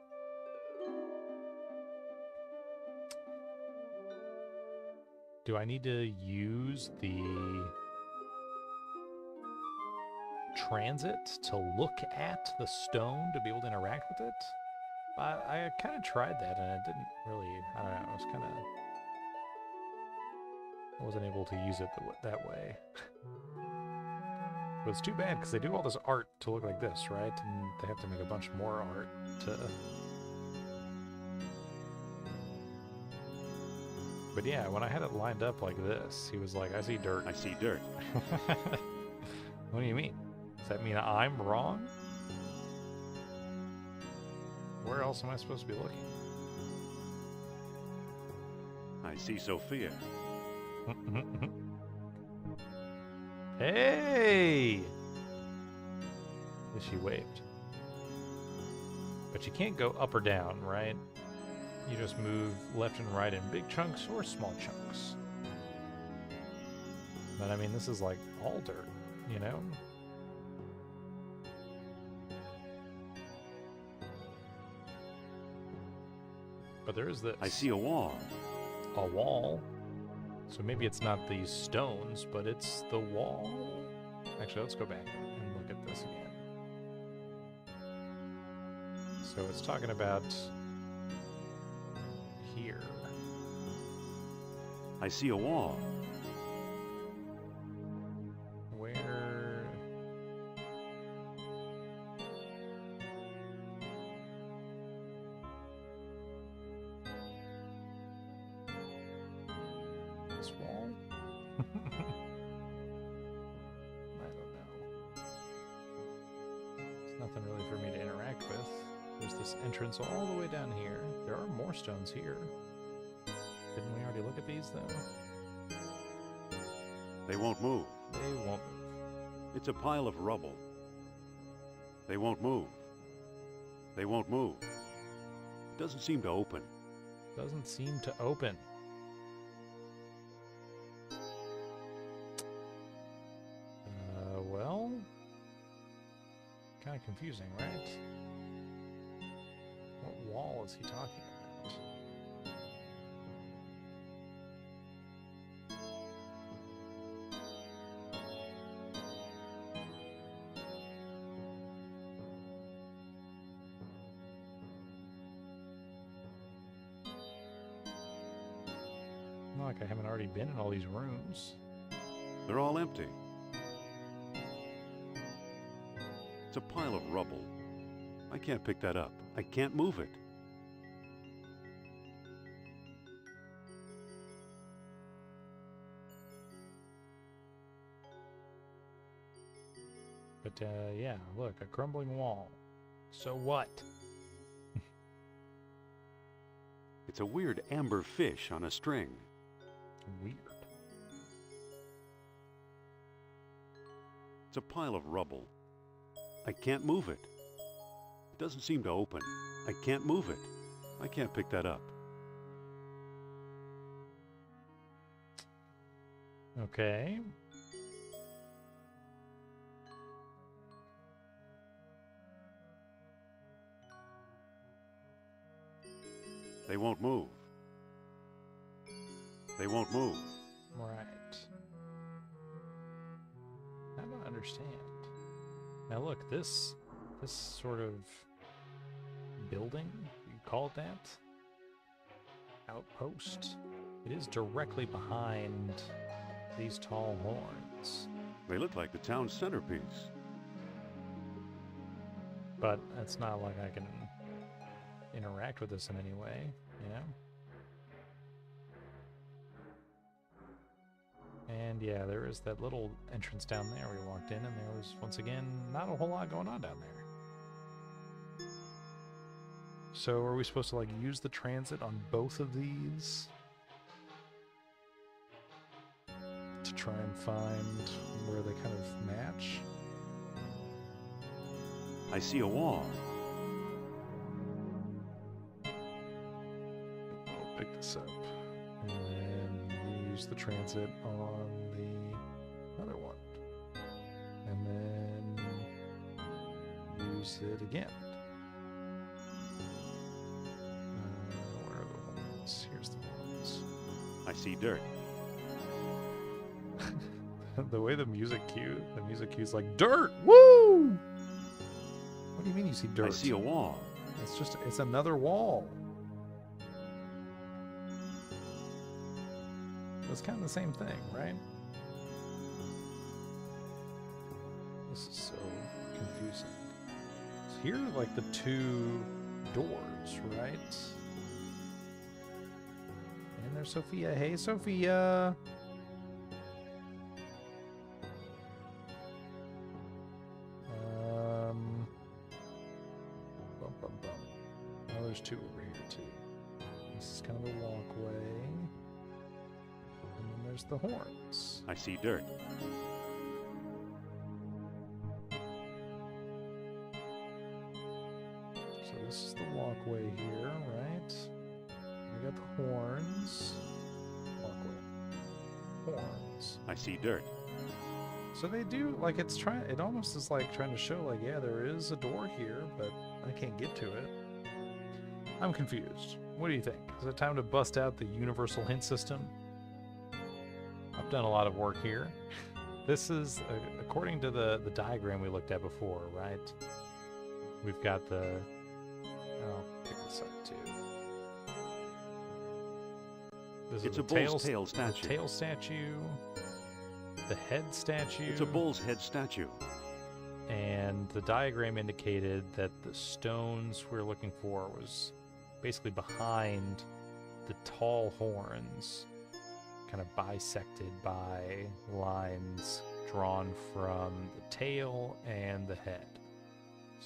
Do I need to use the transit to look at the stone to be able to interact with it? I kind of tried that and it didn't really, I don't know, it was kind of, I wasn't able to use it that way. But it's too bad because they do all this art to look like this, right? And they have to make a bunch more art to... But yeah, when I had it lined up like this, he was like, I see dirt. I see dirt. What do you mean? Does that mean I'm wrong? Where else am I supposed to be looking? I see Sophia. Hey! She waved. But you can't go up or down, right? You just move left and right in big chunks or small chunks. But I mean, this is like all dirt, you know? But there is this. I see a wall. A wall? So maybe it's not these stones, but it's the wall? Actually, let's go back and look at this again. So it's talking about here. I see a wall. Where? This wall? I don't know. There's nothing really for me to interact with. There's this entrance all the way down here. There are more stones here. Didn't we already look at these, though? They won't move. They won't move. It's a pile of rubble. They won't move. They won't move. It doesn't seem to open. Doesn't seem to open. Well, kind of confusing, right? What wall is he talking about? Not like I haven't already been in all these rooms. They're all empty. It's a pile of rubble. I can't pick that up. I can't move it. But, yeah, look, a crumbling wall. So what? It's a weird amber fish on a string. Weird. It's a pile of rubble. I can't move it. It doesn't seem to open. I can't move it. I can't pick that up. Okay. They won't move. They won't move. Right. I don't understand. Now look, this sort of building, you call it that? Outpost. It is directly behind these tall horns. They look like the town's centerpiece. But it's not like I can interact with this in any way, you know? And yeah, there is that little entrance down there we walked in, and there was, once again, not a whole lot going on down there. So are we supposed to, like, use the transit on both of these to try and find where they kind of match? I see a wall. I'll pick this up. And then use the transit on the other one. And then use it again. Where are the horns? Here's the horns. I see dirt. The way the music cue's like, dirt! Woo! What do you mean you see dirt? I see a wall. It's another wall. It's kind of the same thing, right? This is so confusing. So here are like the two doors, right? And there's Sophia. Hey, Sophia! Oh, there's two over here too. This is kind of a walkway. And then there's the horns. I see dirt. So this is the walkway here, right? We got the horns. Walkway. Horns. I see dirt. So they do, like, it almost is like trying to show, like, yeah, there is a door here, but I can't get to it. I'm confused. What do you think? Is it time to bust out the universal hint system? I've done a lot of work here. This is, according to the diagram we looked at before, right? We've got I'll pick this up too. This It's is a bull's tail statue. The tail statue. The head statue. It's a bull's head statue. And the diagram indicated that the stones we were looking for was basically behind the tall horns, kind of bisected by lines drawn from the tail and the head.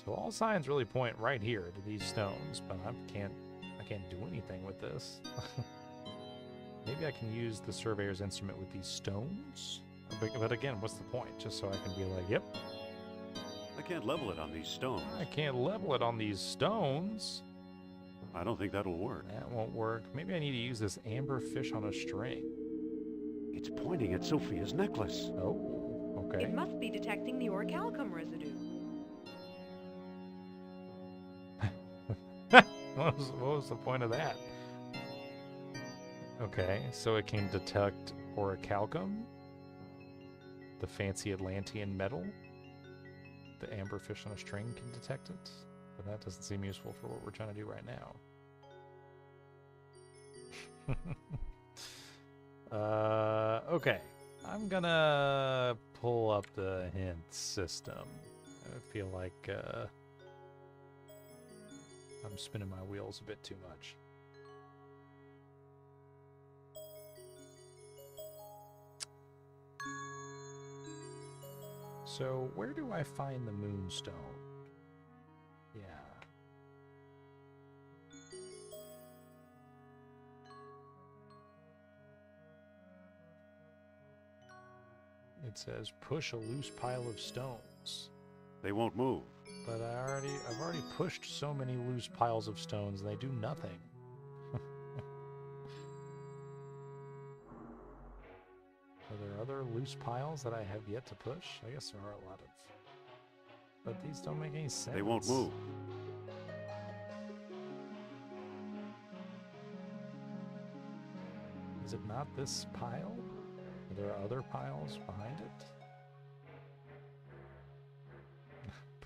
So all signs really point right here to these stones, but I can't do anything with this. Maybe I can use the surveyor's instrument with these stones? But again, what's the point? Just so I can be like, yep. I can't level it on these stones. I can't level it on these stones. I don't think that'll work. That won't work. Maybe I need to use this amber fish on a string. It's pointing at Sophia's necklace. Oh, okay. It must be detecting the orichalcum residue. What was the point of that? Okay, so it can detect orichalcum, the fancy Atlantean metal. The amber fish on a string can detect it, but that doesn't seem useful for what we're trying to do right now. Okay, I'm gonna pull up the hint system. I feel like I'm spinning my wheels a bit too much. So, where do I find the moonstone? Yeah. It says push a loose pile of stones. They won't move. But I've already pushed so many loose piles of stones and they do nothing. Are there other loose piles that I have yet to push? I guess there are a lot of. But these don't make any sense. They won't move. Is it not this pile? Are there other piles behind it?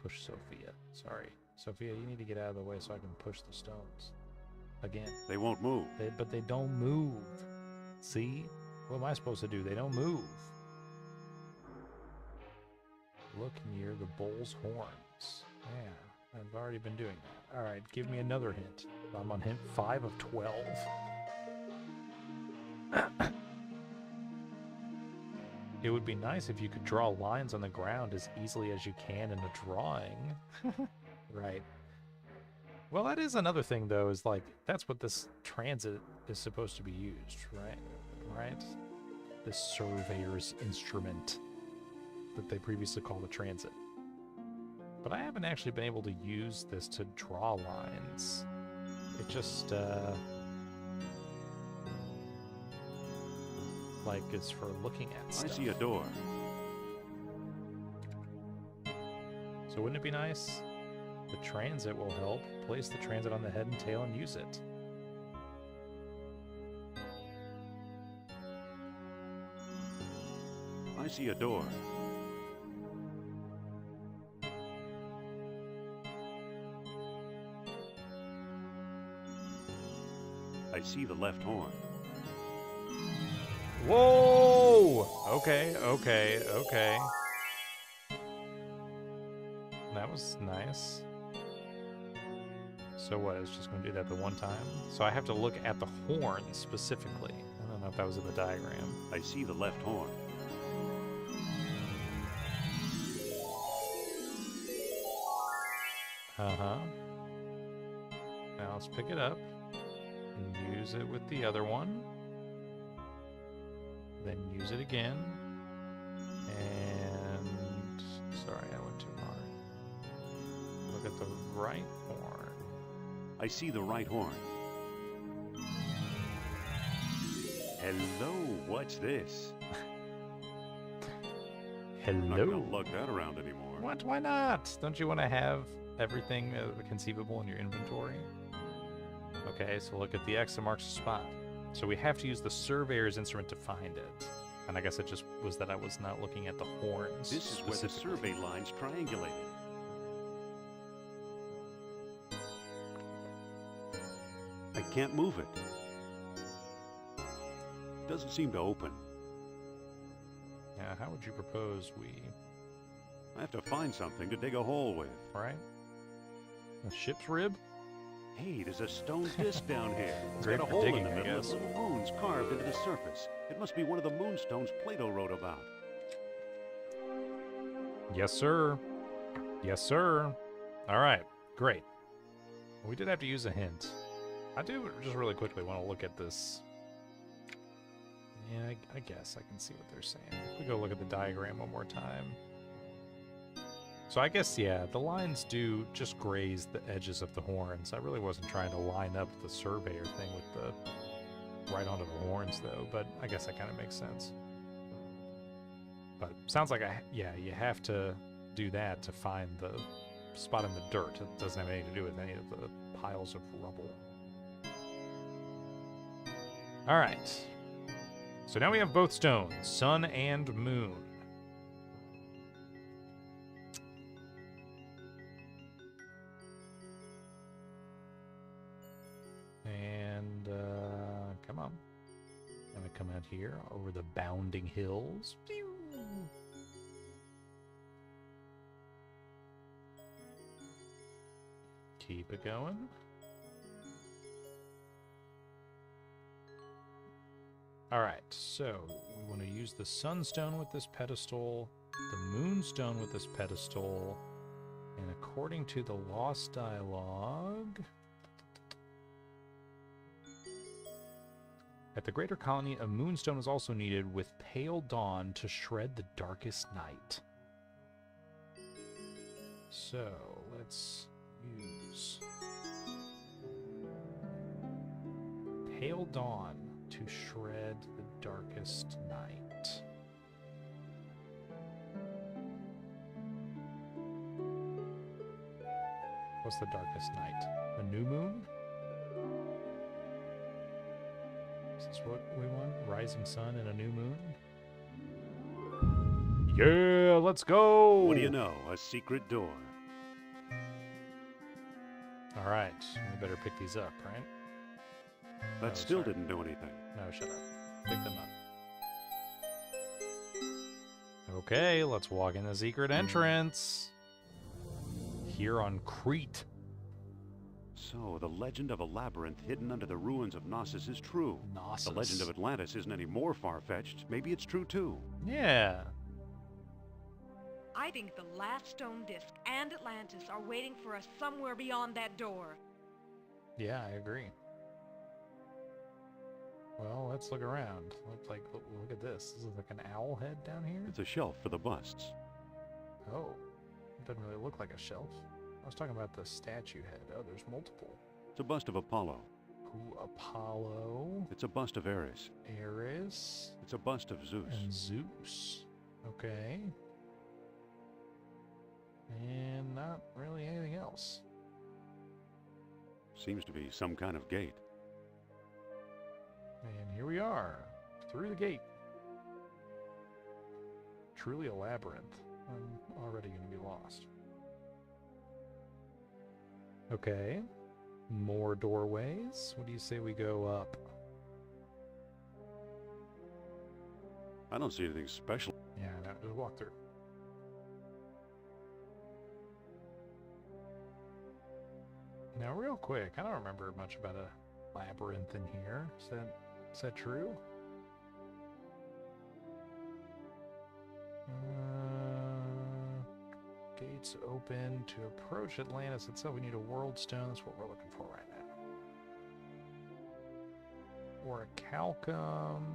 Push Sophia. Sorry. Sophia, you need to get out of the way so I can push the stones. Again. They won't move. But they don't move. See? What am I supposed to do? They don't move. Look near the bull's horns. Yeah, I've already been doing that. Alright, give me another hint. I'm on hint 5 of 12. It would be nice if you could draw lines on the ground as easily as you can in a drawing. Right. Well, that is another thing, though, is like, that's what this transit is supposed to be used, right? Right? This surveyor's instrument that they previously called a transit. But I haven't actually been able to use this to draw lines. It just, like, is for looking at stuff. I see a door. So wouldn't it be nice? The transit will help. Place the transit on the head and tail and use it. I see a door. I see the left horn. Whoa! Okay. That was nice. So what, it's just going to do that the one time? So I have to look at the horn specifically. I don't know if that was in the diagram. I see the left horn. Uh-huh. Now let's pick it up and use it with the other one. Then use it again. And sorry, I went too hard. Look at the right horn. I see the right horn. Hello, what's this? I'm not Hello. gonna lug that around anymore. What? Why not? Don't you want to have everything conceivable in your inventory? Okay, so look at the X that marks a spot. So we have to use the surveyor's instrument to find it. And I guess it just was that I was not looking at the horns. This is where the survey line's triangulated. I can't move it. Doesn't seem to open. Yeah, how would you propose we... I have to find something to dig a hole with. Right? A ship's rib? Hey, there's a stone disc down here. It's Great got a for hole digging, in the I middle guess. with little moons carved into the surface. It must be one of the moonstones Plato wrote about. Yes, sir. Yes, sir. All right, great. We did have to use a hint. I do just really quickly want to look at this. Yeah, I guess I can see what they're saying. If we go look at the diagram one more time. So I guess, yeah, the lines do just graze the edges of the horns. I really wasn't trying to line up the surveyor thing with the right onto the horns, though, but I guess that kind of makes sense. But sounds like, yeah, you have to do that to find the spot in the dirt. It doesn't have anything to do with any of the piles of rubble. All right. So now we have both stones, sun and moon. And, come on. Gonna come out here over the bounding hills. Keep it going. All right, so we want to use the sunstone with this pedestal, the moonstone with this pedestal, and according to the Lost Dialogue, at the Greater Colony, a moonstone is also needed with pale dawn to shred the darkest night. So let's use pale dawn to shred the darkest night. What's the darkest night? A new moon? Is this what we want? Rising sun and a new moon? Yeah, let's go! What do you know? A secret door. All right, we better pick these up, right? That Oh, still sorry. didn't do anything. No, shut up. Pick them up. Okay, let's walk in the secret entrance. Here on Crete. So, the legend of a labyrinth hidden under the ruins of Knossos is true. Knossos. The legend of Atlantis isn't any more far-fetched. Maybe it's true, too. Yeah. I think the last stone disc and Atlantis are waiting for us somewhere beyond that door. Yeah, I agree. Well, let's look around. Look at this. This is like an owl head down here. It's a shelf for the busts. Oh, it doesn't really look like a shelf. I was talking about the statue head. Oh, there's multiple. It's a bust of Apollo. Ooh, Apollo. It's a bust of Ares. Ares. It's a bust of Zeus. And Zeus. Okay. And not really anything else. Seems to be some kind of gate. And here we are, through the gate. Truly a labyrinth. I'm already going to be lost. Okay. More doorways. What do you say we go up? I don't see anything special. Yeah, no, just walk through. Now, real quick, I don't remember much about a labyrinth in here. Is that true? Gates open. To approach Atlantis itself, we need a world stone. That's what we're looking for right now. Or a calcum.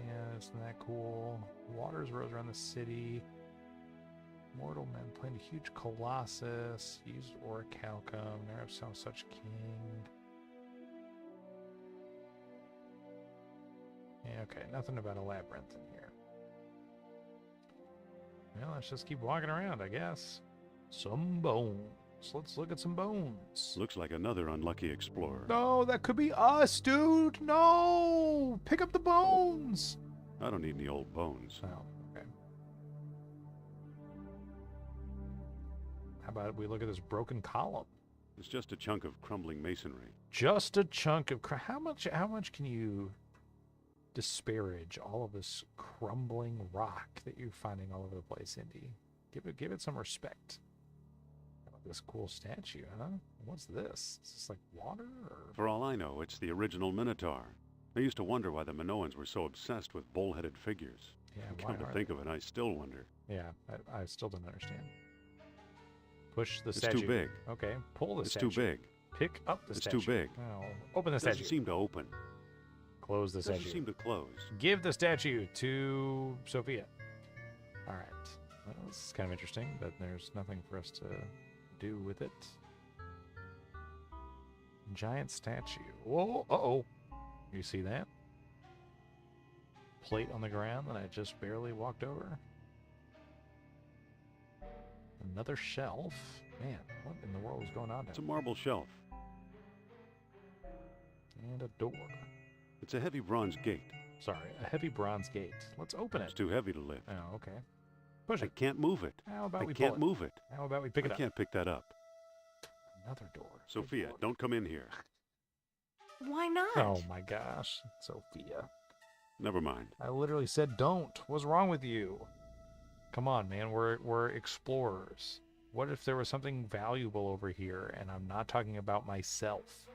Yeah, isn't that cool? Waters rose around the city. Mortal men planned a huge colossus. Used orichalcum. There have some such king. Yeah, okay, nothing about a labyrinth in here. Well, let's just keep walking around, I guess. Some bones. Let's look at some bones. Looks like another unlucky explorer. No, that could be us, dude. No! Pick up the bones. I don't need any old bones. Oh, okay. How about we look at this broken column? It's just a chunk of crumbling masonry. Just a chunk of how much can you disparage all of this crumbling rock that you're finding all over the place, Indy? Give it some respect. This cool statue, huh? What's this? Is this like water or? For all I know, it's the original Minotaur. I used to wonder why the Minoans were so obsessed with bull-headed figures. Yeah, Come to think of it, I still wonder. Yeah, I still don't understand. Push the It's statue. too big. Okay, pull the It's statue. too big. Pick up the It's statue. too big. Oh, open the It doesn't statue. seem to open. Close the Doesn't statue. seem to close. Give the statue to Sophia. All right. Well, this is kind of interesting, but there's nothing for us to do with it. Giant statue. Whoa, uh-oh. You see that? Plate on the ground that I just barely walked over. Another shelf. Man, what in the world is going on It's a there? marble shelf. And a door. It's a heavy bronze gate. Sorry, a heavy bronze gate. Let's open It's it. too heavy to lift. Oh, okay. Push I it. can't move it. How about I we pull can't it? move it. How about we pick it I up? can't pick that up. Another door. Good Sophia, lord. don't come in here. Why not? Oh my gosh, Sophia. Never mind. I literally said don't. What's wrong with you? Come on, man. We're explorers. What if there was something valuable over here and I'm not talking about myself?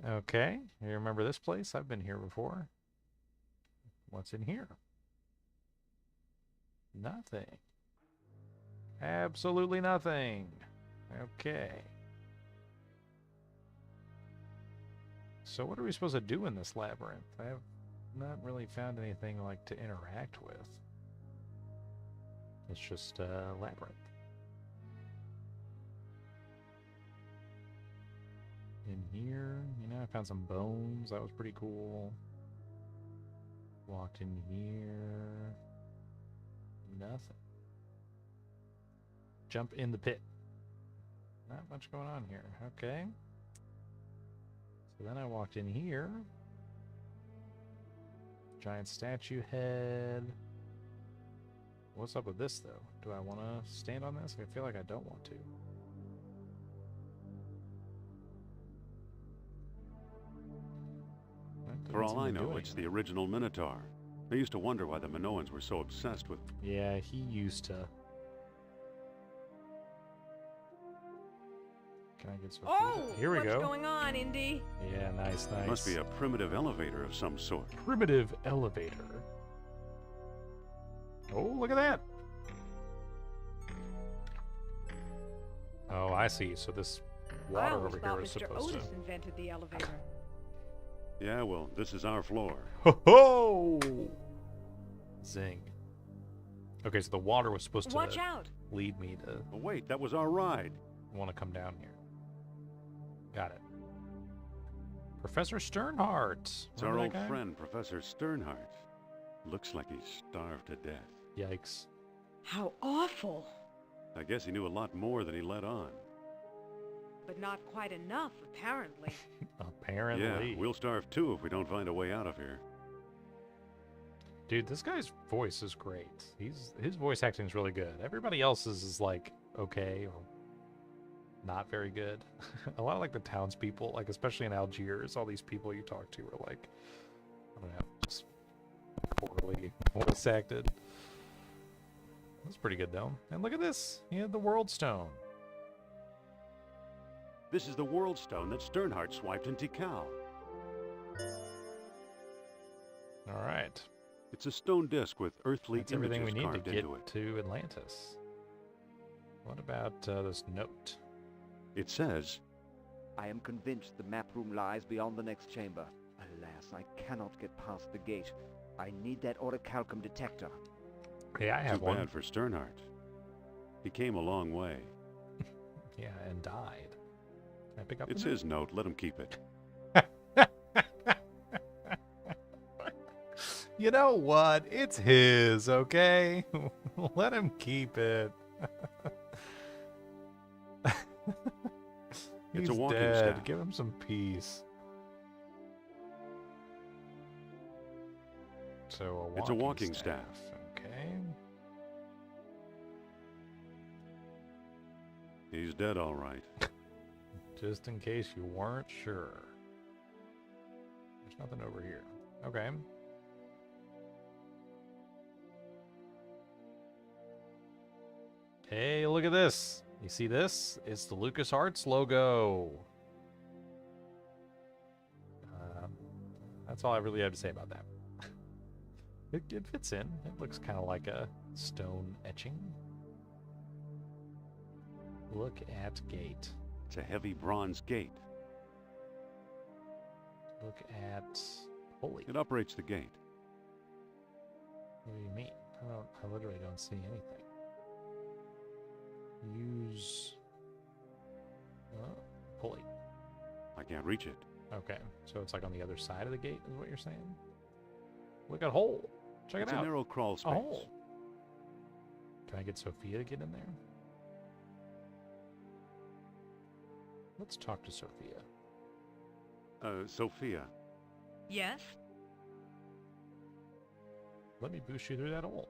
Okay. You remember this place? I've been here before. What's in here? Nothing. Absolutely nothing. Okay. So what are we supposed to do in this labyrinth? I have not really found anything like to interact with. It's just a labyrinth. In here, you know, I found some bones. That was pretty cool. Walked in here. Nothing. Jump in the pit. Not much going on here. Okay. So then I walked in here. Giant statue head. What's up with this, though? Do I want to stand on this? I feel like I don't want to. That For doesn't all I seem to do know, it's anything. the original Minotaur. I used to wonder why the Minoans were so obsessed with... Yeah, he used to. Can I get Sophia? Oh! Here we what's go. going on, Indy? Yeah, nice, nice. It must be a primitive elevator of some sort. primitive elevator. Oh, look at that. Oh, I see. So this I water always over thought here is Mr. supposed Otis to... invented the elevator. Yeah, well, this is our floor. Ho ho! Zing. Okay, so the water was supposed Watch to out! lead me to Oh, wait, that was our ride. want to come down here. Got it. Professor Sternhardt. It's our Remember old that guy? friend, Professor Sternhardt. Looks like he's starved to death. Yikes. How awful! I guess he knew a lot more than he let on. But not quite enough, apparently. Apparently. Yeah, we'll starve too if we don't find a way out of here. Dude, this guy's voice is great. His voice acting is really good. Everybody else's is like okay or not very good. A lot of like the townspeople, like especially in Algiers, all these people you talk to are like, I don't know, just poorly voice acted. That's pretty good though. And look at this. He had the World Stone. This is the World Stone that Sternhardt swiped in Tikal. All right. It's a stone disc with earthly That's everything we images need to carved get into it. to Atlantis. What about this note? It says, I am convinced the map room lies beyond the next chamber. Alas, I cannot get past the gate. I need that orichalcum detector. Yeah, I have too one. bad for Sternhardt. He came a long way. Yeah, and died. Can I pick up It's the note? his note, let him keep it. You know what? It's his, okay? Let him keep it. It's a He's walking dead. staff. Give him some peace. So It's a walking staff. Okay. He's dead, all right. Just in case you weren't sure. There's nothing over here. Okay. Hey, look at this. You see this? It's the LucasArts logo. That's all I really have to say about that. It fits in. It looks kind of like a stone etching. Look at gate. It's a heavy bronze gate. Look at... Holy. It operates the gate. What do you mean? I literally don't see anything. Use... pulley. I can't reach it. Okay, so it's like on the other side of the gate is what you're saying? Look at hole. Check It's it out. a narrow crawl space. A hole. Can I get Sophia to get in there? Let's talk to Sophia. Sophia. Yes? Let me boost you through that hole.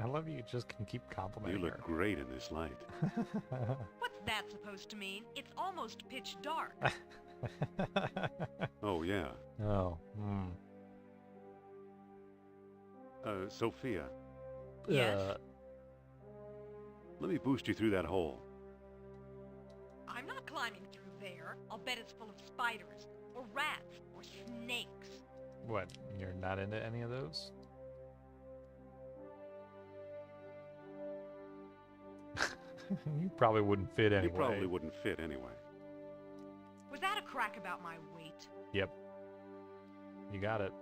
I love you just can keep complimenting You look great in this light. her. What's that supposed to mean? It's almost pitch dark. Oh, yeah. Oh. Sophia. Yes? Let me boost you through that hole. I'm not climbing through there. I'll bet it's full of spiders, or rats, or snakes. What? You're not into any of those? You probably wouldn't fit anyway. You probably wouldn't fit anyway. Was that a crack about my weight? Yep. You got it.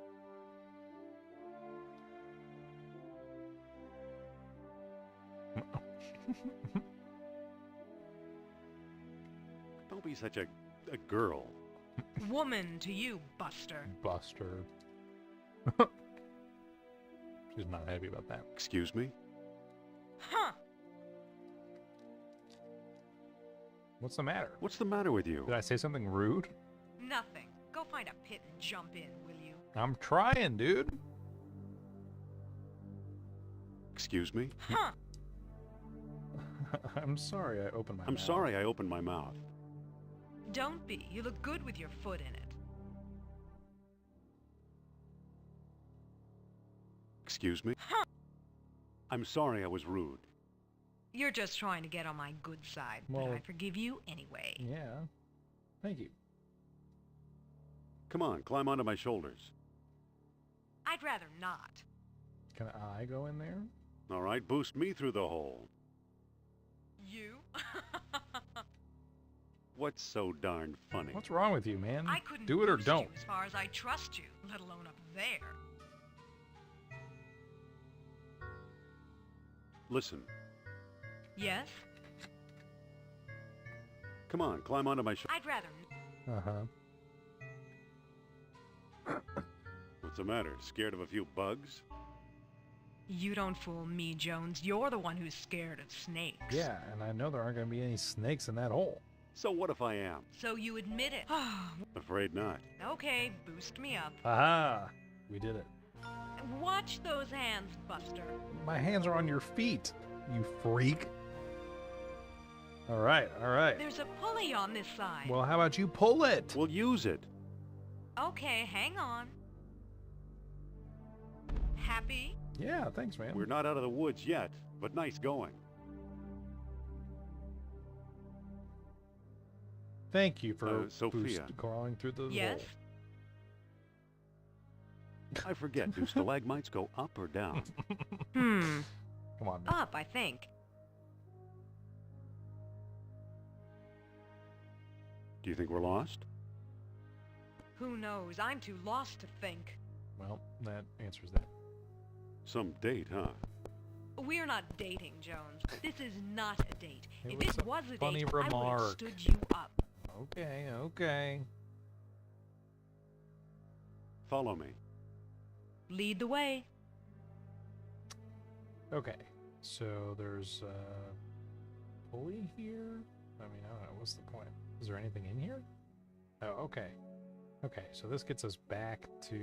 Don't be such a girl. Woman to you, Buster. Buster. She's not happy about that. Excuse me? Huh! What's the matter? What's the matter with you? Did I say something rude? Nothing. Go find a pit and jump in, will you? I'm trying, dude. Excuse me? Huh! I'm sorry I opened my mouth. I'm sorry I opened my mouth. Don't be. You look good with your foot in it. Excuse me? Huh! I'm sorry I was rude. You're just trying to get on my good side, Well- but I forgive you anyway. Yeah. Thank you. Come on, climb onto my shoulders. I'd rather not. Can I go in there? All right, boost me through the hole. You? What's so darn funny? What's wrong with you, man? I couldn't Do it or boost don't. you as far as I trust you, let alone up there. Listen, Yes? come on, climb onto my shoulders. I'd rather... What's the matter? Scared of a few bugs? You don't fool me, Jones. You're the one who's scared of snakes. Yeah, and I know there aren't going to be any snakes in that hole. So what if I am? So you admit it. Afraid not. Okay, boost me up. Aha! We did it. Watch those hands, Buster. My hands are on your feet, you freak. All right, all right. There's a pulley on this side. Well, how about you pull it? We'll use it. Okay, hang on. Happy? Yeah, thanks, man. We're not out of the woods yet, but nice going. Thank you for Sophia. crawling through the Yes? I forget, do stalagmites go up or down? hole. Come on, man. Up, I think. Do you think we're lost? Who knows? I'm too lost to think. Well, that answers that. Some date, huh? We're not dating, Jones. This is not a date. It If was it a was a funny date, I would have remark. stood you up. Okay, okay. Follow me. Lead the way. Okay, so there's a pulley here? I mean, I don't know, what's the point? Is there anything in here? Oh, okay. Okay, so this gets us back to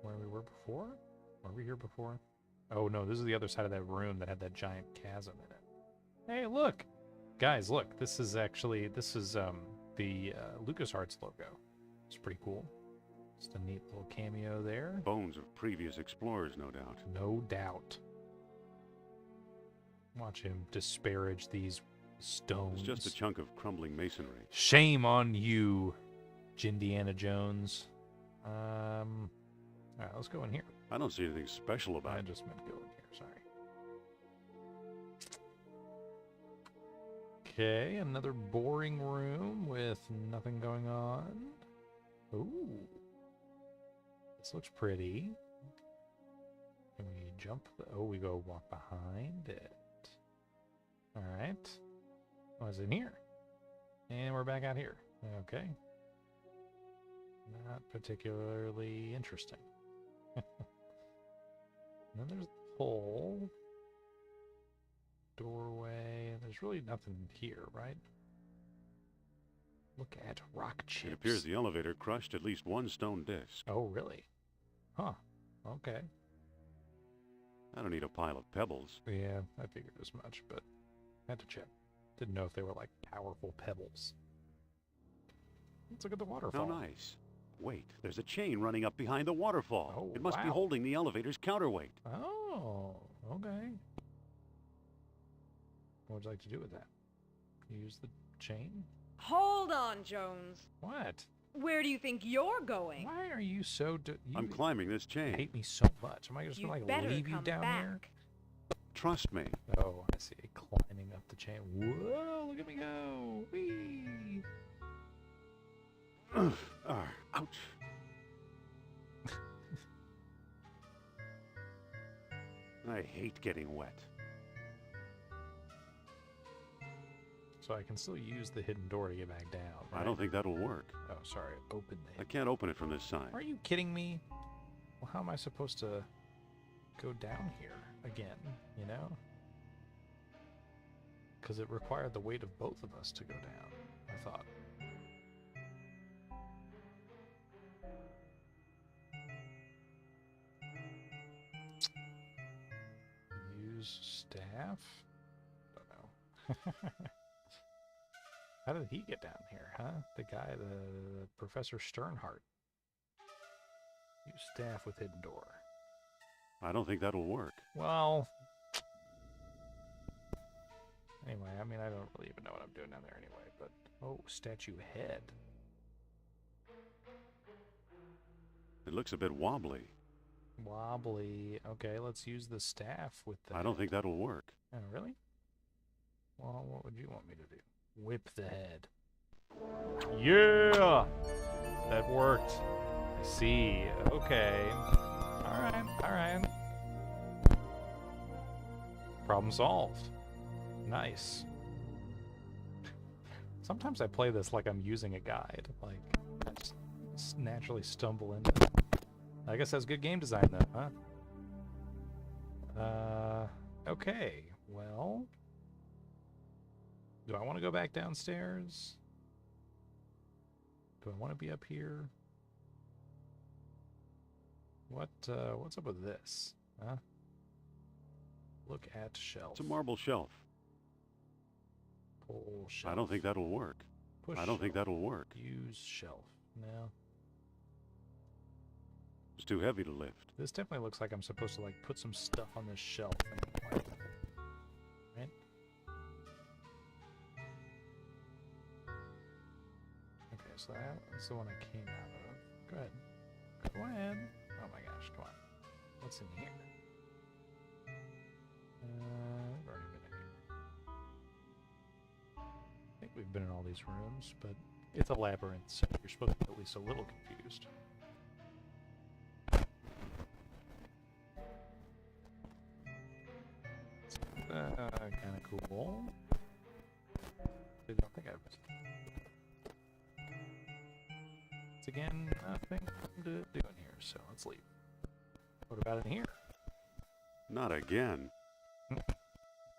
where we were before? Were we here before? Oh no, this is the other side of that room that had that giant chasm in it. Hey, look! Guys, look, this is actually, the LucasArts logo. It's pretty cool. Just a neat little cameo there. Bones of previous explorers, no doubt. No doubt. Watch him disparage these stones. It's just a chunk of crumbling masonry. Shame on you, Jindiana Jones. Alright, let's go in here. I don't see anything special about I it. just meant go in here, sorry. Okay, another boring room with nothing going on. Ooh. This looks pretty. Can we jump? Oh, we go walk behind it. Alright. What's in here? And we're back out here. Okay. Not particularly interesting. And then there's the hole. Doorway. There's really nothing here, right? Look at rock chips. It appears the elevator crushed at least one stone disc. Oh, really? Huh. Okay. I don't need a pile of pebbles. Yeah, I figured as much, but had to check. Didn't know if they were like powerful pebbles. Let's look at the waterfall. How nice. Wait, there's a chain running up behind the waterfall. Oh, it must be wow. holding the elevator's counterweight. Oh, okay. What would you like to do with that? Use the chain? Hold on, Jones. What? Where do you think you're going? Why are you so... I'm climbing this chain. hate me so much. Am I just You going to better leave you come down back. here? Trust me. Oh, I see. Climbing up the chain. Whoa, look at me go. Whee! Ouch. I hate getting wet. So I can still use the hidden door to get back down, right? I don't think that'll work. Oh, sorry. Open the I hidden... can't open it from this side. Are you kidding me? Well, how am I supposed to go down here again, you know? Because it required the weight of both of us to go down, I thought. Use staff? Don't know. How did he get down here, huh? The guy, the Professor Sternhardt. Use staff with hidden door. I don't think that'll work. Well... Anyway, I mean, I don't really even know what I'm doing down there anyway, but... Oh, statue head. It looks a bit wobbly. Wobbly. Okay, let's use the staff with the... I don't think that'll work. Oh, really? Well, what would you want me to do? Whip the head. Yeah! That worked. I see. Okay. Alright, alright. Problem solved. Nice. Sometimes I play this like I'm using a guide. Like, I just naturally stumble into it. I guess that's good game design though, huh? Okay. Well... Do I want to go back downstairs? Do I want to be up here? What's up with this? Huh? Look at shelf. It's a marble shelf. Pull shelf. I don't think that'll work. Push I don't think shelf. that'll work. Use shelf. No. It's too heavy to lift. This definitely looks like I'm supposed to like put some stuff on this shelf. And, like, right? Okay, so that's the one I came out of. Go ahead. Go ahead. Oh my gosh, come on. What's in here? We've already been in here. I think we've been in all these rooms, but it's a labyrinth, so you're supposed to be at least a little confused. Kind of cool. I don't think I've... It's again nothing to do in here, so let's leave. What about in here? Not again.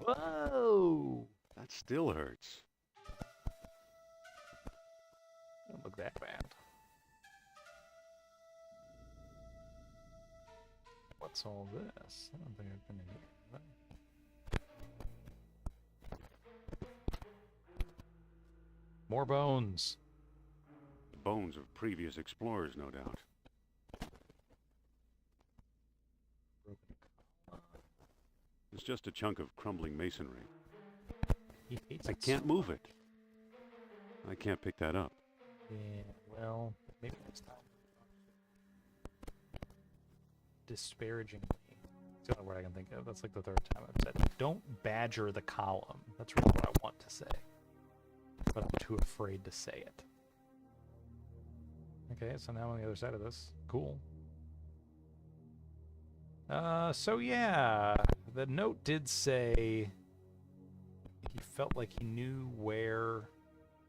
Whoa! That still hurts. Don't look that bad. What's all this? I don't think I've been in here. But... More bones. The bones of previous explorers, no doubt. It's just a chunk of crumbling masonry. He hates I it can't so move much. it. I can't pick that up. Yeah, well, maybe next time. Disparagingly. That's the only word I can think of. That's like the third time I've said it. Don't badger the column. That's really what I want to say. but I'm too afraid to say it. Okay, so now I'm on the other side of this. Cool. So yeah, the note did say he felt like he knew where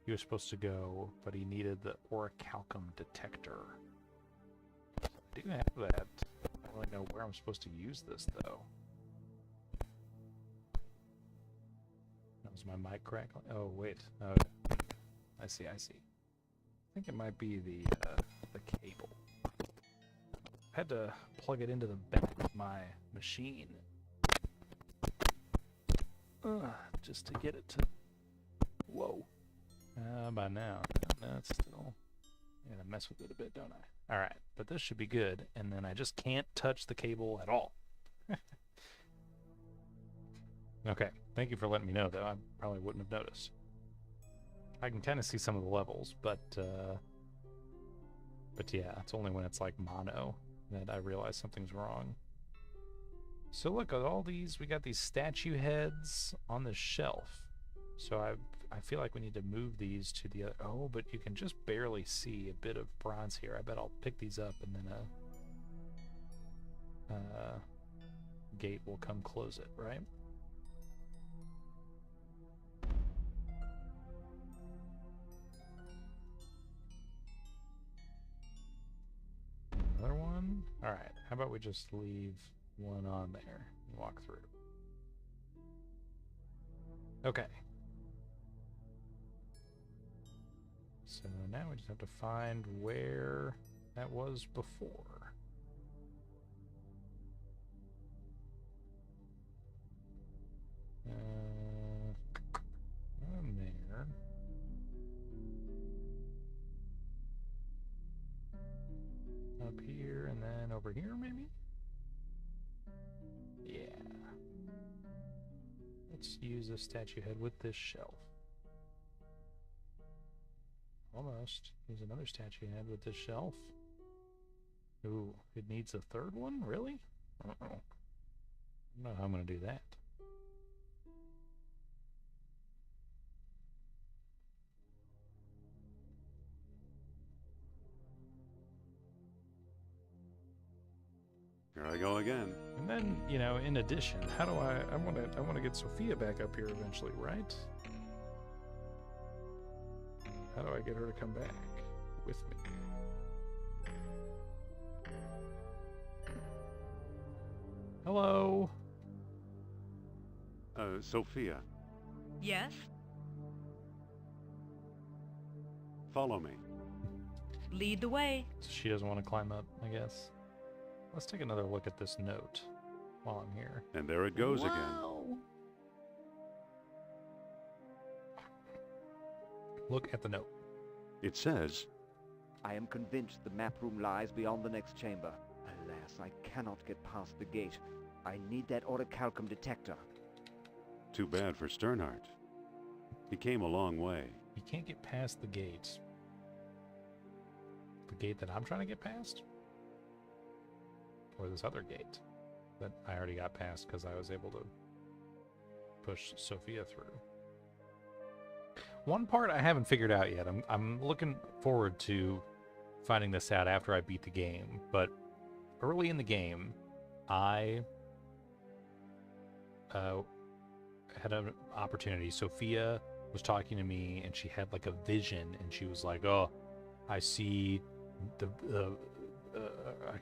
he was supposed to go, but he needed the orichalcum detector. I do have that. I don't really know where I'm supposed to use this, though. That was my mic crackling. Oh, wait. I see. I think it might be the cable. I had to plug it into the back of my machine. Just to get it to... Whoa. By now. No, it's still... I'm gonna mess with it a bit, don't I? Alright, but this should be good, and then I just can't touch the cable at all. Okay, thank you for letting me know, though. I probably wouldn't have noticed. I can kind of see some of the levels, but yeah, it's only when it's like mono that I realize something's wrong. So look at all these, we got these statue heads on the shelf. So I feel like we need to move these to the other, oh, but you can just barely see a bit of bronze here. I bet I'll pick these up and then a gate will come close it, right? Another one? Alright, how about we just leave one on there and walk through. Okay. So now we just have to find where that was before. On there. Up here and then over here, maybe? Yeah. Let's use a statue head with this shelf. Almost. Use another statue head with this shelf. Ooh, it needs a third one? Really? I don't know how I'm going to do that. Here I go again. And then, you know, in addition, how do I want to get Sophia back up here eventually, right? How do I get her to come back with me? Hello? Sophia, Yes? follow me. Lead the way. So she doesn't want to climb up, I guess. Let's take another look at this note while I'm here. And there it goes again. Look at the note. It says, I am convinced the map room lies beyond the next chamber. Alas, I cannot get past the gate. I need that orichalcum detector. too bad for Sternhardt. He came a long way. You can't get past the gate. The gate that I'm trying to get past? Or this other gate that I already got past because I was able to push Sophia through. One part I haven't figured out yet. I'm looking forward to finding this out after I beat the game. But early in the game, I had an opportunity. Sophia was talking to me, and she had like a vision, and she was like, "Oh, I see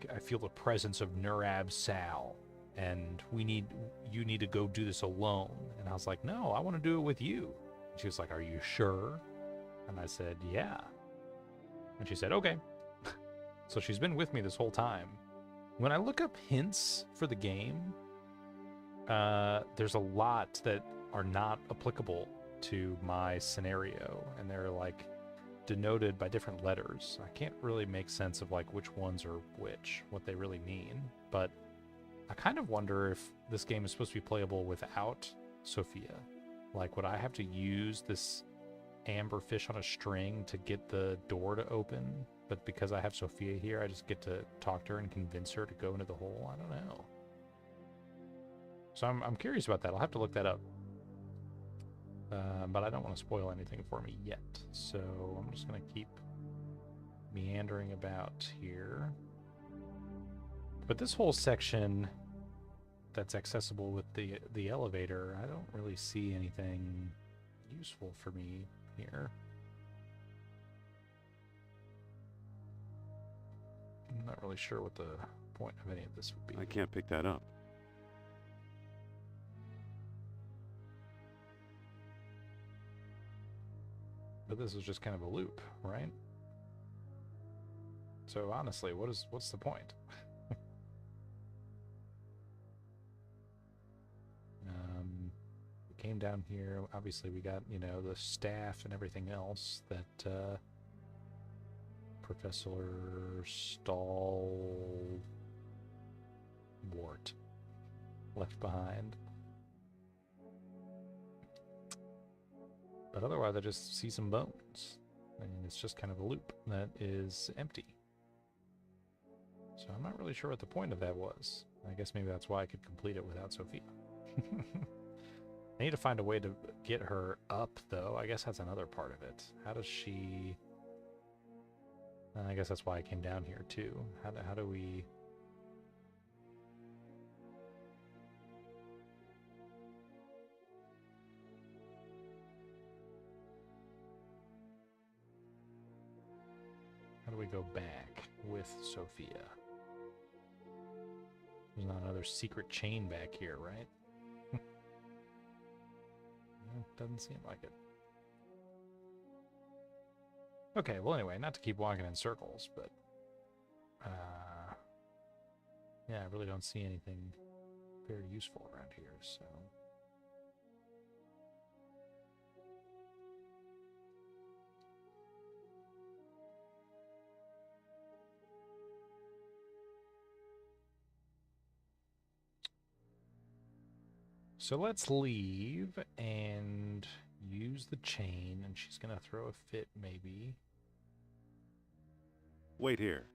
I feel the presence of Nurab Sal, and you need to go do this alone." And I was like, "No, I want to do it with you." And she was like, "Are you sure?" And I said, "Yeah." And she said, "Okay." So she's been with me this whole time. When I look up hints for the game, there's a lot that are not applicable to my scenario, and they're like denoted by different letters. I can't really make sense of like which ones are which, what they really mean, but I kind of wonder if this game is supposed to be playable without Sophia. Like, would I have to use this amber fish on a string to get the door to open? But because I have Sophia here, I just get to talk to her and convince her to go into the hole? I don't know. So I'm curious about that. I'll have to look that up. But I don't want to spoil anything for me yet, so I'm just going to keep meandering about here. But this whole section that's accessible with the elevator, I don't really see anything useful for me here. I'm not really sure what the point of any of this would be. I can't pick that up. But this is just kind of a loop, right? So honestly, what's the point? We came down here. Obviously, we got, you know, the staff and everything else that Professor Stalwart left behind. But otherwise, I just see some bones. And it's just kind of a loop that is empty. So I'm not really sure what the point of that was. I guess maybe that's why I could complete it without Sophia. I need to find a way to get her up, though. I guess that's another part of it. How does she... I guess that's why I came down here, too. How do we... How do we go back with Sophia? There's not another secret chain back here, right? Doesn't seem like it. Okay, well anyway, not to keep walking in circles, but... yeah, I really don't see anything very useful around here, so... So let's leave and use the chain, and she's gonna throw a fit, maybe. Wait here.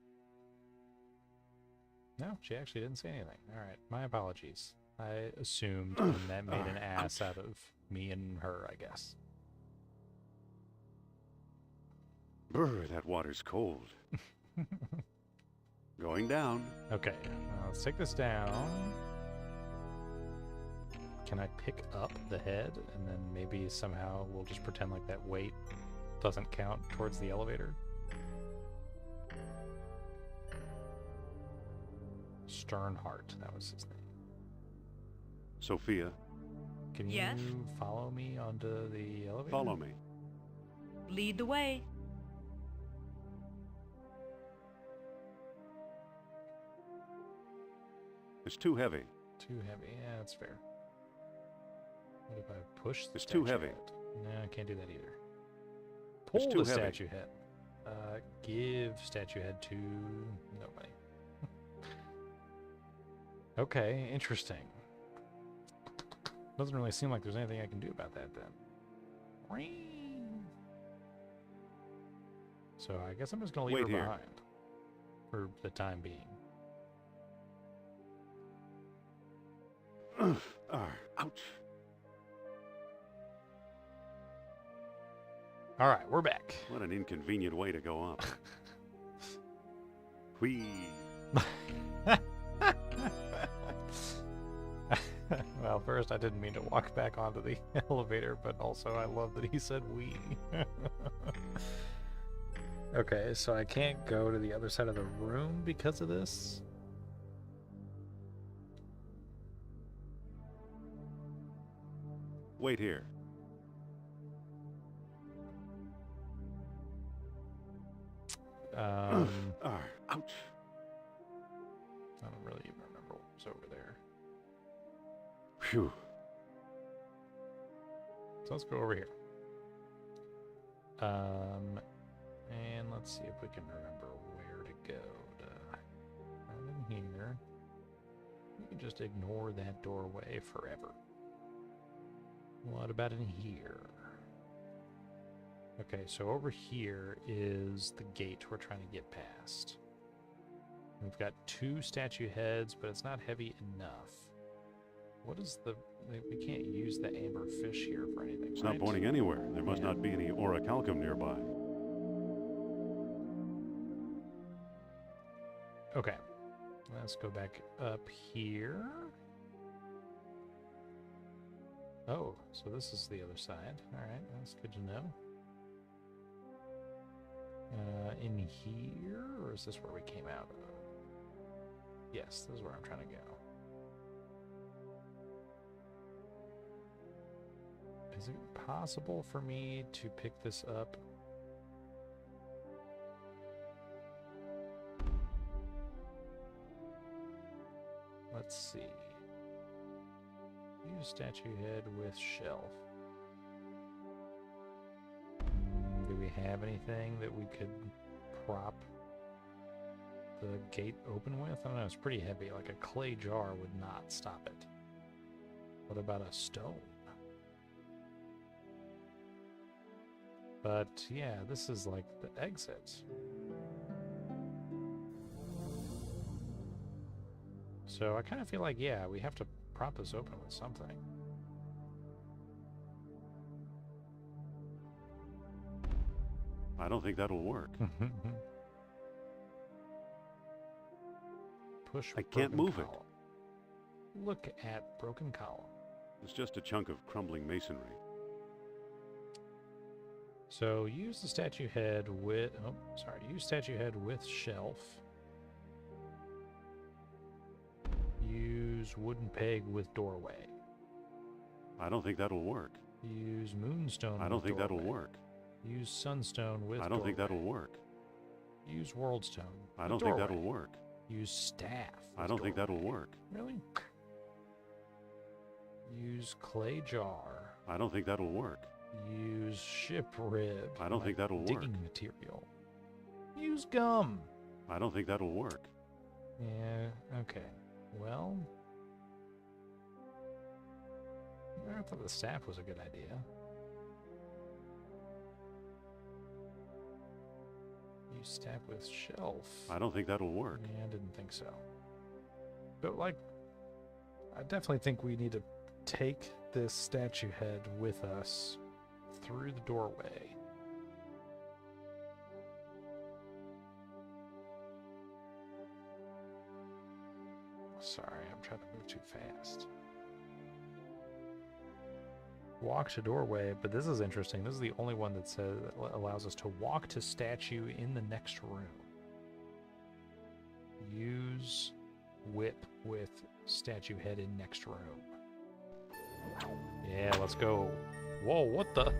No, she actually didn't say anything. Alright, my apologies. I assumed, and that made an ass out of me and her, I guess. Brr, that water's cold. Going down. Okay, let's take this down. Can I pick up the head, and then maybe somehow we'll just pretend like that weight doesn't count towards the elevator? Sternheart, that was his name. Sophia, Can Yes? you follow me onto the elevator? follow me. Lead the way. It's too heavy. Too heavy. Yeah, that's fair. What if I push the It's too statue heavy. head? No, I can't do that either. It's Pull too the heavy. statue head. Give statue head to nobody. Okay, interesting. Doesn't really seem like there's anything I can do about that then. Ring. So I guess I'm just gonna leave Wait her here. behind for the time being. Ouch. All right, we're back. What an inconvenient way to go up. Whee. Well, first I didn't mean to walk back onto the elevator, but also I love that he said we. Okay, so I can't go to the other side of the room because of this? Wait here. Ouch. Ouch. I don't really even remember what was over there. Phew. So let's go over here. And let's see if we can remember where to go. Right in here. We can just ignore that doorway forever. What about in here? Okay, so over here is the gate we're trying to get past. We've got 2 statue heads, but it's not heavy enough. What is the... We can't use the amber fish here for anything, It's right? not pointing anywhere. There must not be any orichalcum nearby. Okay. Let's go back up here. Oh, so this is the other side. Alright, that's good to know. In here, or is this where we came out of? Yes, this is where I'm trying to go. Is it possible for me to pick this up? Let's see. Use statue head with shelf. Do we have anything that we could prop the gate open with? I don't know, it's pretty heavy. Like a clay jar would not stop it. What about a stone? But yeah, this is like the exit. So I kind of feel like, yeah, we have to prop this open with something. I don't think that'll work. Push. I can't move it. Look at broken column. It's just a chunk of crumbling masonry. So use the statue head with... Oh, sorry. Use statue head with shelf. Use wooden peg with doorway. I don't think that'll work. Use moonstone I don't with think that'll doorway. work. Use sunstone with I don't think doorway. that'll work. Use worldstone I with don't think doorway. that'll work. Use staff I with don't think doorway. that'll work. Really? Use clay jar. I don't think that'll work. Use ship rib. I don't think that'll digging work. material. Use gum. I don't think that'll work. Yeah, okay. Well, I thought the staff was a good idea. Use staff with shelf. I don't think that'll work. Yeah, I didn't think so. But, like, I definitely think we need to take this statue head with us through the doorway. Sorry, I'm trying to move too fast. Walk to doorway, but this is interesting. This is the only one that says that allows us to walk to statue in the next room. Use whip with statue head in next room. Yeah, let's go. Whoa, what the?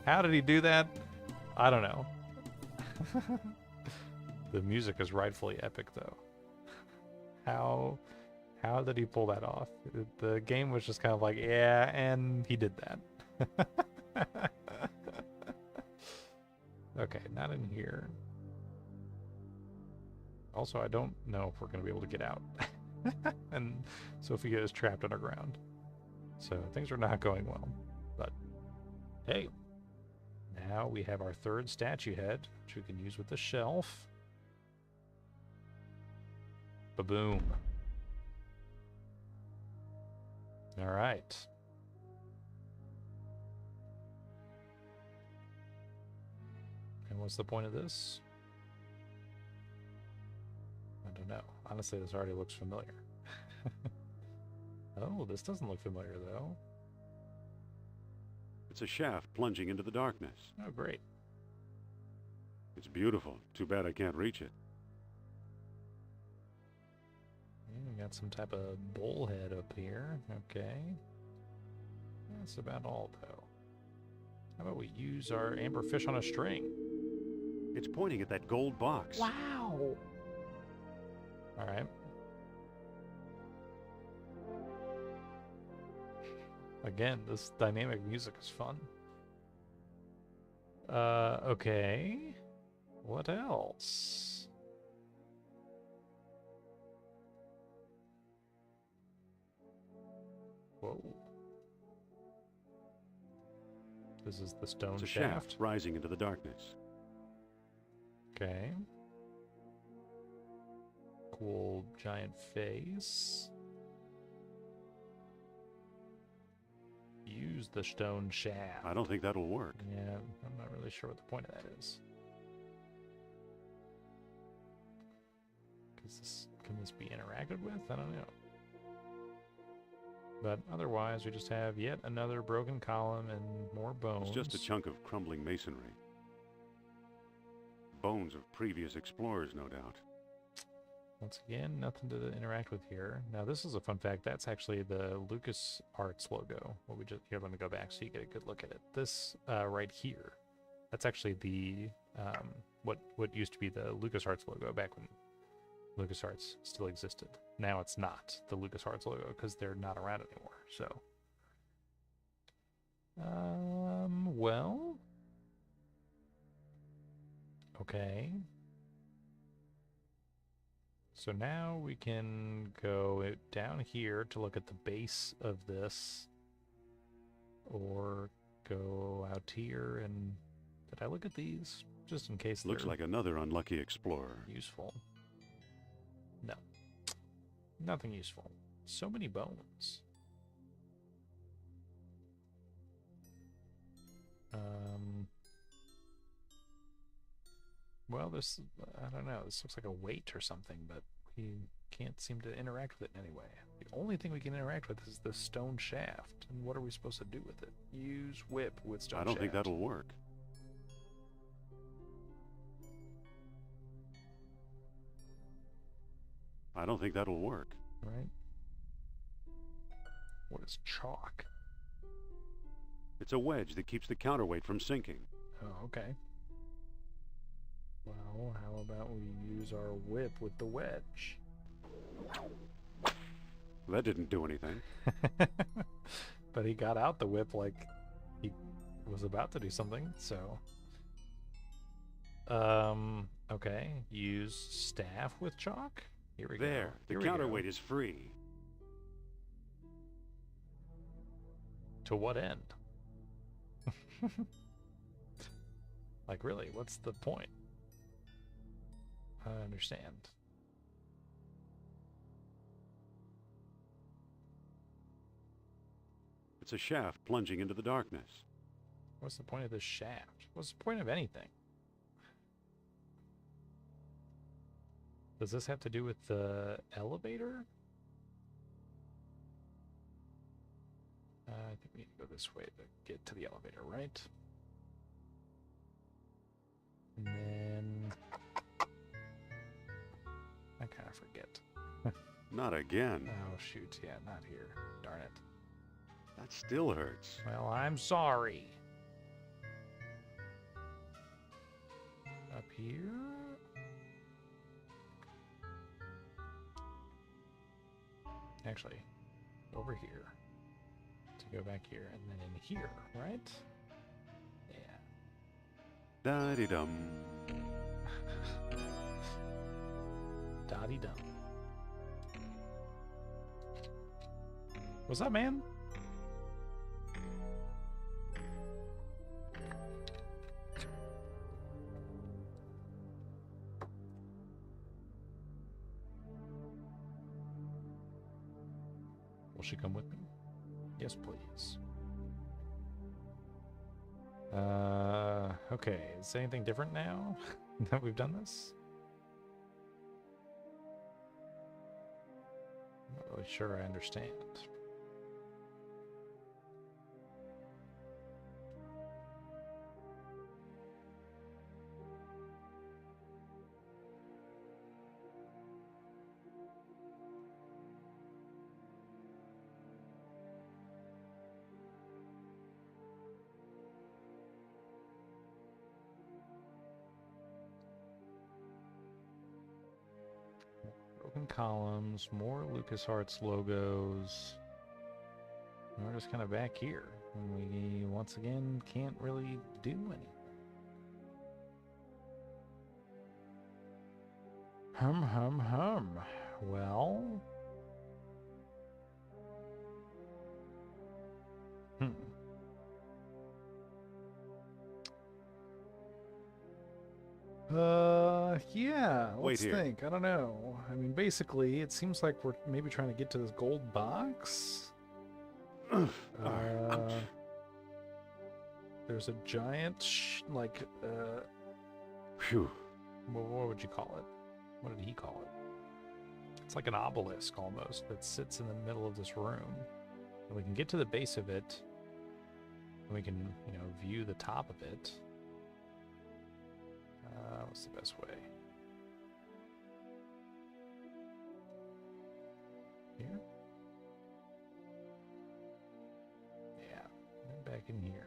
How did he do that? I don't know. The music is rightfully epic, though. How did he pull that off? The game was just kind of like, yeah, and he did that. Okay, not in here. Also, I don't know if we're going to be able to get out. And Sophia is trapped underground. So things are not going well. But hey, now we have our third statue head, which we can use with the shelf. Ba-boom. All right. And what's the point of this? I don't know. Honestly, this already looks familiar. Oh, this doesn't look familiar, though. It's a shaft plunging into the darkness. Oh, great. It's beautiful. Too bad I can't reach it. We got some type of bullhead up here. Okay. That's about all, though. How about we use our amberfish on a string? It's pointing at that gold box. Wow! All right. Again, this dynamic music is fun. Okay. What else? Whoa. This is the stone It's a shaft. shaft rising into the darkness. Okay. Cool giant face. use the stone shaft. I don't think that'll work. Yeah, I'm not really sure what the point of that is. Can this be interacted with? I don't know. But otherwise, we just have yet another broken column and more bones. It's just a chunk of crumbling masonry. Bones of previous explorers, no doubt. Once again, nothing to interact with here. Now, this is a fun fact. That's actually the LucasArts logo. What we just here. Let me go back so you get a good look at it. This right here, that's actually the what used to be the LucasArts logo back when LucasArts still existed. Now it's not the LucasArts logo because they're not around anymore. So, well, okay. So now we can go down here to look at the base of this, or go out here and... Did I look at these? Just in case Looks like another unlucky explorer. Useful. No. Nothing useful. So many bones. Well, this, I don't know, this looks like a weight or something, but we can't seem to interact with it in any way. The only thing we can interact with is the stone shaft, and what are we supposed to do with it? Use whip with stone shaft. I don't think that'll work. I don't think that'll work. Right? What is chalk? It's a wedge that keeps the counterweight from sinking. Oh, okay. Well, how about we use our whip with the wedge? That didn't do anything. But he got out the whip like he was about to do something, so... okay. Use staff with chalk? Here we go. There, the counterweight is free. To what end? Like, really, what's the point? I understand. It's a shaft plunging into the darkness. What's the point of this shaft? What's the point of anything? Does this have to do with the elevator? I think we need to go this way to get to the elevator, right? And then... I kind of forget. Not again. Oh, shoot. Yeah, not here. Darn it. That still hurts. Well, I'm sorry. Up here? Actually, over here. To go back here, and then in here, right? Yeah. Da-de-dum. Dotty dum. What's up, man? Will she come with me? Yes, please. Okay. Is anything different now that we've done this? I'm not really sure I understand. Broken columns, more LucasArts logos. And we're just kind of back here. And we, once again, can't really do anything. Hum. Well... Yeah, Wait let's here. think. I don't know. I mean, basically, it seems like we're maybe trying to get to this gold box. There's a giant, Phew. what would you call it? What did he call it? It's like an obelisk almost that sits in the middle of this room. And we can get to the base of it. And we can, you know, view the top of it. What's the best way? Here? Yeah, back in here.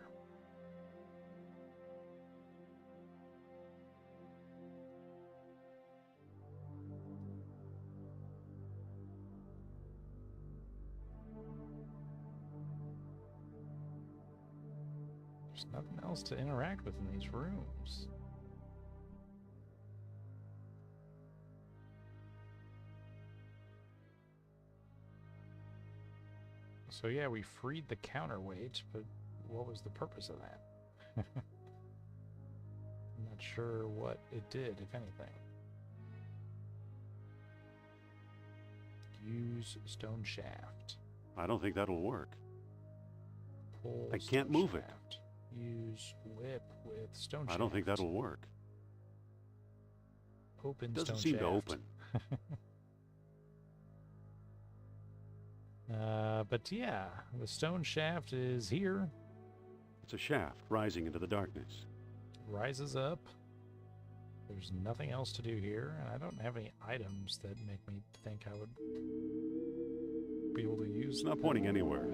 There's nothing else to interact with in these rooms. So yeah, we freed the counterweight, but what was the purpose of that? I'm not sure what it did, if anything. Use stone shaft. I don't think that'll work. Pull I can't move it. shaft. Use whip with stone shaft. I don't think that'll work. Open Doesn't stone seem shaft. to open. But yeah, the stone shaft is here. It's a shaft rising into the darkness. Rises up. There's nothing else to do here, and I don't have any items that make me think I would be able to use. It's not pointing anywhere.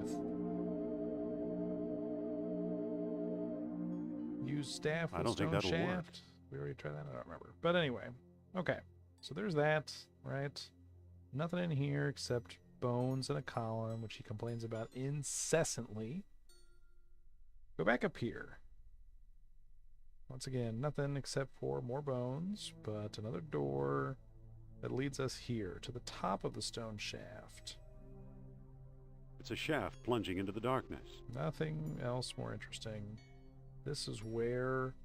Use staff with I don't think stone that'll work. shaft. We already tried that. I don't remember. But anyway, okay. So there's that, right? Nothing in here except bones and a column, which he complains about incessantly. Go back up here. Once again, nothing except for more bones, but another door that leads us here to the top of the stone shaft. It's a shaft plunging into the darkness. Nothing else more interesting. This is where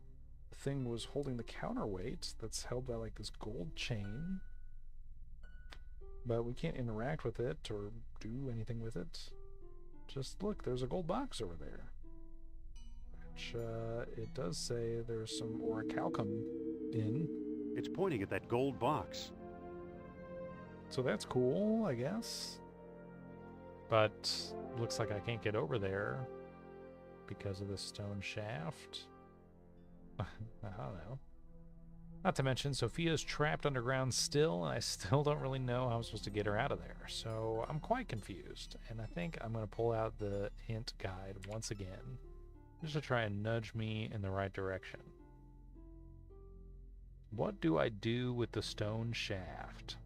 the thing was holding the counterweight that's held by like this gold chain. But we can't interact with it or do anything with it. Just look, there's a gold box over there. Which, it does say there's some orichalcum in. It's pointing at that gold box. So that's cool, I guess. But looks like I can't get over there because of the stone shaft. I don't know. Not to mention, Sophia's trapped underground still, and I still don't really know how I'm supposed to get her out of there. So I'm quite confused, and I think I'm going to pull out the hint guide once again, just to try and nudge me in the right direction. What do I do with the stone shaft?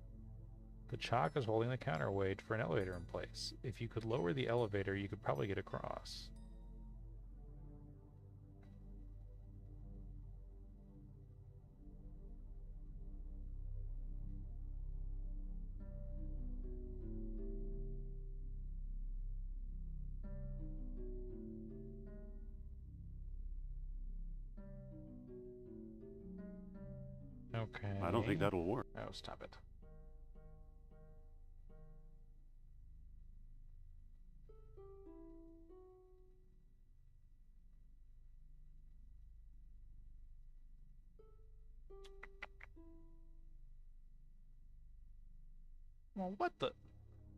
The chalk is holding the counterweight for an elevator in place. If you could lower the elevator, you could probably get across. Okay. I don't think that'll work. Oh, stop it. Well, what the?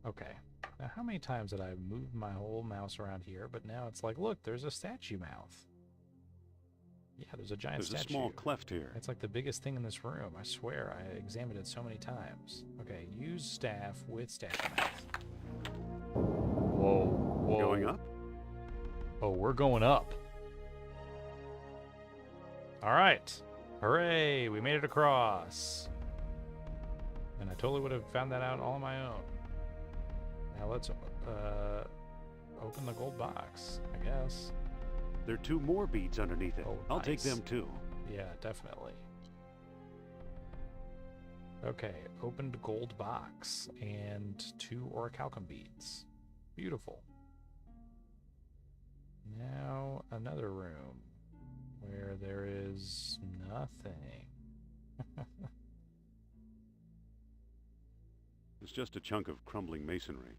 Okay. Now, how many times did I move my whole mouse around here, but now it's like, look, there's a statue mouth. Yeah, there's a giant There's statue. a small cleft here. It's like the biggest thing in this room. I swear, I examined it so many times. Okay, use staff with statue mouth. Whoa, whoa. Going up? Oh, we're going up. All right. Hooray, we made it across. And I totally would have found that out all on my own. Now let's open the gold box, I guess. There are 2 more beads underneath it. Oh, I'll take nice. them too. Yeah, definitely. Okay, opened gold box and 2 orichalcum beads. Beautiful. Now another room where there is nothing. It's just a chunk of crumbling masonry.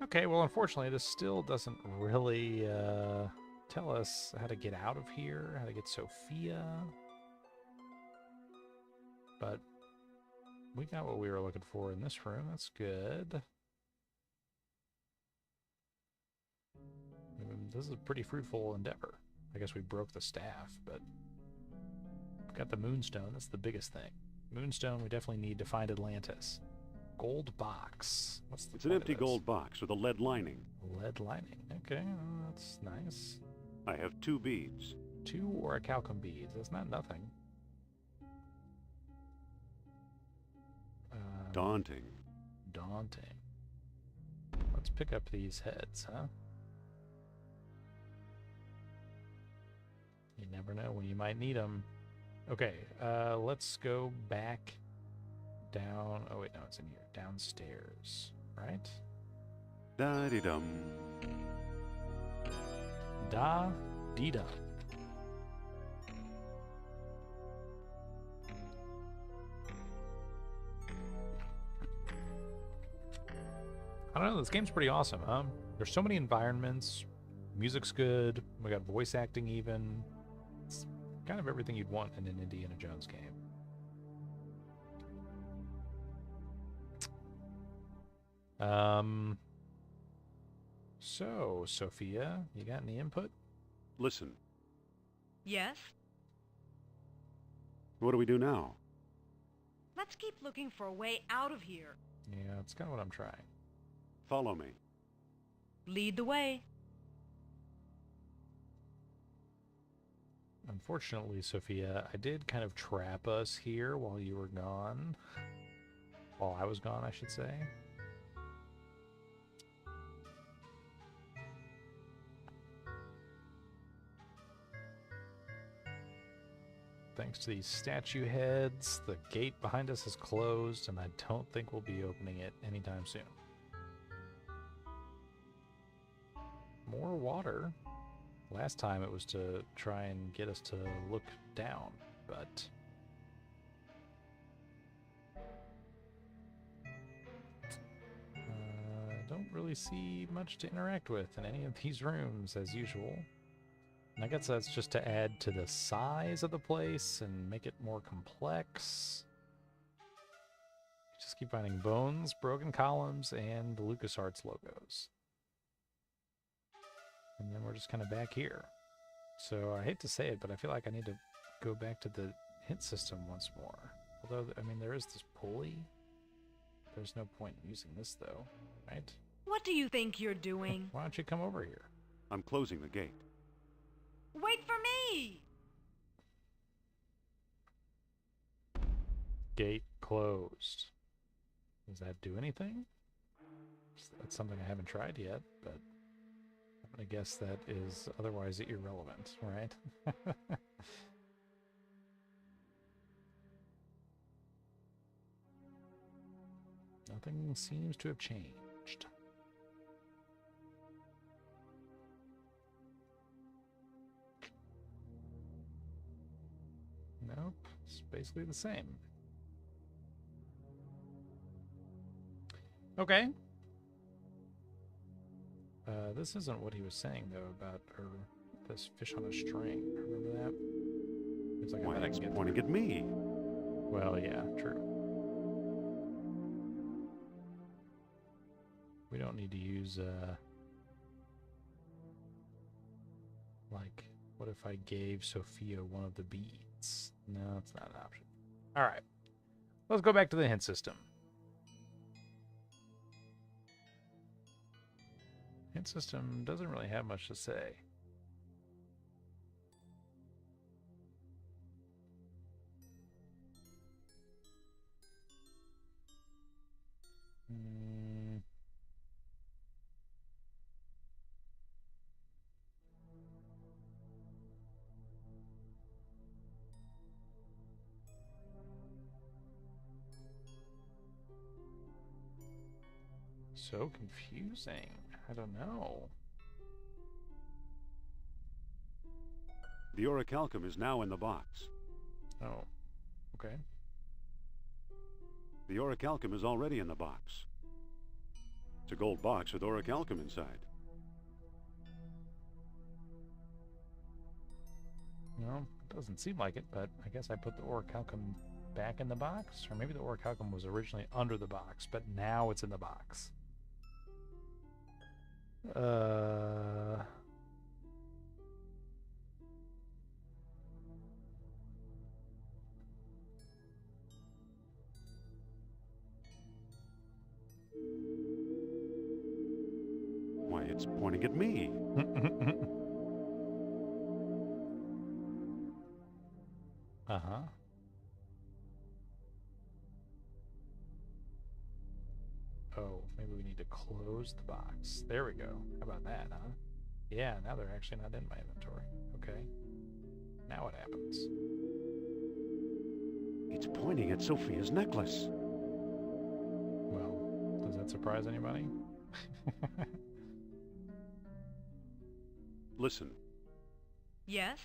Okay, well, unfortunately, this still doesn't really tell us how to get out of here, how to get Sophia. But we got what we were looking for in this room. That's good. This is a pretty fruitful endeavor. I guess we broke the staff, but we've got the moonstone. That's the biggest thing. Moonstone, we definitely need to find Atlantis. Gold box. What's the It's an point of empty this? gold box with a lead lining. Lead lining. Okay, that's nice. I have 2 beads. 2 orichalcum beads. That's not nothing. Daunting. Daunting. Let's pick up these heads, huh? You never know when you might need them. Okay, let's go back down. Oh, wait, no, it's in here. Downstairs, right? Da-de-dum. Da-dee-da. I don't know, this game's pretty awesome, huh? There's so many environments, music's good, we got voice acting even. It's kind of everything you'd want in an Indiana Jones game. So, Sophia, you got any input? Listen, Yes? what do we do now? Let's keep looking for a way out of here. Yeah, that's kind of what I'm trying. Follow me. Lead the way. Unfortunately, Sophia, I did kind of trap us here while you were gone. While I was gone, I should say. Thanks to these statue heads, the gate behind us is closed, and I don't think we'll be opening it anytime soon. More water. Last time it was to try and get us to look down, but... don't really see much to interact with in any of these rooms, as usual. And I guess that's just to add to the size of the place and make it more complex. Just keep finding bones, broken columns, and the LucasArts logos. And then we're just kind of back here. So I hate to say it, but I feel like I need to go back to the hint system once more. Although, I mean, there is this pulley. There's no point in using this, though, right? What do you think you're doing? Why don't you come over here? I'm closing the gate. Wait for me! Gate closed. Does that do anything? That's something I haven't tried yet, but I'm going to guess that is otherwise irrelevant, right? Nothing seems to have changed. Nope, it's basically the same. Okay. This isn't what he was saying, though, about this fish on a string. Remember that? It's like, Why, I bet I it's can get pointing through. at me. Well, yeah, true. We don't need to use, like, what if I gave Sophia one of the beads? No, it's not an option. All right. Let's go back to the hint system. Hint system doesn't really have much to say. So confusing. I don't know. The orichalcum is now in the box. Oh, okay. The orichalcum is already in the box. a gold box with orichalcum inside. Well, it doesn't seem like it, but I guess I put the orichalcum back in the box, or maybe the orichalcum was originally under the box, but now it's in the box. Why, it's pointing at me. Uh-huh. Oh, maybe we need to close the box. There we go. How about that, huh? Yeah, now they're actually not in my inventory. Okay. Now what happens? It's pointing at Sophia's necklace. Well, does that surprise anybody? Listen, Yes?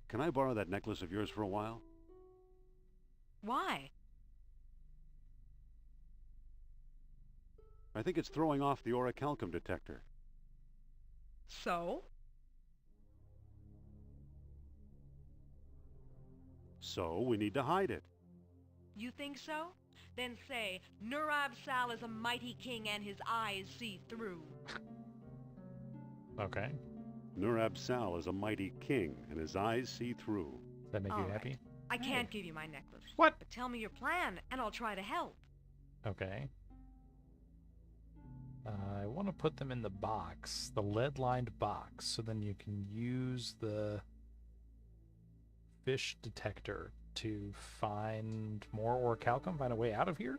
can I borrow that necklace of yours for a while? Why? I think it's throwing off the orichalcum detector. So? So we need to hide it. You think so? Then say, Nurab Sal is a mighty king and his eyes see through. Okay. Nurab Sal is a mighty king, and his eyes see through. Does that make you All right. happy? I can't give you my necklace. What? But tell me your plan, and I'll try to help. Okay. I want to put them in the box, the lead-lined box, so then you can use the fish detector to find more orichalcum, find a way out of here.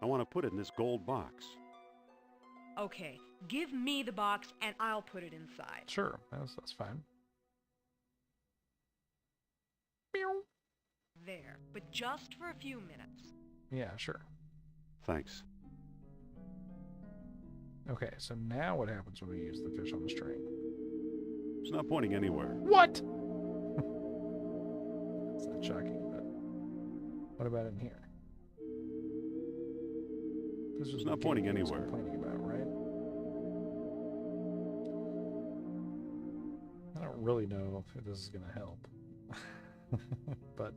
I want to put it in this gold box. Okay, give me the box, and I'll put it inside. Sure, that's fine. There, but just for a few minutes. Yeah, sure. Thanks. Okay, so now what happens when we use the fish on the string? It's not pointing anywhere. What? It's not shocking, but what about in here? This was It's the not pointing game I was anywhere. complaining about, right? I don't really know if this is going to help, but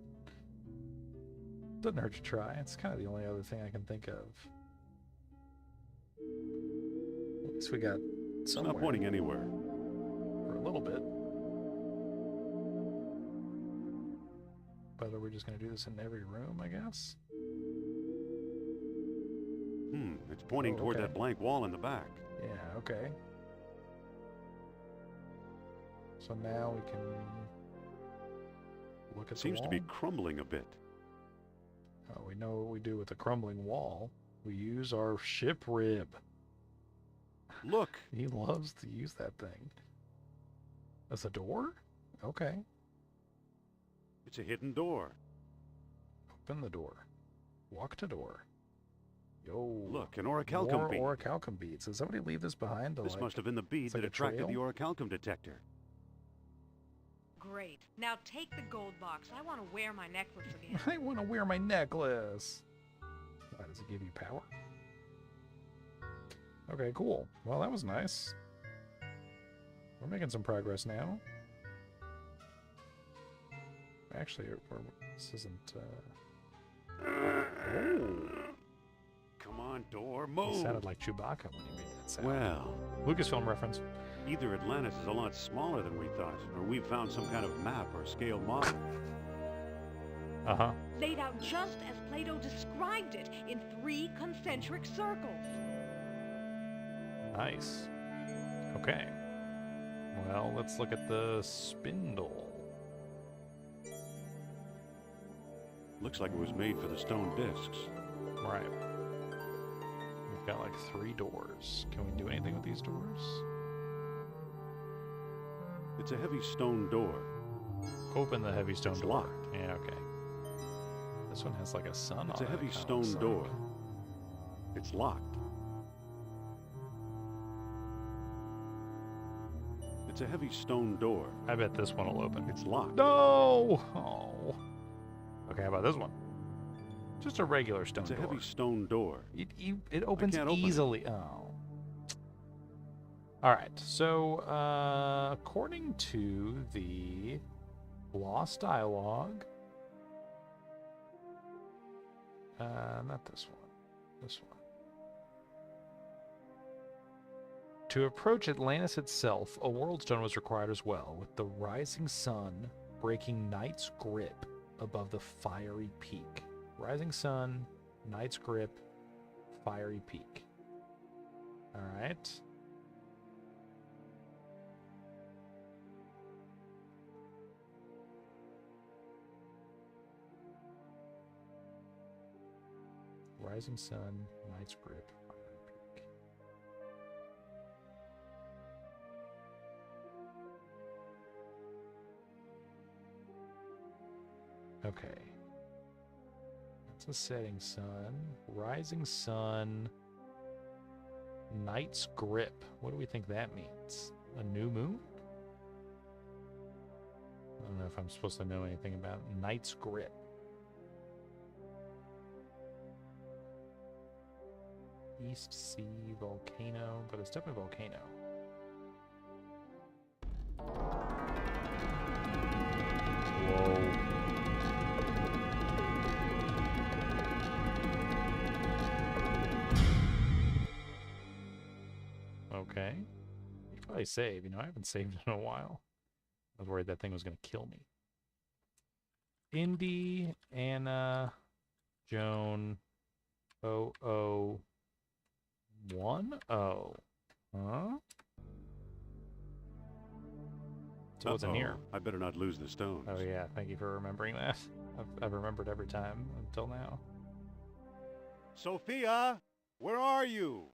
doesn't hurt to try. It's kind of the only other thing I can think of. At least we got It's somewhere not pointing anywhere. for a little bit. But are we just going to do this in every room, I guess? It's pointing Oh, toward okay. that blank wall in the back. Yeah, okay. So now we can look at It seems the to wall. be crumbling a bit. Oh, we know what we do with the crumbling wall. We use our ship rib. Look! He loves to use that thing. That's a door? Okay. It's a hidden door. Open the door. Walk to door. Yo. Look, an orichalcum more bead. orichalcum beads. Did somebody leave this behind? To This like, must have been the bead it's that like a attracted the trail? orichalcum detector. Great. Now take the gold box. I want to wear my necklace again. I want to wear my necklace. Why, does it give you power? Okay, cool. Well, that was nice. We're making some progress now. Actually, this isn't... Come on, door, He move! sounded like Chewbacca when he made that sound. Well, Lucasfilm reference. either Atlantis is a lot smaller than we thought, or we've found some kind of map or scale model. Uh-huh. Laid out just as Plato described it, in 3 concentric circles. Nice. Okay. Well, let's look at the spindle. Looks like it was made for the stone discs. Right. We've got like 3 doors. Can we do anything with these doors? It's a heavy stone door. Open the heavy stone It's door. locked. Yeah, okay. This one has like a sun It's on a it. heavy kinda stone looks like. door. It's locked. It's a heavy stone door. I bet this one will open. It's locked. No! Oh. Okay, how about this one? Just a regular stone It's a door. heavy stone door. It opens can't open it. easily. Oh. Alright, so according to the Lost Dialogue, not this one, this one. To approach Atlantis itself, a world stone was required as well, with the rising sun breaking night's grip above the fiery peak. Rising sun, night's grip, fiery peak. Alright. Rising sun, night's grip, fiery peak. Okay. That's a setting sun. Rising sun. Night's grip. What do we think that means? A new moon? I don't know if I'm supposed to know anything about night's grip. East Sea volcano, but it's definitely a volcano. Whoa. Okay. You should probably save. You know, I haven't saved in a while. I was worried that thing was going to kill me. Indy, Anna, Joan, 001? Oh. Huh? So what's in here? I better not lose the stones. Oh yeah, thank you for remembering that. I've remembered every time until now. Sophia, where are you?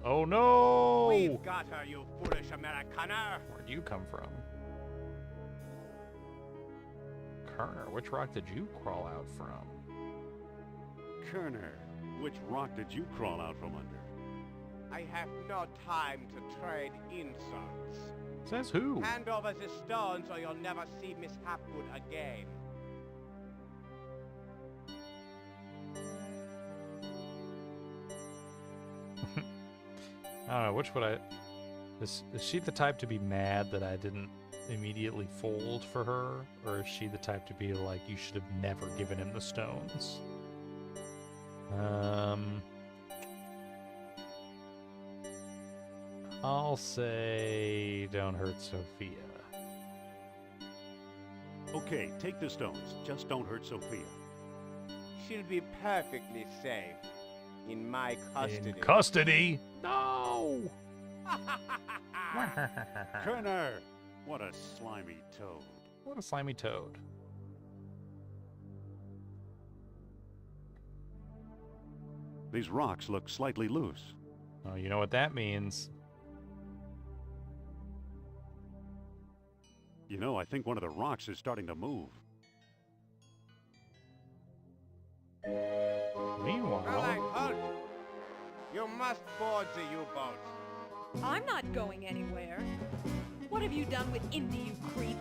Oh no! We've got her, you foolish Americaner! Where'd you come from? Kerner, which rock did you crawl out from? Kerner, which rock did you crawl out from under? I have no time to trade insults. Says who? Hand over the stones or you'll never see Miss Hapgood again. I don't know, which would I... Is she the type to be mad that I didn't immediately fold for her? Or is she the type to be like, you should have never given him the stones? I'll say don't hurt Sophia. Okay, take the stones. Just don't hurt Sophia. She'll be perfectly safe. In my custody. In custody? No! Kerner! What a slimy toad. What a slimy toad. These rocks look slightly loose. Oh, you know what that means. You know, I think one of the rocks is starting to move. Meanwhile... Halt! You must board the U-boat. I'm not going anywhere. What have you done with Indy, you creep?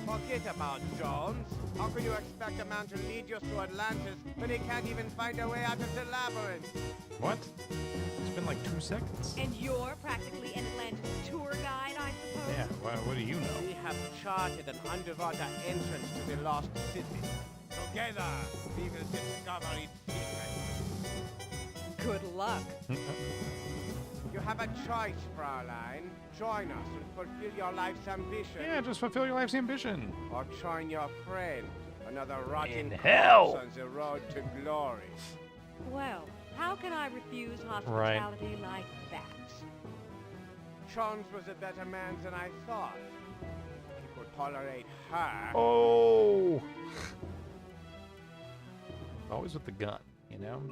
Forget about Jones. How can you expect a man to lead you through Atlantis when he can't even find a way out of the labyrinth? What? It's been like 2 seconds. And you're practically an Atlantis tour guide, I suppose? Yeah, what do you know? We have charted an underwater entrance to the lost city. Together, we will discover its secrets. Good luck. You have a choice, Fraulein. Join us and fulfill your life's ambition. Yeah, just fulfill your life's ambition. Or join your friend, another rotten In hell. corpse on the road to glory. Well, how can I refuse hospitality like that? Jones was a better man than I thought. He could tolerate her. Oh! Always with the gun, you know?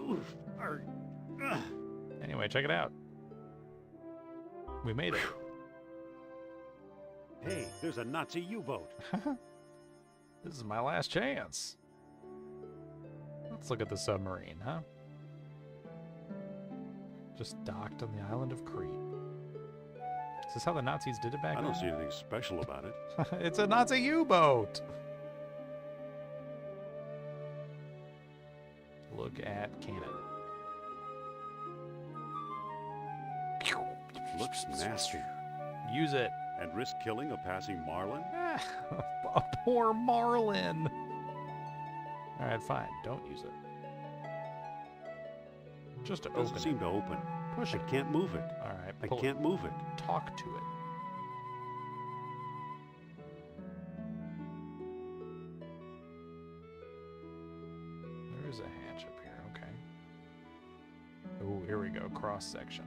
Anyway, check it out. We made it. Hey, there's a Nazi U-boat. This is my last chance. Let's look at the submarine, huh? Just docked on the island of Crete. this how the Nazis did it back I then? don't see anything special about it. It's a Nazi U-boat. Look at cannon. Looks nasty. Use it. And risk killing a passing marlin? A poor marlin. All right, fine. Don't use it. Just to Doesn't open seem it. to open. Push I it. can't move it. All right. I pull can't it. move it. Talk to it. There is a hatch up here. Okay. Oh, here we go. Cross section.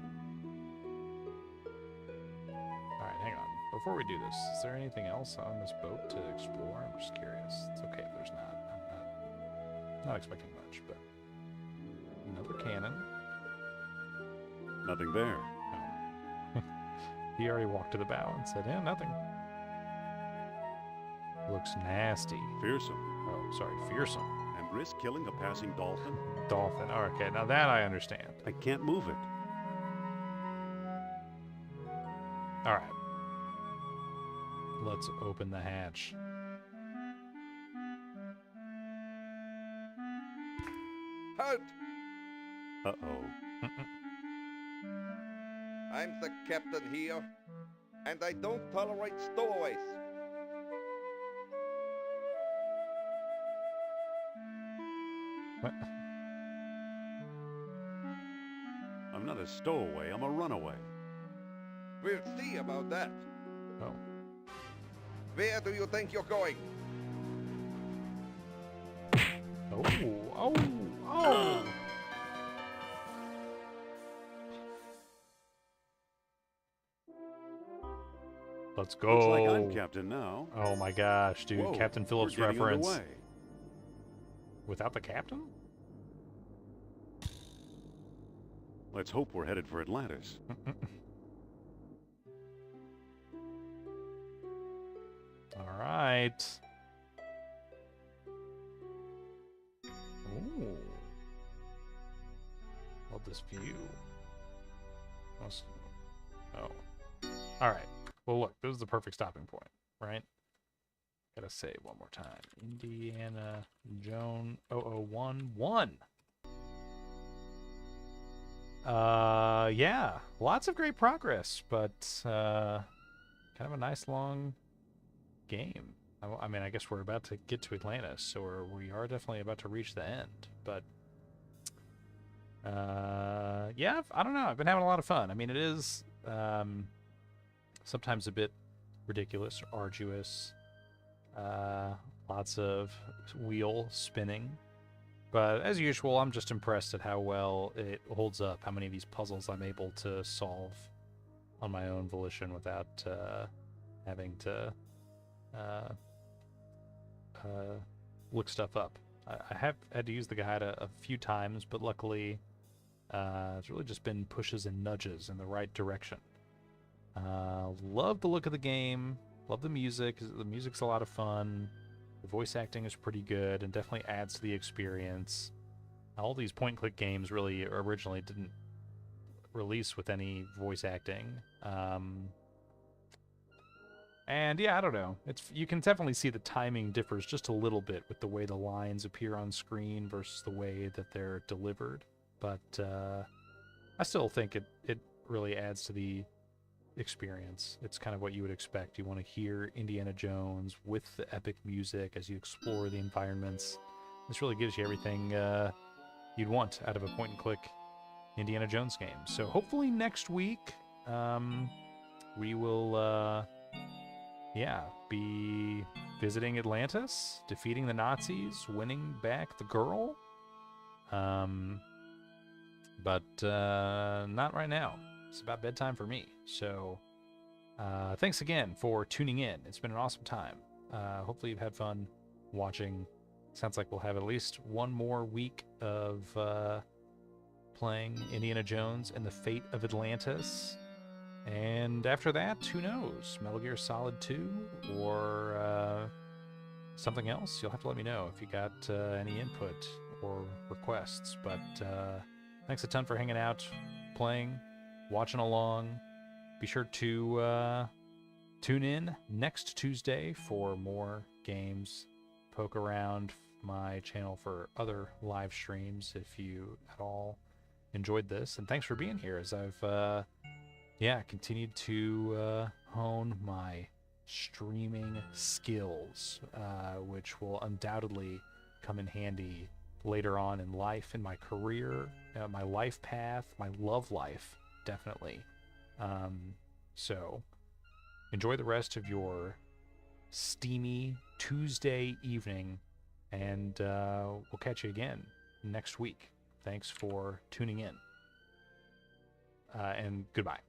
All right, hang on. Before we do this, is there anything else on this boat to explore? I'm just curious. It's okay if there's not. I'm not expecting much, but another cannon. Nothing there. Oh. He already walked to the bow and said, "Yeah, nothing." Looks nasty. Fearsome. Oh, sorry, fearsome. And risk killing a passing dolphin? Dolphin. Oh, okay, now that I understand. I can't move it. All right. Let's open the hatch. Halt! Uh-oh. I'm the captain here, and I don't tolerate stowaways. What? I'm not a stowaway, I'm a runaway. We'll see about that. Oh. Where do you think you're going? Oh. Oh. Oh. Let's go. Looks like I'm captain now. Oh my gosh, dude. Whoa, Captain Phillips we're getting reference. underway. Without the captain? Let's hope we're headed for Atlantis. All right. Ooh. Love this view. Oh. All right. Well, look, this is the perfect stopping point, right? Gotta say it one more time. Indiana Jones 0011. Yeah, lots of great progress, but kind of a nice long game. I mean, I guess we're about to get to Atlantis, so we are definitely about to reach the end. But yeah, I don't know. I've been having a lot of fun. I mean, it is sometimes a bit ridiculous or arduous. Lots of wheel spinning. But as usual, I'm just impressed at how well it holds up, how many of these puzzles I'm able to solve on my own volition without having to look stuff up. I have had to use the guide a few times, but luckily it's really just been pushes and nudges in the right direction. Love the look of the game, love the music. The music's a lot of fun. The voice acting is pretty good and definitely adds to the experience. All these point-and-click games really originally didn't release with any voice acting. And yeah, I don't know. You can definitely see the timing differs just a little bit with the way the lines appear on screen versus the way that they're delivered. But I still think it really adds to the experience. It's kind of what you would expect. You want to hear Indiana Jones with the epic music as you explore the environments. This really gives you everything you'd want out of a point-and-click Indiana Jones game. So hopefully next week we will be visiting Atlantis, defeating the Nazis, winning back the girl. But not right now. It's about bedtime for me. So thanks again for tuning in. It's been an awesome time. Hopefully you've had fun watching. Sounds like we'll have at least one more week of playing Indiana Jones and the Fate of Atlantis. And after that, who knows? Metal Gear Solid 2 or something else? You'll have to let me know if you got any input or requests. But thanks a ton for hanging out, playing, watching along, be sure to tune in next Tuesday for more games. Poke around my channel for other live streams if you at all enjoyed this. And thanks for being here as I've continued to hone my streaming skills, which will undoubtedly come in handy later on in life, in my career, my life path, my love life, definitely. So enjoy the rest of your steamy Tuesday evening, and we'll catch you again next week. Thanks for tuning in, and goodbye.